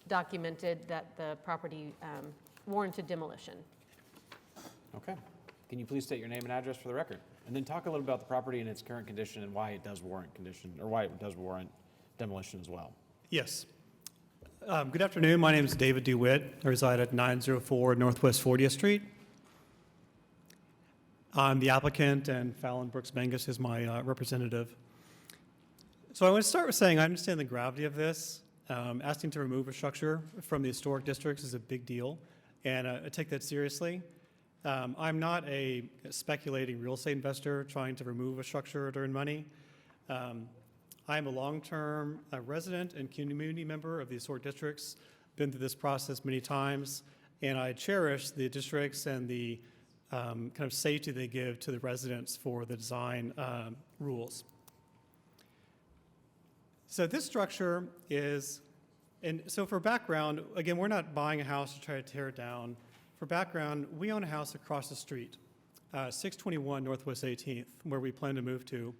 documented that the property warranted demolition.
Okay. Can you please state your name and address for the record? And then talk a little about the property and its current condition and why it does warrant condition, or why it does warrant demolition as well.
Yes. Good afternoon. My name is David DeWitt. I reside at 904 Northwest 40th Street. I'm the applicant, and Fallon Brooks Mangus is my representative. So I want to start with saying I understand the gravity of this. Asking to remove a structure from the historic districts is a big deal, and I take that seriously. I'm not a speculating real estate investor trying to remove a structure to earn money. I'm a long-term resident and community member of the historic districts, been through this process many times, and I cherish the districts and the kind of safety they give to the residents for the design rules. So this structure is, and so for background, again, we're not buying a house to try to tear it down. For background, we own a house across the street, 621 Northwest 18th, where we plan to move to.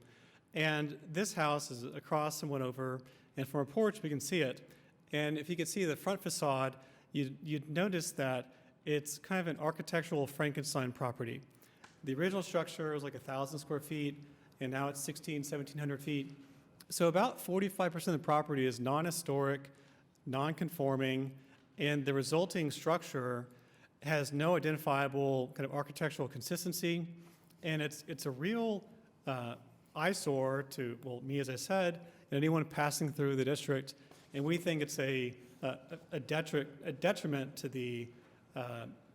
And this house is across and one over, and from our porch, we can see it. And if you could see the front facade, you'd notice that it's kind of an architectural Frankenstein property. The original structure was like 1,000 square feet, and now it's 1,700 feet. So about 45% of the property is non-historic, non-conforming, and the resulting structure has no identifiable kind of architectural consistency, and it's a real eyesore to, well, me, as I said, and anyone passing through the district, and we think it's a detriment to the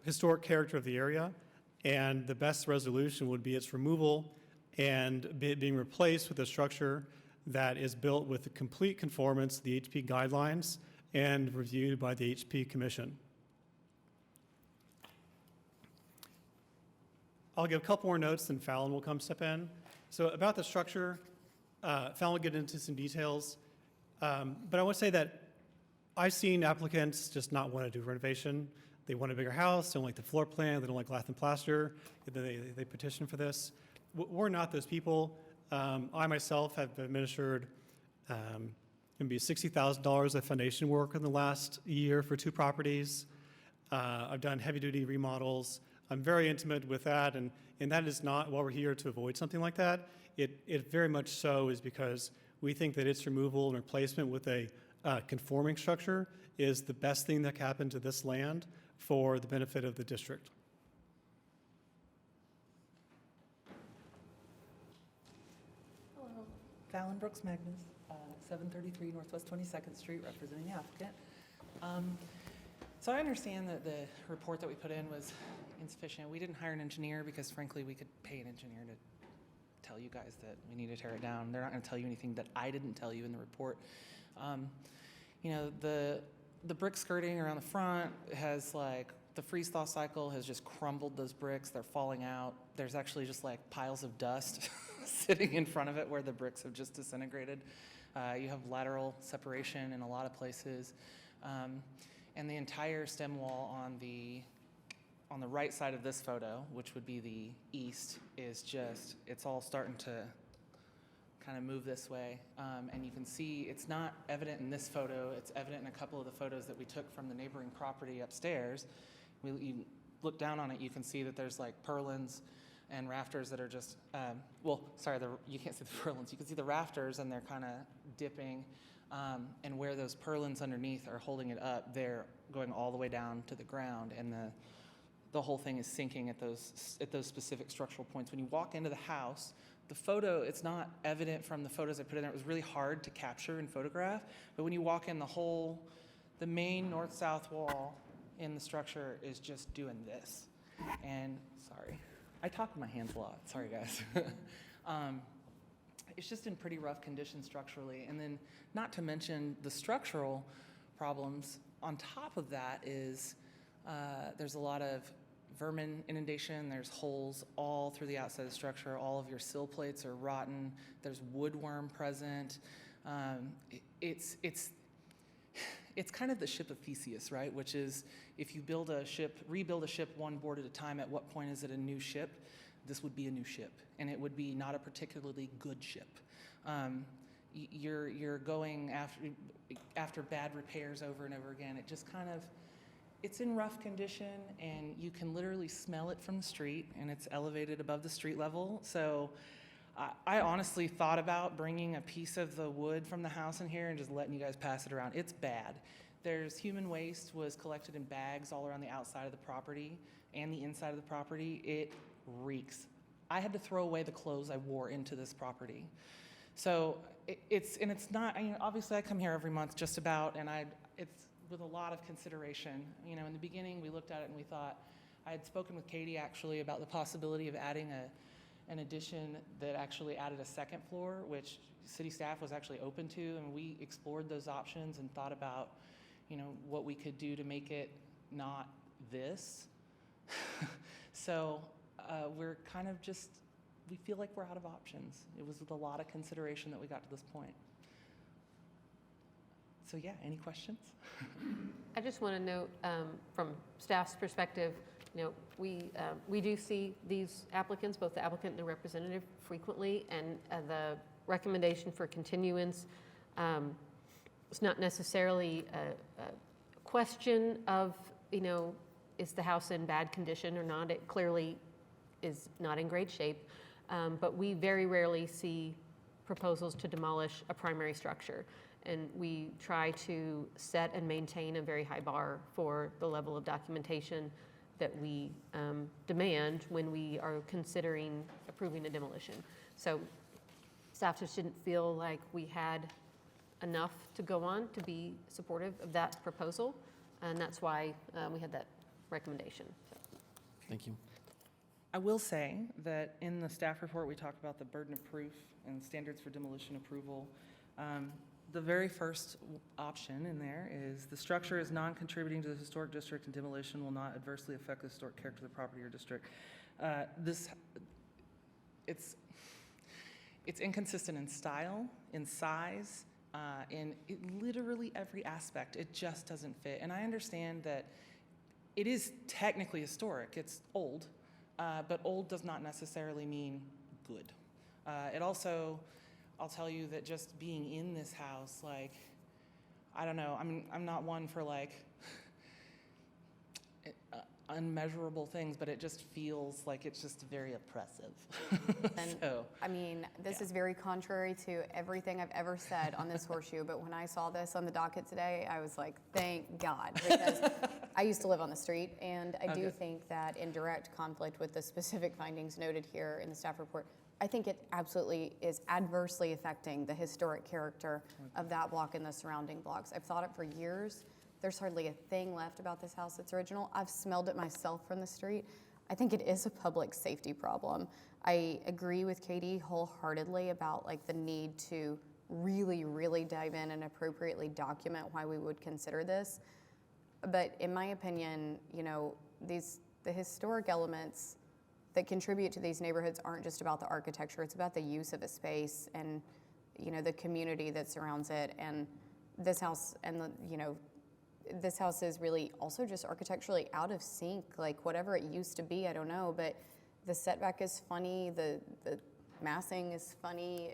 historic character of the area, and the best resolution would be its removal and being replaced with a structure that is built with the complete conformance to the HP guidelines and reviewed by the HP Commission. I'll give a couple more notes, then Fallon will come step in. So about the structure, Fallon will get into some details, but I want to say that I've seen applicants just not want to do renovation. They want a bigger house, they don't like the floor plan, they don't like lath and plaster, they petition for this. We're not those people. I myself have administered maybe $60,000 of foundation work in the last year for 2 properties. I've done heavy-duty remodels. I'm very intimate with that, and that is not why we're here to avoid something like that. It very much so is because we think that its removal and replacement with a conforming structure is the best thing that can happen to this land for the benefit of the district.
Hello, Fallon Brooks Magnus, 733 Northwest 22nd Street, representing the applicant. So I understand that the report that we put in was insufficient. We didn't hire an engineer because, frankly, we could pay an engineer to tell you guys that we need to tear it down. They're not going to tell you anything that I didn't tell you in the report. You know, the brick skirting around the front has like, the freeze-thaw cycle has just crumbled those bricks. They're falling out. There's actually just like piles of dust sitting in front of it where the bricks have just disintegrated. You have lateral separation in a lot of places. And the entire stem wall on the right side of this photo, which would be the east, is just, it's all starting to kind of move this way. And you can see it's not evident in this photo, it's evident in a couple of the photos that we took from the neighboring property upstairs. You look down on it, you can see that there's like purlins and rafters that are just, well, sorry, you can't see the purlins. You can see the rafters, and they're kind of dipping, and where those purlins underneath are holding it up, they're going all the way down to the ground, and the whole thing is sinking at those specific structural points. When you walk into the house, the photo, it's not evident from the photos I put in there. It was really hard to capture and photograph, but when you walk in, the main north-south wall in the structure is just doing this. And, sorry, I talk with my hands a lot. Sorry, guys. It's just in pretty rough condition structurally. And then, not to mention the structural problems, on top of that is there's a lot of vermin inundation. There's holes all through the outside of the structure. All of your sill plates are rotten. There's woodworm present. It's kind of the ship of Theseus, right? Which is, if you rebuild a ship one board at a time, at what point is it a new ship? This would be a new ship, and it would be not a particularly good ship. You're going after bad repairs over and over again. It just kind of, it's in rough condition, and you can literally smell it from the street, and it's elevated above the street level. So I honestly thought about bringing a piece of the wood from the house in here and just letting you guys pass it around. It's bad. There's human waste was collected in bags all around the outside of the property and the inside of the property. It reeks. I had to throw away the clothes I wore into this property. So it's not, obviously I come here every month just about, and it's with a lot of consideration. In the beginning we looked at it and we thought, I had spoken with Katie actually about the possibility of adding an addition that actually added a second floor, which city staff was actually open to, and we explored those options and thought about, what we could do to make it not this. So we're kind of just, we feel like we're out of options. It was with a lot of consideration that we got to this point. So yeah, any questions?
I just want to note from staff's perspective, we do see these applicants, both the applicant and the representative, frequently, and the recommendation for continuance, it's not necessarily a question of, is the house in bad condition or not? It clearly is not in great shape, but we very rarely see proposals to demolish a primary structure. And we try to set and maintain a very high bar for the level of documentation that we demand when we are considering approving a demolition. So staff just didn't feel like we had enough to go on to be supportive of that proposal, and that's why we had that recommendation. So.
Thank you.
I will say that in the staff report, we talk about the burden of proof and standards for demolition approval. The very first option in there is the structure is non-contributing to the historic district and demolition will not adversely affect the historic character of the property or district. It's inconsistent in style, in size, in literally every aspect. It just doesn't fit. And I understand that it is technically historic. It's old, but old does not necessarily mean good. It also, I'll tell you that just being in this house, I don't know, I'm not one for unmeasurable things, but it just feels like it's just very oppressive.
And this is very contrary to everything I've ever said on this horseshoe, but when I saw this on the docket today, I was like, thank God, because I used to live on the street, and I do think that in direct conflict with the specific findings noted here in the staff report, I think it absolutely is adversely affecting the historic character of that block and the surrounding blocks. I've thought it for years. There's hardly a thing left about this house that's original. I've smelled it myself from the street. I think it is a public safety problem. I agree with Katie wholeheartedly about the need to really, really dive in and appropriately document why we would consider this. But in my opinion, the historic elements that contribute to these neighborhoods aren't just about the architecture, it's about the use of a space and, the community that surrounds it. And this house this house is really also just architecturally out of sync, whatever it used to be, I don't know, but the setback is funny, the massing is funny,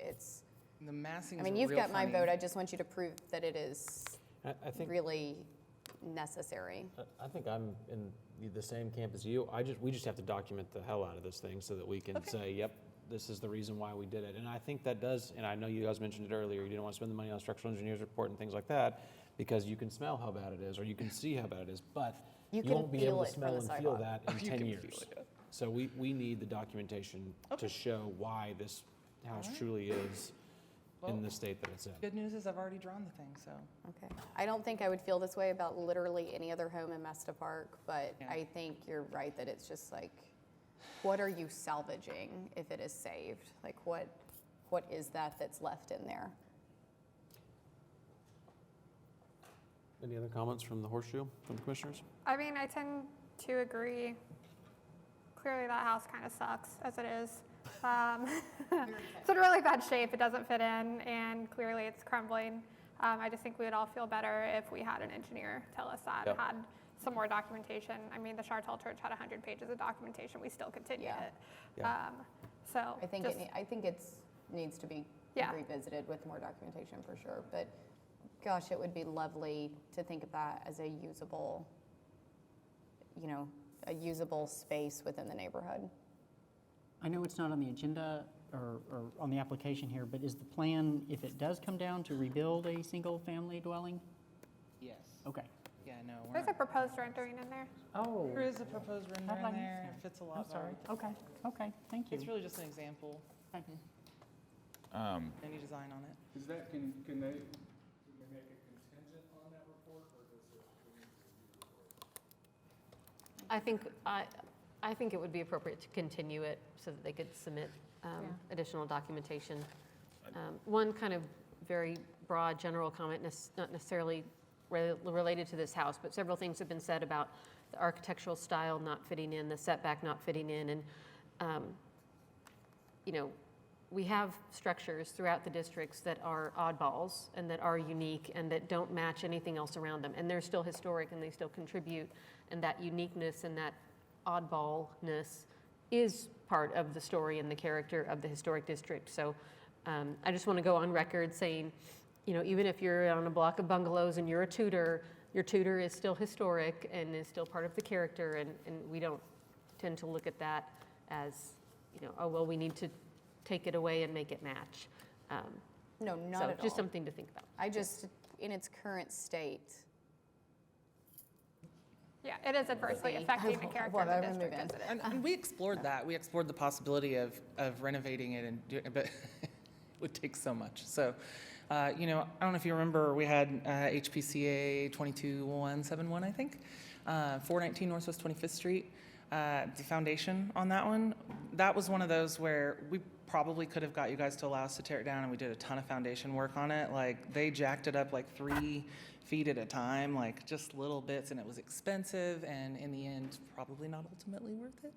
The massing
you've got my vote, I just want you to prove that it is
I think
really necessary.
I think I'm in the same camp as you. We just have to document the hell out of this thing so that we can say, yep, this is the reason why we did it. And I think that does, and I know you guys mentioned it earlier, you didn't want to spend the money on a structural engineer's report and things like that because you can smell how bad it is or you can see how bad it is, but you
can
won't be
feel
able to
it from
smell
the
and feel
sidewalk.
that in 10 years. So we need the documentation to show why this house truly is in the state that it's in.
Good news is I've already drawn the thing, so.
Okay. I don't think I would feel this way about literally any other home in Mesta Park, but I think you're right that it's just like, what are you salvaging if it is saved? Like what is that that's left in there?
Any other comments from the horseshoe, from the commissioners?
I mean, I tend to agree. Clearly, that house kind of sucks as it is. It's in really bad shape. It doesn't fit in, and clearly it's crumbling. I just think we would all feel better if we had an engineer tell us that, had some more documentation. I mean, the Chartel Church had 100 pages of documentation. We still continued it. So
I think it needs to be
Yeah.
revisited with more documentation for sure. But gosh, it would be lovely to think of that as a usable, a usable space within the neighborhood.
I know it's not on the agenda or on the application here, but is the plan, if it does come down, to rebuild a single-family dwelling?
Yes.
Okay.
Yeah, no.
There's a proposed rendering in there.
Oh.
There is a proposed render in there. It fits a lot
I'm sorry.
better.
Okay, thank you.
It's really just an example. Any design on it.
Is that, can they make it contingent on that report, or does it?
I think it would be appropriate to continue it so that they could submit additional documentation. One kind of very broad general comment, not necessarily related to this house, but several things have been said about the architectural style not fitting in, the setback not fitting in, and we have structures throughout the districts that are oddballs and that are unique and that don't match anything else around them, and they're still historic and they still contribute, and that uniqueness and that oddballness is part of the story and the character of the historic district. So I just want to go on record saying, even if you're on a block of bungalows and you're a Tudor, your Tudor is still historic and is still part of the character, and we don't tend to look at that as, oh, well, we need to take it away and make it match.
No, not
so
at all.
Just something to think about.
In its current state.
Yeah, it is adversely affecting the character of the district as it is.
And we explored that. We explored the possibility of renovating it and doing it, but it would take so much. So, I don't know if you remember, we had HPCA 22171, I think, 419 Northwest 25th Street. The foundation on that one, that was one of those where we probably could have got you guys to allow us to tear it down, and we did a ton of foundation work on it. Like, they jacked it up like 3 feet at a time, like just little bits, and it was expensive, and in the end, probably not ultimately worth it.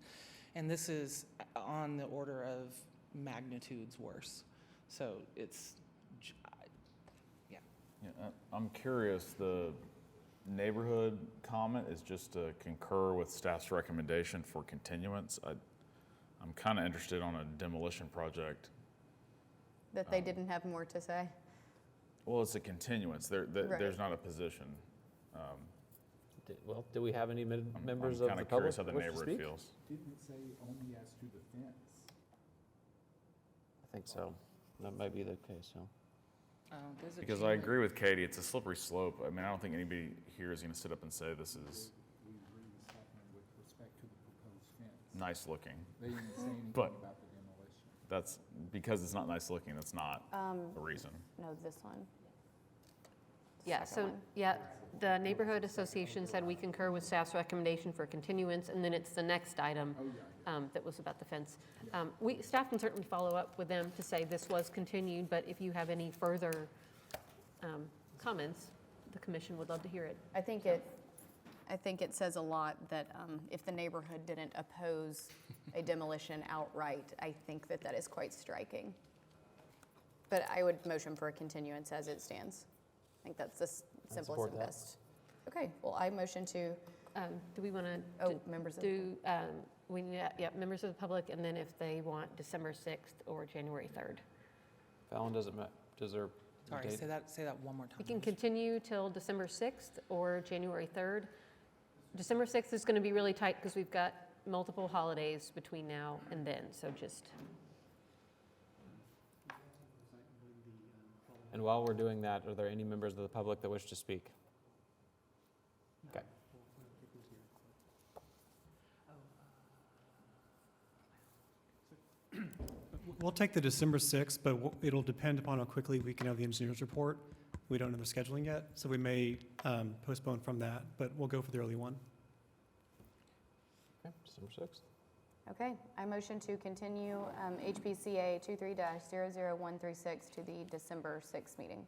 And this is on the order of magnitudes worse. So it's,
I'm curious, the neighborhood comment is just to concur with staff's recommendation for continuance. I'm kind of interested on a demolition project.
That they didn't have more to say?
Well, it's a continuance. There's not a position.
Do we have any members
I'm
of the public?
kind of curious how the
wish to
neighborhood
speak?
feels.
Didn't it say only as to the fence?
I think so. That might be the case, so.
Because I agree with Katie, it's a slippery slope. I mean, I don't think anybody here is going to sit up and say this is
We agree with Selectmen with respect to the proposed fence.
nice looking.
They didn't say anything
But
about the demolition.
that's because it's not nice looking. That's not a reason.
No, this one.
Yeah,
Second
so,
one.
the neighborhood association said we concur with staff's recommendation for continuance, and then it's the next item that was about the fence. Staff can certainly follow up with them to say this was continued, but if you have any further comments, the commission would love to hear it.
I think it says a lot that if the neighborhood didn't oppose a demolition outright, I think that is quite striking. But I would motion for a continuance as it stands. I think that's the simplest
support
and
that.
best. Okay, well, I motion to,
Do we want to
members of the
do, we need, members of the public, and then if they want December 6th or January 3rd.
Fallon, does there
Sorry,
date?
say that one more time.
We can continue till December 6th or January 3rd. December 6th is going to be really tight because we've got multiple holidays between now and then, so just.
And while we're doing that, are there any members of the public that wish to speak? Okay.
We'll take the December 6th, but it'll depend upon how quickly we can have the engineer's report. We don't know the scheduling yet, so we may postpone from that, but we'll go for the early one.
Okay, December 6th.
Okay, I motion to continue HPCA 23-00136 to the December 6th meeting.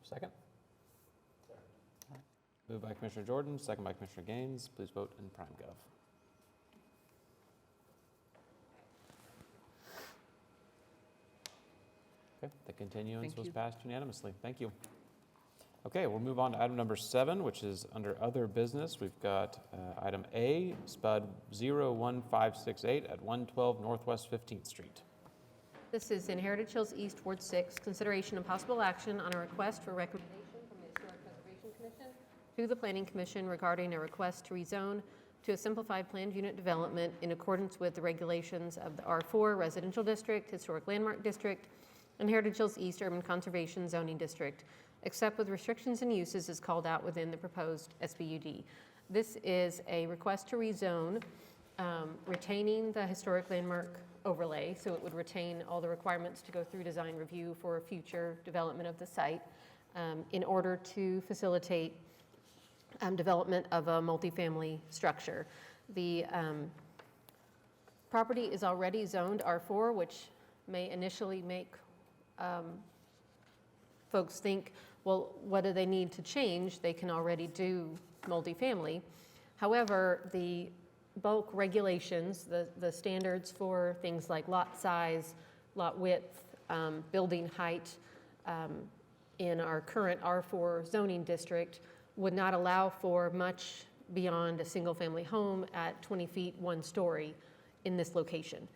Second? Moved by Commissioner Jordan, second by Commissioner Gaines. Please vote in PrimeGov. Okay, the continuance was passed unanimously. Thank you. Okay, we'll move on to item number 7, which is under other business. We've got item A, SPUD 01568 at 112 Northwest 15th Street.
This is in Heritage Hills East, Ward 6, consideration and possible action on a request for recommendation from the Historic Preservation Commission to the Planning Commission regarding a request to rezone to a simplified planned unit development in accordance with the regulations of the R4 Residential District, Historic Landmark District, and Heritage Hills East Urban Conservation Zoning District, except with restrictions and uses as called out within the proposed SBUD. This is a request to rezone, retaining the historic landmark overlay, so it would retain all the requirements to go through design review for future development of the site in order to facilitate development of a multifamily structure. The property is already zoned R4, which may initially make folks think, well, what do they need to change? They can already do multifamily. However, the bulk regulations, the standards for things like lot size, lot width, building height in our current R4 zoning district would not allow for much beyond a single-family home at 20 feet, 1 story in this location.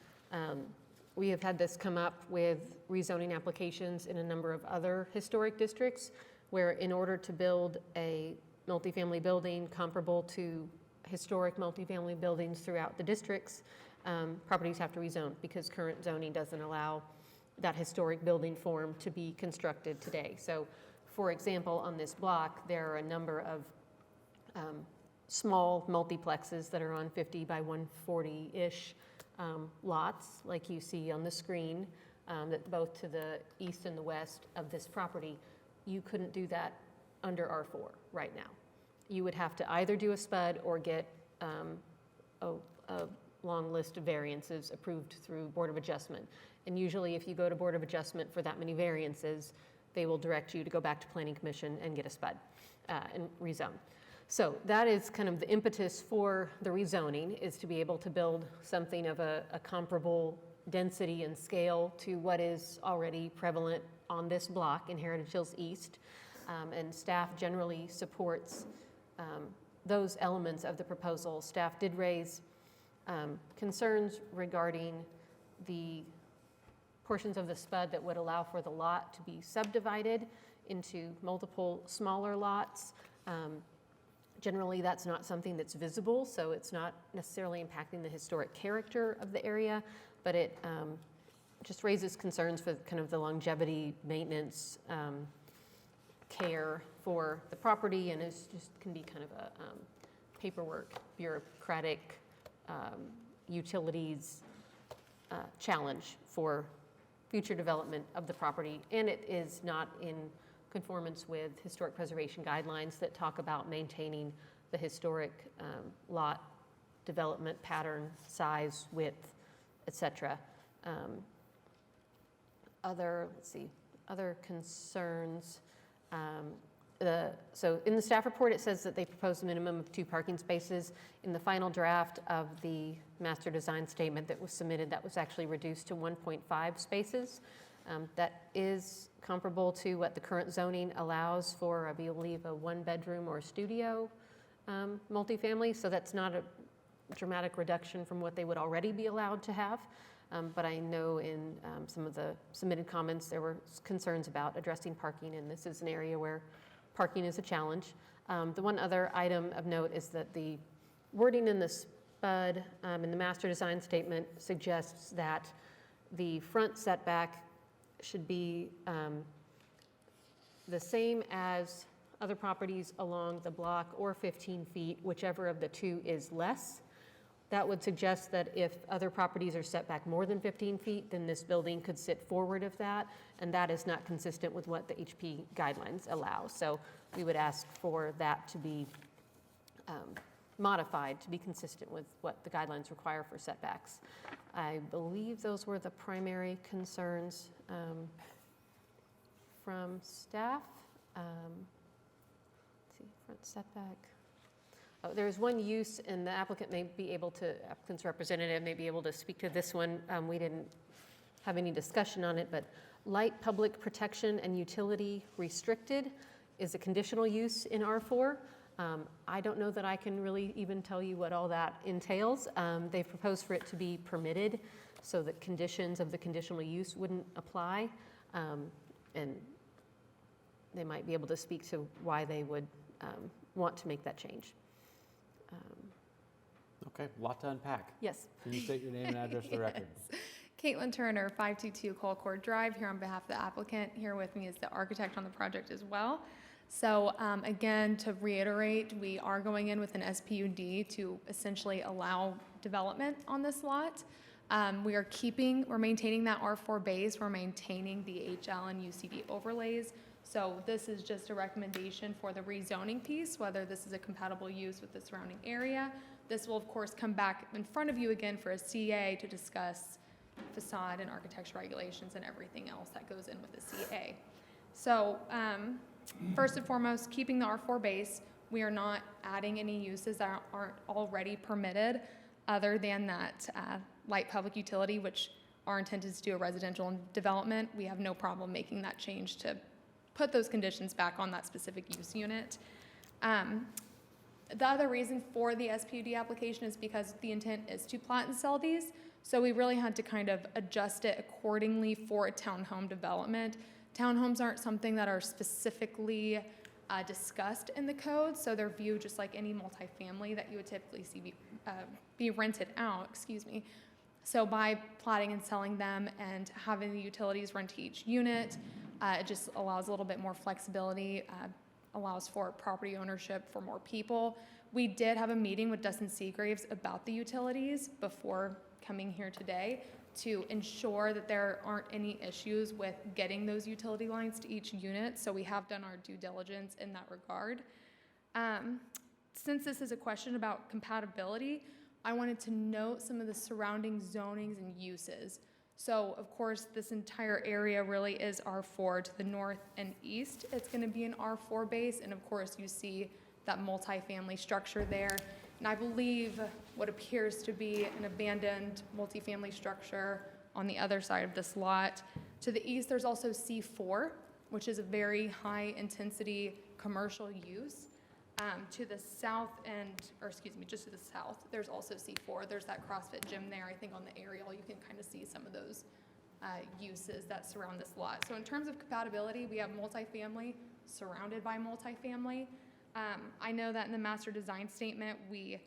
We have had this come up with rezoning applications in a number of other historic districts where in order to build a multifamily building comparable to historic multifamily buildings throughout the districts, properties have to rezone because current zoning doesn't allow that historic building form to be constructed today. So, for example, on this block, there are a number of small multiplexes that are on 50 by 140-ish lots, like you see on the screen, that both to the east and the west of this property. You couldn't do that under R4 right now. You would have to either do a SPUD or get a long list of variances approved through Board of Adjustment. And usually if you go to Board of Adjustment for that many variances, they will direct you to go back to Planning Commission and get a SPUD and rezone. So that is kind of the impetus for the rezoning, is to be able to build something of a comparable density and scale to what is already prevalent on this block in Heritage Hills East. And staff generally supports those elements of the proposal. Staff did raise concerns regarding the portions of the SPUD that would allow for the lot to be subdivided into multiple smaller lots. Generally, that's not something that's visible, so it's not necessarily impacting the historic character of the area, but it just raises concerns for kind of the longevity, maintenance, care for the property, and it just can be kind of a paperwork, bureaucratic, utilities challenge for future development of the property, and it is not in conformance with historic preservation guidelines that talk about maintaining the historic lot development pattern, size, width, etc. Other concerns. So in the staff report, it says that they proposed a minimum of 2 parking spaces. In the final draft of the master design statement that was submitted, that was actually reduced to 1.5 spaces. That is comparable to what the current zoning allows for, I believe, a 1-bedroom or studio multifamily. So that's not a dramatic reduction from what they would already be allowed to have. But I know in some of the submitted comments, there were concerns about addressing parking, and this is an area where parking is a challenge. The one other item of note is that the wording in the SPUD in the master design statement suggests that the front setback should be the same as other properties along the block, or 15 feet, whichever of the two is less. That would suggest that if other properties are set back more than 15 feet, then this building could sit forward of that, and that is not consistent with what the HP guidelines allow. So we would ask for that to be modified to be consistent with what the guidelines require for setbacks. I believe those were the primary concerns from staff. Let's see, front setback. Oh, there's one use, and the applicant may be able to, applicant's representative may be able to speak to this one. We didn't have any discussion on it, but light public protection and utility restricted is a conditional use in R4. I don't know that I can really even tell you what all that entails. They've proposed for it to be permitted so that conditions of the conditional use wouldn't apply. And they might be able to speak to why they would want to make that change.
Okay, a lot to unpack.
Yes.
Can you state your name and address for the record?
Caitlin Turner, 522 Colcord Drive, here on behalf of the applicant. Here with me is the architect on the project as well. So again, to reiterate, we are going in with an SPUD to essentially allow development on this lot. We're maintaining that R4 base, we're maintaining the HL and UCD overlays. So this is just a recommendation for the rezoning piece, whether this is a compatible use with the surrounding area. This will of course come back in front of you again for a CA to discuss facade and architecture regulations and everything else that goes in with the CA. So first and foremost, keeping the R4 base, we are not adding any uses that aren't already permitted other than that light public utility, which our intent is to do a residential development. We have no problem making that change to put those conditions back on that specific use unit. The other reason for the SPUD application is because the intent is to plat and sell these. So we really had to kind of adjust it accordingly for a townhome development. Townhomes aren't something that are specifically discussed in the code, so they're viewed just like any multifamily that you would typically see be rented out, excuse me. So by platting and selling them and having the utilities rent to each unit, it just allows a little bit more flexibility, allows for property ownership for more people. We did have a meeting with Dustin Seagraves about the utilities before coming here today to ensure that there aren't any issues with getting those utility lines to each unit. So we have done our due diligence in that regard. Since this is a question about compatibility, I wanted to note some of the surrounding zonings and uses. So of course, this entire area really is R4 to the north and east. It's gonna be an R4 base, and of course you see that multifamily structure there. And I believe what appears to be an abandoned multifamily structure on the other side of this lot. To the east, there's also C4, which is a very high intensity commercial use. To the south just to the south, there's also C4. There's that CrossFit gym there. I think on the aerial, you can kind of see some of those uses that surround this lot. So in terms of compatibility, we have multifamily surrounded by multifamily. I know that in the master design statement, we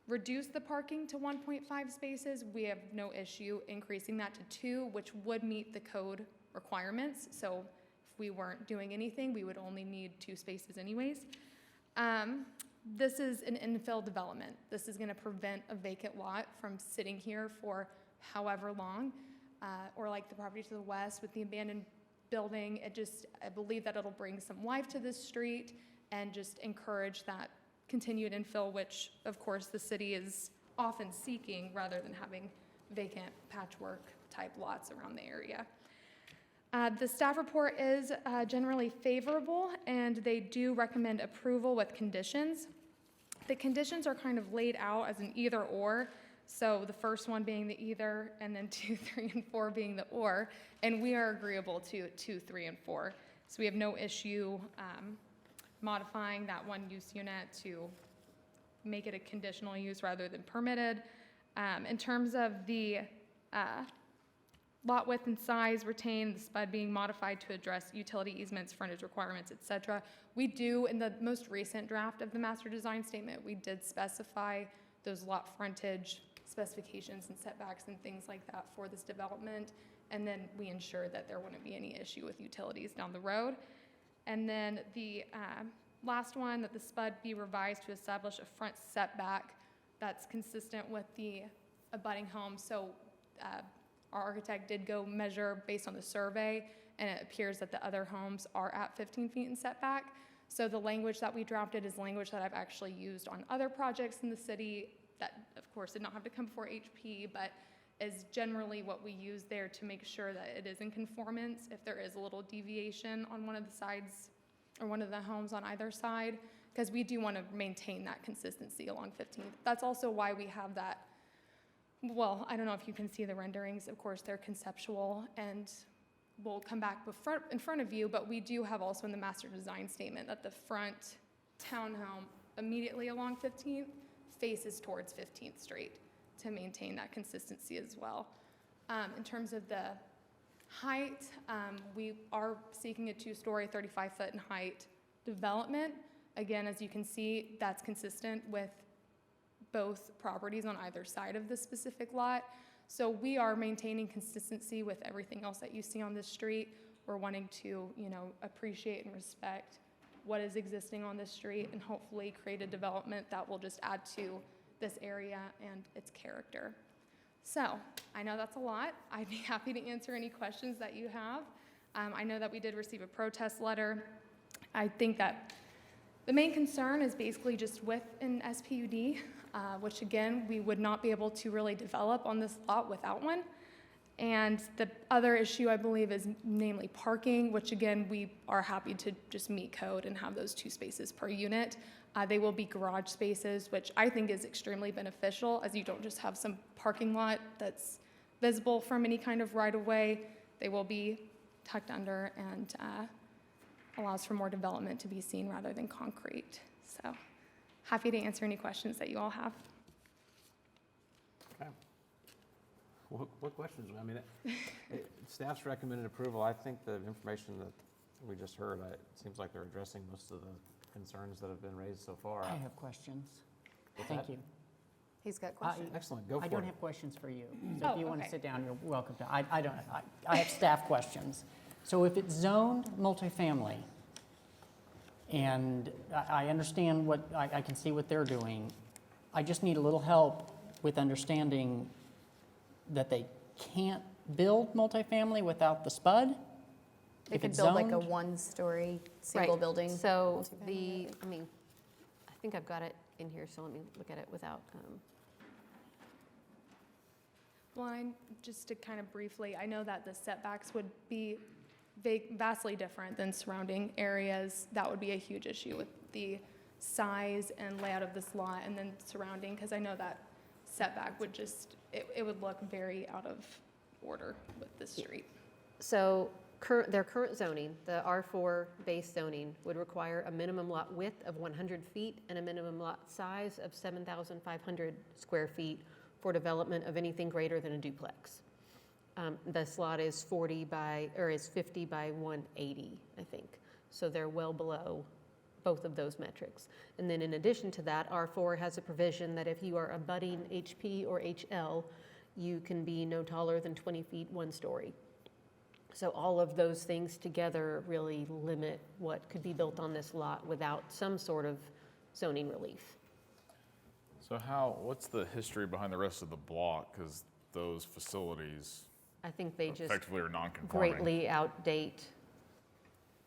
reduced the parking to 1.5 spaces. We have no issue increasing that to 2, which would meet the code requirements. So if we weren't doing anything, we would only need 2 spaces anyways. This is an infill development. This is gonna prevent a vacant lot from sitting here for however long, or like the property to the west with the abandoned building. I believe that it'll bring some life to this street and just encourage that continued infill, which of course the city is often seeking rather than having vacant patchwork type lots around the area. The staff report is generally favorable, and they do recommend approval with conditions. The conditions are kind of laid out as an either or, so the first one being the either, and then 2, 3, and 4 being the or, and we are agreeable to 2, 3, and 4. So we have no issue modifying that one use unit to make it a conditional use rather than permitted. In terms of the lot width and size retain, the SPUD being modified to address utility easements, frontage requirements, et cetera. We do, in the most recent draft of the master design statement, we did specify those lot frontage specifications and setbacks and things like that for this development. And then we ensured that there wouldn't be any issue with utilities down the road. And then the last one, that the SPUD be revised to establish a front setback that's consistent with the abutting home. So our architect did go measure based on the survey, and it appears that the other homes are at 15 feet in setback. So the language that we drafted is language that I've actually used on other projects in the city that, of course, did not have to come before HP, but is generally what we use there to make sure that it is in conformance if there is a little deviation on one of the sides or one of the homes on either side, because we do want to maintain that consistency along 15th. That's also why we have that, well, I don't know if you can see the renderings. Of course, they're conceptual, and we'll come back in front of you, but we do have also in the master design statement that the front townhome immediately along 15th faces towards 15th Street to maintain that consistency as well. In terms of the height, we are seeking a 2-story, 35-foot in height development. Again, as you can see, that's consistent with both properties on either side of the specific lot. So we are maintaining consistency with everything else that you see on this street. We're wanting to, appreciate and respect what is existing on this street and hopefully create a development that will just add to this area and its character. So I know that's a lot. I'd be happy to answer any questions that you have. I know that we did receive a protest letter. I think that the main concern is basically just with an SPUD, which again, we would not be able to really develop on this lot without one. And the other issue, I believe, is namely parking, which again, we are happy to just meet code and have those 2 spaces per unit. They will be garage spaces, which I think is extremely beneficial, as you don't just have some parking lot that's visible from any kind of right-of-way. They will be tucked under and allows for more development to be seen rather than concrete. So happy to answer any questions that you all have.
Okay. What questions? I mean, staff's recommended approval. I think the information that we just heard, it seems like they're addressing most of the concerns that have been raised so far.
I have questions.
What's
Thank
that?
you.
He's got questions.
Excellent, go for it.
I don't have questions for you. So
Oh,
if you want to
okay.
sit down, you're welcome to. I have staff questions. So if it's zoned multifamily, and I understand what, I can see what they're doing, I just need a little help with understanding that they can't build multifamily without the SPUD?
They
If
could
it's
build like a
zoned?
1-story single
Right.
building.
So
multifamily.
I think I've got it in here, so let me look at it without,
Well, just to kind of briefly, I know that the setbacks would be vastly different than surrounding areas. That would be a huge issue with the size and layout of this lot and then surrounding, because I know that setback would just, it would look very out of order with this street.
So their current zoning, the R4 base zoning, would require a minimum lot width of 100 feet and a minimum lot size of 7,500 square feet for development of anything greater than a duplex. This lot is 50 by 180, I think. So they're well below both of those metrics. And then in addition to that, R4 has a provision that if you are abutting HP or HL, you can be no taller than 20 feet 1 story. So all of those things together really limit what could be built on this lot without some sort of zoning relief.
So what's the history behind the rest of the block? Because those facilities
I think they just
effectively are non-conforming.
greatly outdate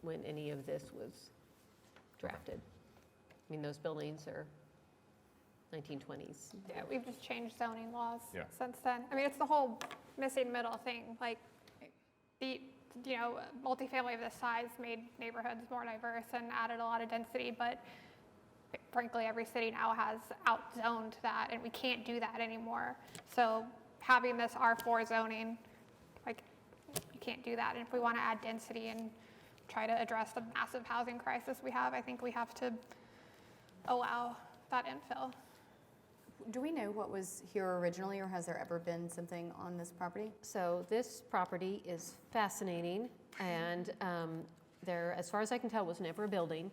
when any of this was drafted. I mean, those buildings are 1920s.
Yeah, we've just changed zoning laws
Yeah.
since then. I mean, it's the whole missing middle thing. Like, the multifamily of this size made neighborhoods more diverse and added a lot of density, but frankly, every city now has outzoned that, and we can't do that anymore. So having this R4 zoning, like, you can't do that. And if we want to add density and try to address the massive housing crisis we have, I think we have to allow that infill.
Do we know what was here originally, or has there ever been something on this property?
So this property is fascinating, and there, as far as I can tell, was never a building.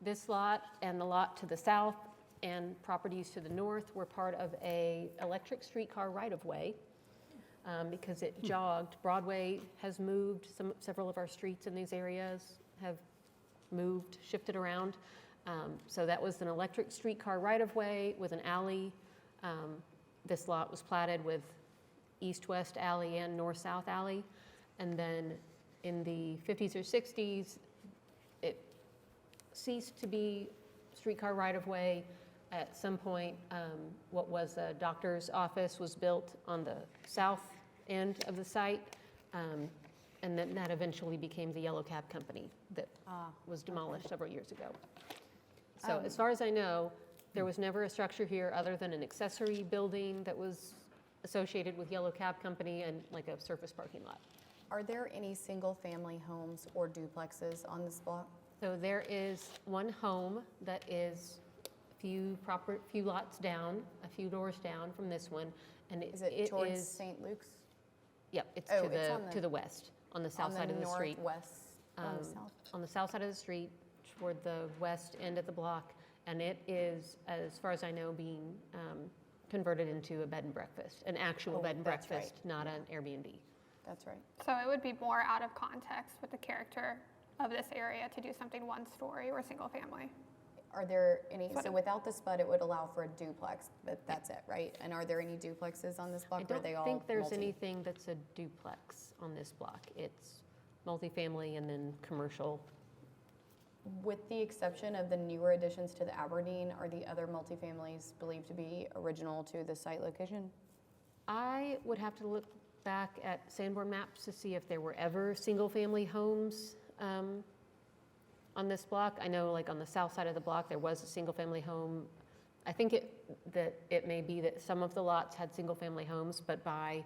This lot and the lot to the south and properties to the north were part of a electric streetcar right-of-way because it jogged. Broadway has moved. Several of our streets in these areas have moved, shifted around. So that was an electric streetcar right-of-way with an alley. This lot was platted with east-west alley and north-south alley. And then in the 50s or 60s, it ceased to be streetcar right-of-way. At some point, what was a doctor's office was built on the south end of the site. And then that eventually became the Yellow Cab Company that was demolished several years ago. So as far as I know, there was never a structure here other than an accessory building that was associated with Yellow Cab Company and like a surface parking lot.
Are there any single-family homes or duplexes on this block?
So there is one home that is a few lots down, a few doors down from this one, and
Is it towards St. Luke's?
Yep, it's
Oh,
to
it's
the
on the-
to the west, on the south side of the street.
On the south?
On the south side of the street, toward the west end of the block, and it is, as far as I know, being converted into a bed and breakfast, an actual bed and
that's
breakfast,
right.
not an Airbnb.
That's right.
So it would be more out of context with the character of this area to do something one-story or single-family.
Are there any, so without the spud, it would allow for a duplex, but that's it, right? And are there any duplexes on this block?
I
or are
don't
they all
think there's
multi?
anything that's a duplex on this block. It's multifamily and then commercial.
With the exception of the newer additions to the Aberdeen, are the other multifamilies believed to be original to the site location?
I would have to look back at Sanborn maps to see if there were ever single-family homes on this block. I know like on the south side of the block, there was a single-family home. I think it may be that some of the lots had single-family homes, but by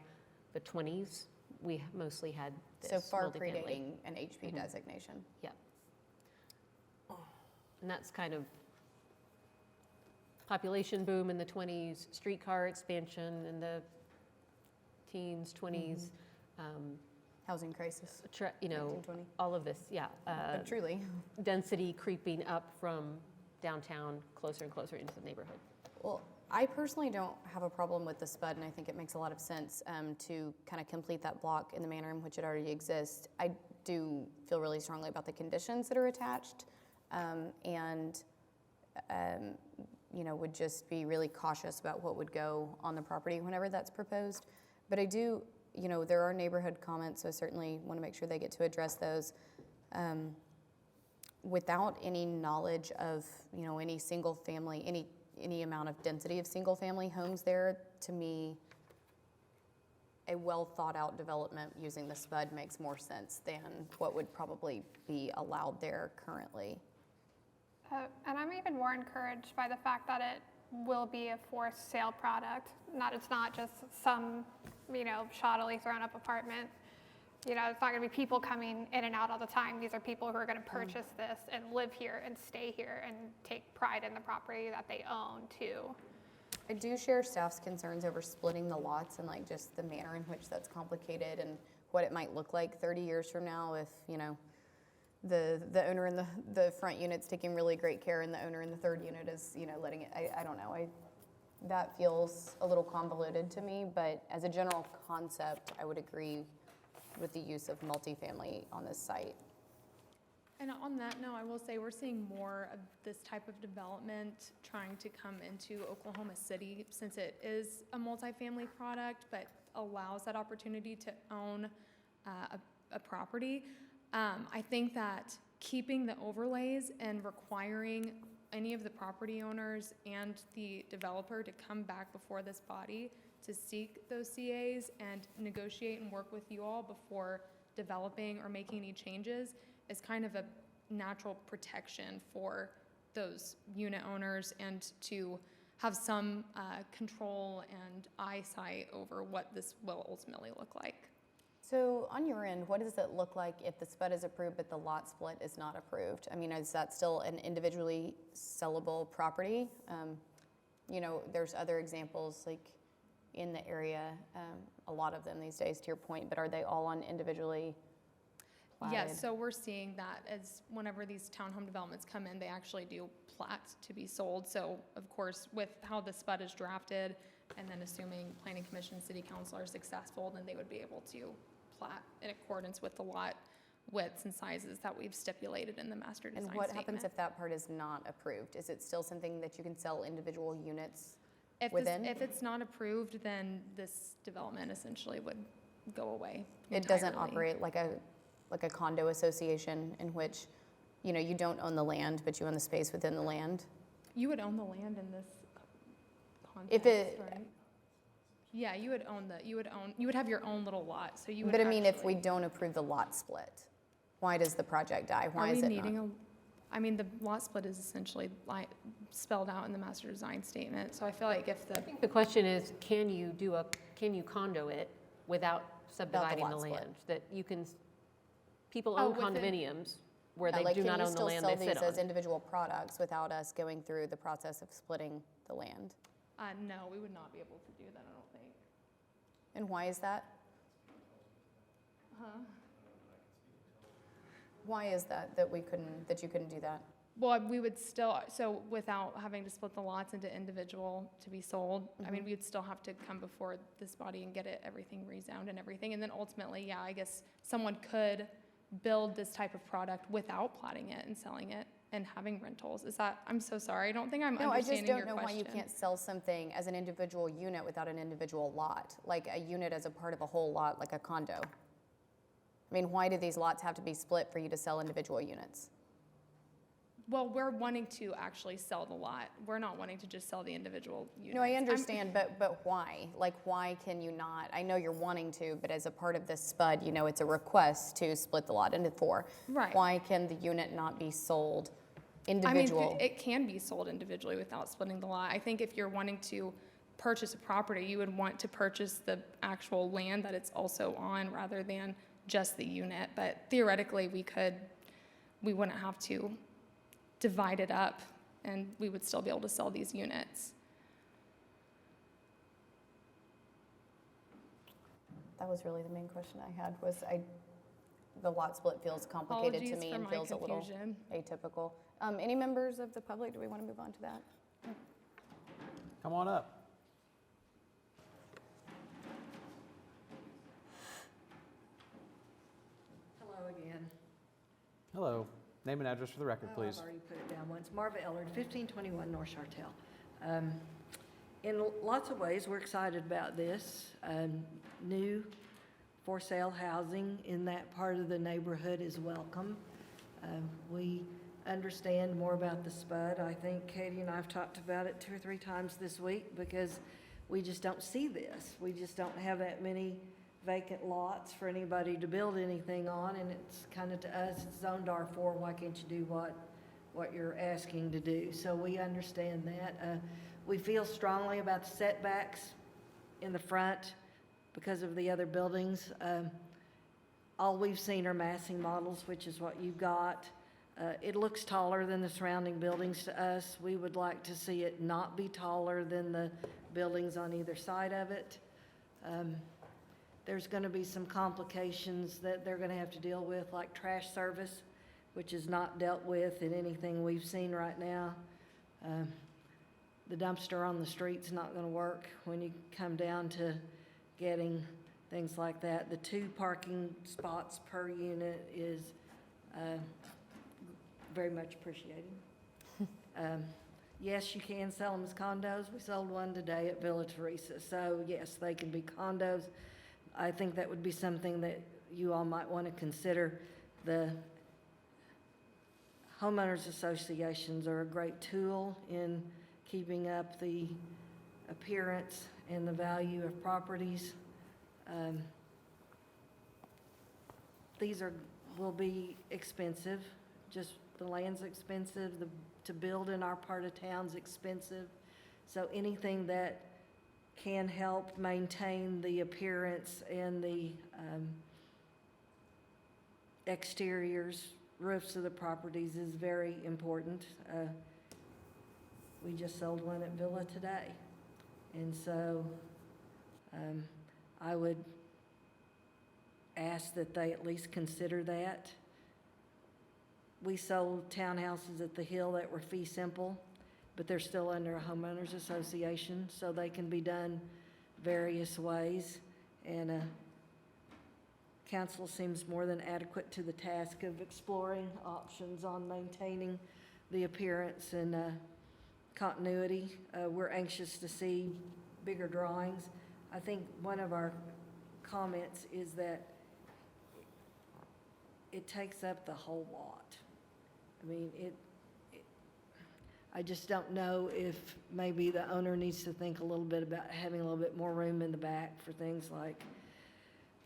the 20s, we mostly had this
So far
multifamily.
predating an HP designation.
Yeah. And that's kind of population boom in the 20s, streetcar expansion in the teens, 20s.
Housing crisis.
You know,
1920.
all of this, yeah.
But truly.
Density creeping up from downtown closer and closer into the neighborhood.
Well, I personally don't have a problem with the spud, and I think it makes a lot of sense to kind of complete that block in the manner in which it already exists. I do feel really strongly about the conditions that are attached, and you know, would just be really cautious about what would go on the property whenever that's proposed. But I do, you know, there are neighborhood comments, so I certainly want to make sure they get to address those. Without any knowledge of, you know, any single family, any amount of density of single family homes there, to me, a well thought out development using the spud makes more sense than what would probably be allowed there currently.
And I'm even more encouraged by the fact that it will be a forced sale product. It's not just some, you know, shoddily thrown up apartment. You know, it's not going to be people coming in and out all the time. These are people who are going to purchase this and live here and stay here and take pride in the property that they own too.
I do share staff's concerns over splitting the lots and like just the manner in which that's complicated and what it might look like 30 years from now if, you know, the owner in the front unit's taking really great care and the owner in the third unit is, you know, letting it, I don't know. That feels a little convoluted to me, but as a general concept, I would agree with the use of multifamily on this site.
And on that note, I will say we're seeing more of this type of development trying to come into Oklahoma City since it is a multifamily product, but allows that opportunity to own a property. I think that keeping the overlays and requiring any of the property owners and the developer to come back before this body to seek those CAs and negotiate and work with you all before developing or making any changes is kind of a natural protection for those unit owners and to have some control and eyesight over what this will ultimately look like.
So on your end, what does it look like if the spud is approved but the lot split is not approved? I mean, is that still an individually sellable property? You know, there's other examples like in the area, a lot of them these days, to your point, but are they all on individually platted?
Yes, so we're seeing that as whenever these townhome developments come in, they actually do plat to be sold. So of course, with how the SPUD is drafted, and then assuming planning commission and city council are successful, then they would be able to plat in accordance with the lot widths and sizes that we've stipulated in the master design
And what
statement.
happens if that part is not approved? Is it still something that you can sell individual units
If
within?
if it's not approved, then this development essentially would go away
It doesn't
entirely.
operate like a condo association in which, you know, you don't own the land, but you own the space within the land?
You would own the land in this
If
context,
it-
right? Yeah, you would have your own little lot, so you would
But I mean, if
actually-
we don't approve the lot split, why does the project die? Why
Are
is
we
it
needing
not?
I mean, the lot split is essentially spelled out in the master design statement, so I feel like if the,
The question is, can you condo it without subdividing the
lot split.
land? That you can, people
Oh,
own
within-
condominiums where
Yeah,
they
like,
do not
can you
own the
still
land
sell
they sit
these as
on.
individual products without us going through the process of splitting the land?
no, we would not be able to do that, I don't think.
And why is that?
Huh?
Why is that you couldn't do that?
Well, we would still, so without having to split the lots into individual to be sold, I mean,
Mhm.
we would still have to come before this body and get everything rezoned and everything. And then ultimately, yeah, I guess someone could build this type of product without plotting it and selling it and having rentals. Is that, I'm so sorry, I don't think I'm
No, I just
understanding
don't
your
know why
question.
you can't sell something as an individual unit without an individual lot, like a unit as a part of a whole lot, like a condo. I mean, why do these lots have to be split for you to sell individual units?
Well, we're wanting to actually sell the lot. We're not wanting to just sell the individual units.
No, I understand, but why? Like, why can you not? I know you're wanting to, but as a part of this SPUD, you know, it's a request to split the lot into 4.
Right.
Why can the unit not be sold
I mean,
individual?
it can be sold individually without splitting the lot. I think if you're wanting to purchase a property, you would want to purchase the actual land that it's also on rather than just the unit. But theoretically, we wouldn't have to divide it up and we would still be able to sell these units.
That was really the main question I had, the lot split feels complicated to
Apologies
me
for
and
my
feels a little
confusion.
atypical. Any members of the public, do we want to move on to that?
Come on up.
Hello again.
Hello. Name and address for the record, please.
I've already put it down once. Marva Ellard, 1521 North Chartel. In lots of ways, we're excited about this. New for sale housing in that part of the neighborhood is welcome. We understand more about the SPUD. I think Katie and I have talked about it 2 or 3 times this week because we just don't see this. We just don't have that many vacant lots for anybody to build anything on, and it's kind of, to us, it's zoned R4. Why can't you do what you're asking to do? So we understand that. We feel strongly about the setbacks in the front because of the other buildings. All we've seen are massing models, which is what you've got. It looks taller than the surrounding buildings to us. We would like to see it not be taller than the buildings on either side of it. There's going to be some complications that they're going to have to deal with, like trash service, which is not dealt with in anything we've seen right now. The dumpster on the street's not going to work when you come down to getting things like that. The 2 parking spots per unit is very much appreciated. Yes, you can sell them as condos. We sold one today at Villa Teresa. So yes, they can be condos. I think that would be something that you all might want to consider. The homeowners associations are a great tool in keeping up the appearance and the value of properties. These will be expensive. Just the land's expensive. To build in our part of town's expensive. So anything that can help maintain the appearance and the exteriors, roofs of the properties is very important. We just sold one at Villa today. And so I would ask that they at least consider that. We sold townhouses at the Hill that were fee simple, but they're still under a homeowners association, so they can be done various ways. And council seems more than adequate to the task of exploring options on maintaining the appearance and continuity. We're anxious to see bigger drawings. I think one of our comments is that it takes up the whole lot. I mean, I just don't know if maybe the owner needs to think a little bit about having a little bit more room in the back for things like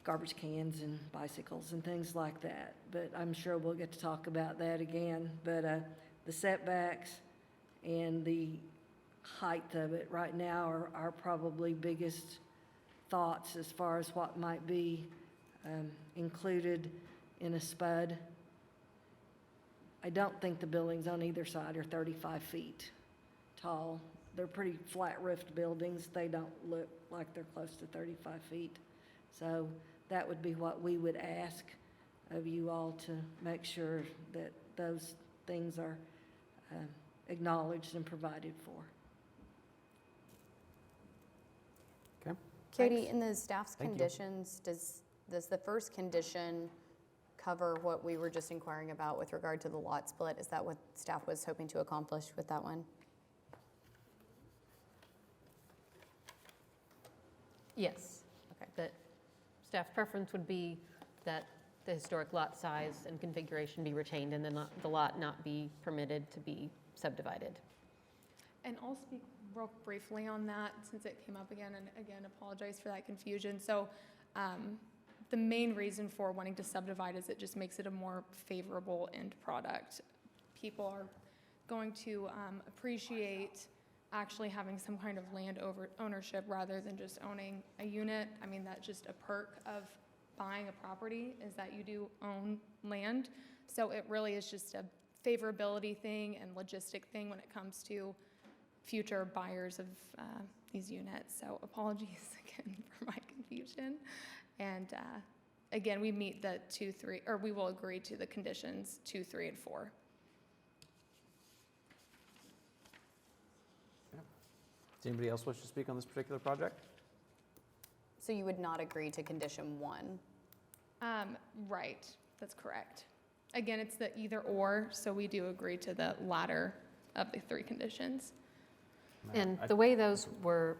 garbage cans and bicycles and things like that. But I'm sure we'll get to talk about that again. But the setbacks and the height of it right now are our probably biggest thoughts as far as what might be included in a spud. I don't think the buildings on either side are 35 feet tall. They're pretty flat-roofed buildings. They don't look like they're close to 35 feet. So that would be what we would ask of you all, to make sure that those things are acknowledged and provided for.
Okay.
Katie, in the staff's
Thank you.
conditions, does the first condition cover what we were just inquiring about with regard to the lot split? Is that what staff was hoping to accomplish with that one?
Yes. Okay. But staff preference would be that the historic lot size and configuration be retained and then the lot not be permitted to be subdivided.
And I'll speak real briefly on that since it came up again, and again, apologize for that confusion. So the main reason for wanting to subdivide is it just makes it a more favorable end product. People are going to appreciate actually having some kind of land ownership rather than just owning a unit. I mean, that's just a perk of buying a property, is that you do own land. So it really is just a favorability thing and logistic thing when it comes to future buyers of these units. So apologies again for my confusion. And again, we meet the 2, 3, or we will agree to the conditions 2, 3, and 4.
Does anybody else wish to speak on this particular project?
So you would not agree to condition 1?
Right, that's correct. Again, it's the either or, so we do agree to the latter of the 3 conditions.
And the way those were,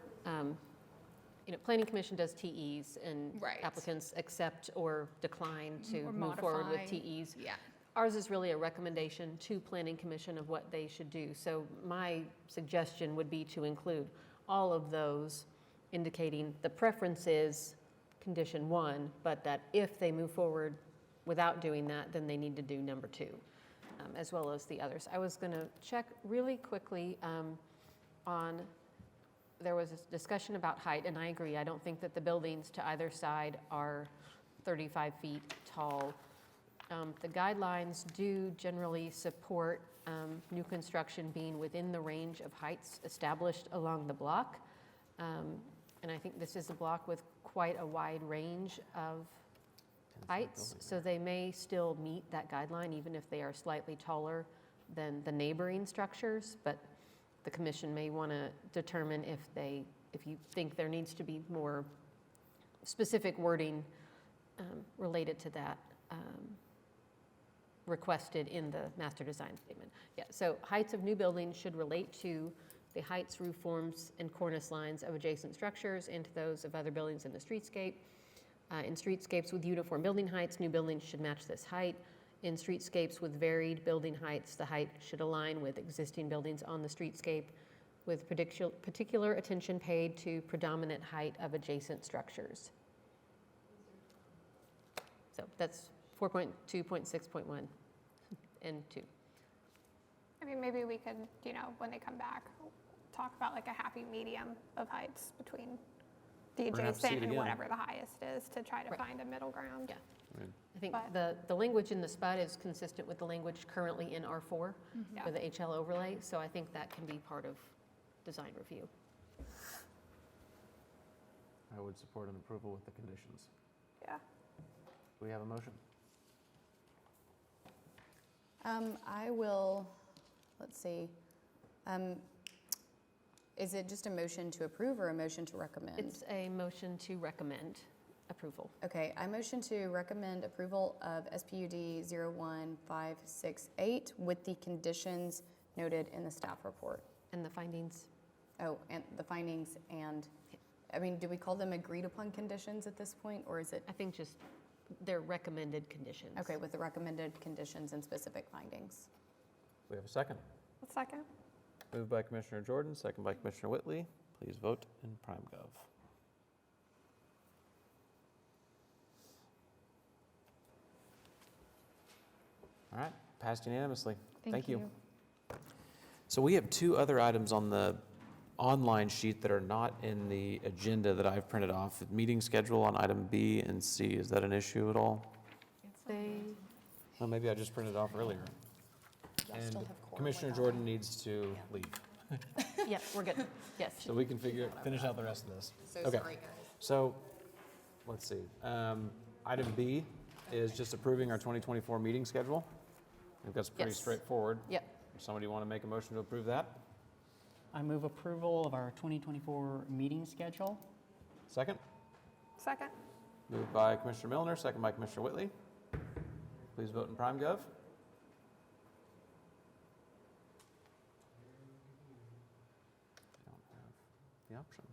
Planning Commission does TEs, and
Right.
applicants accept or decline to
Or
move forward with
modify.
TEs.
Yeah.
Ours is really a recommendation to Planning Commission of what they should do. So my suggestion would be to include all of those, indicating the preference is condition 1, but that if they move forward without doing that, then they need to do number 2, as well as the others. I was going to check really quickly on, there was a discussion about height, and I agree. I don't think that the buildings to either side are 35 feet tall. The guidelines do generally support new construction being within the range of heights established along the block. And I think this is a block with quite a wide range of heights, so they may still meet that guideline even if they are slightly taller than the neighboring structures. But the commission may want to determine if you think there needs to be more specific wording related to that requested in the master design statement. Yeah, so heights of new buildings should relate to the heights, roof forms, and cornice lines of adjacent structures and to those of other buildings in the streetscape. In streetscapes with uniform building heights, new buildings should match this height. In streetscapes with varied building heights, the height should align with existing buildings on the streetscape, with particular attention paid to predominant height of adjacent structures. So that's 4.2.6.1 and 2.
I mean, maybe we could, when they come back, talk about like a happy medium of heights between the
Perhaps see it
adjacent and
again.
whatever the highest is, to try to find a middle ground.
Yeah. I think the language in the SPUD is consistent with the language currently in R4 for the HL overlay, so I think that can be part of design review.
I would support an approval with the conditions.
Yeah.
Do we have a motion?
I will, let's see. Is it just a motion to approve or a motion to recommend?
It's a motion to recommend approval.
Okay, I motion to recommend approval of SPUD 01568 with the conditions noted in the staff report.
And the findings?
Oh, and the findings and, I mean, do we call them agreed upon conditions at this point, or is it?
I think just they're recommended conditions.
Okay, with the recommended conditions and specific findings.
We have a second.
A second.
Moved by Commissioner Jordan, second by Commissioner Whitley. Please vote in PrimeGov. All right, passed unanimously. Thank you. So we have two other items on the online sheet that are not in the agenda that I've printed off. Meeting schedule on item B and C. Is that an issue at all? Well, maybe I just printed it off earlier. And Commissioner Jordan needs to leave.
Yeah, we're good. Yes.
So we can finish out the rest of this.
So
Okay.
sorry, guys.
So, let's see. Item B is just approving our 2024 meeting schedule. I think that's pretty
Yes.
straightforward.
Yep.
Somebody want to make a motion to approve that?
I move approval of our 2024 meeting schedule.
Second?
Second.
Moved by Commissioner Milner, second by Commissioner Whitley. Please vote in PrimeGov. I don't have the option.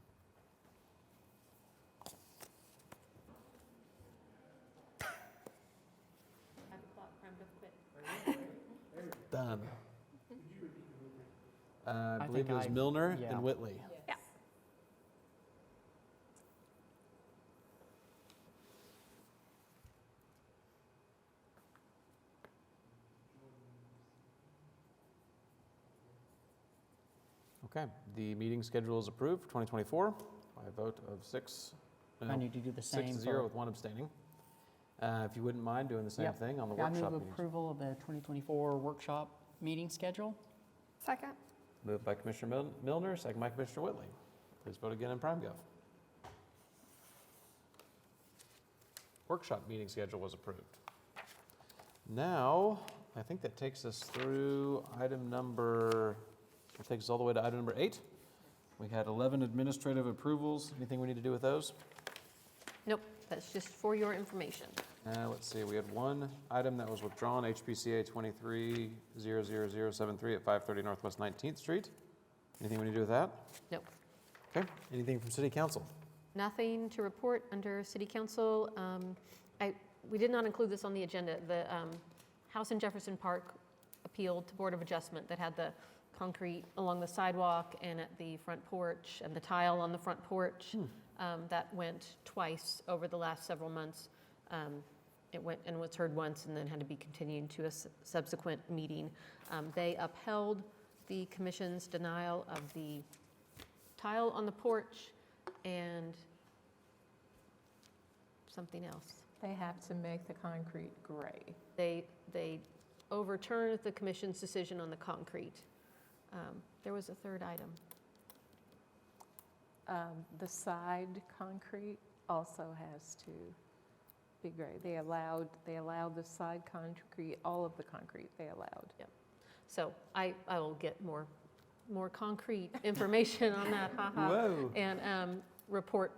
Done. I believe it was Milner
yeah.
and Whitley.
Yeah.
Okay, the meeting schedule is approved for 2024 by a vote of 6.
I need to do the same
6-0
for-
with one abstaining. If you wouldn't mind doing the same
Yep.
thing on the
I
workshop
move
meetings.
approval of the 2024 workshop meeting schedule.
Second.
Moved by Commissioner Milner, second by Commissioner Whitley. Please vote again in PrimeGov. Workshop meeting schedule was approved. Now, I think that takes us through that takes us all the way to item number 8. We had 11 administrative approvals. Anything we need to do with those?
Nope, that's just for your information.
Let's see, we had one item that was withdrawn, HPCA 23-00073 at 530 Northwest 19th Street. Anything we need to do with that?
Nope.
Okay, anything from City Council?
Nothing to report under City Council. We did not include this on the agenda. The house in Jefferson Park appealed to Board of Adjustment that had the concrete along the sidewalk and at the front porch and the tile on the front porch. That went twice over the last several months. It went and was heard once and then had to be continued to a subsequent meeting. They upheld the commission's denial of the tile on the porch and something else.
They have to make the concrete gray.
They overturned the commission's decision on the concrete. There was a third item.
The side concrete also has to be gray. They allowed the side concrete, all of the concrete they allowed.
Yep. So I will get more concrete information on that,
Whoa.
and report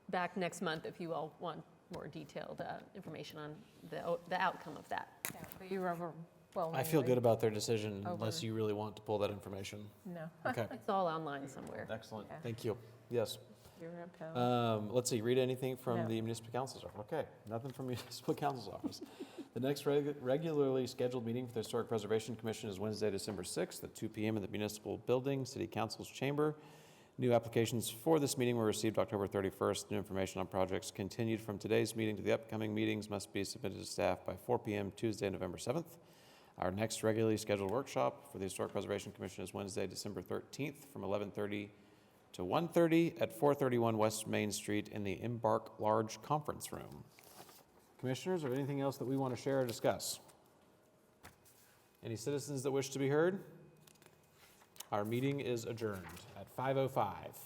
back next month if you all want more detailed information on the outcome of that.
Yeah, but you're overwhelmingly.
I feel good about their decision unless you really want to pull that information.
No.
Okay,
It's all online somewhere.
excellent.
Okay.
Thank you. Yes.
You're upheld.
Let's see, read anything from
No.
the municipal council's office. Okay, nothing from municipal council's office. The next regularly scheduled meeting for the Historic Preservation Commission is Wednesday, December 6th at 2 p.m. in the municipal building, City Council's chamber. New applications for this meeting were received October 31st. New information on projects continued from today's meeting to the upcoming meetings must be submitted to staff by 4 p.m. Tuesday, November 7th. Our next regularly scheduled workshop for the Historic Preservation Commission is Wednesday, December 13th from 11:30 to 1:30 at 431 West Main Street in the Embark Large Conference Room. Commissioners, or anything else that we want to share or discuss? Any citizens that wish to be heard? Our meeting is adjourned at 5:05.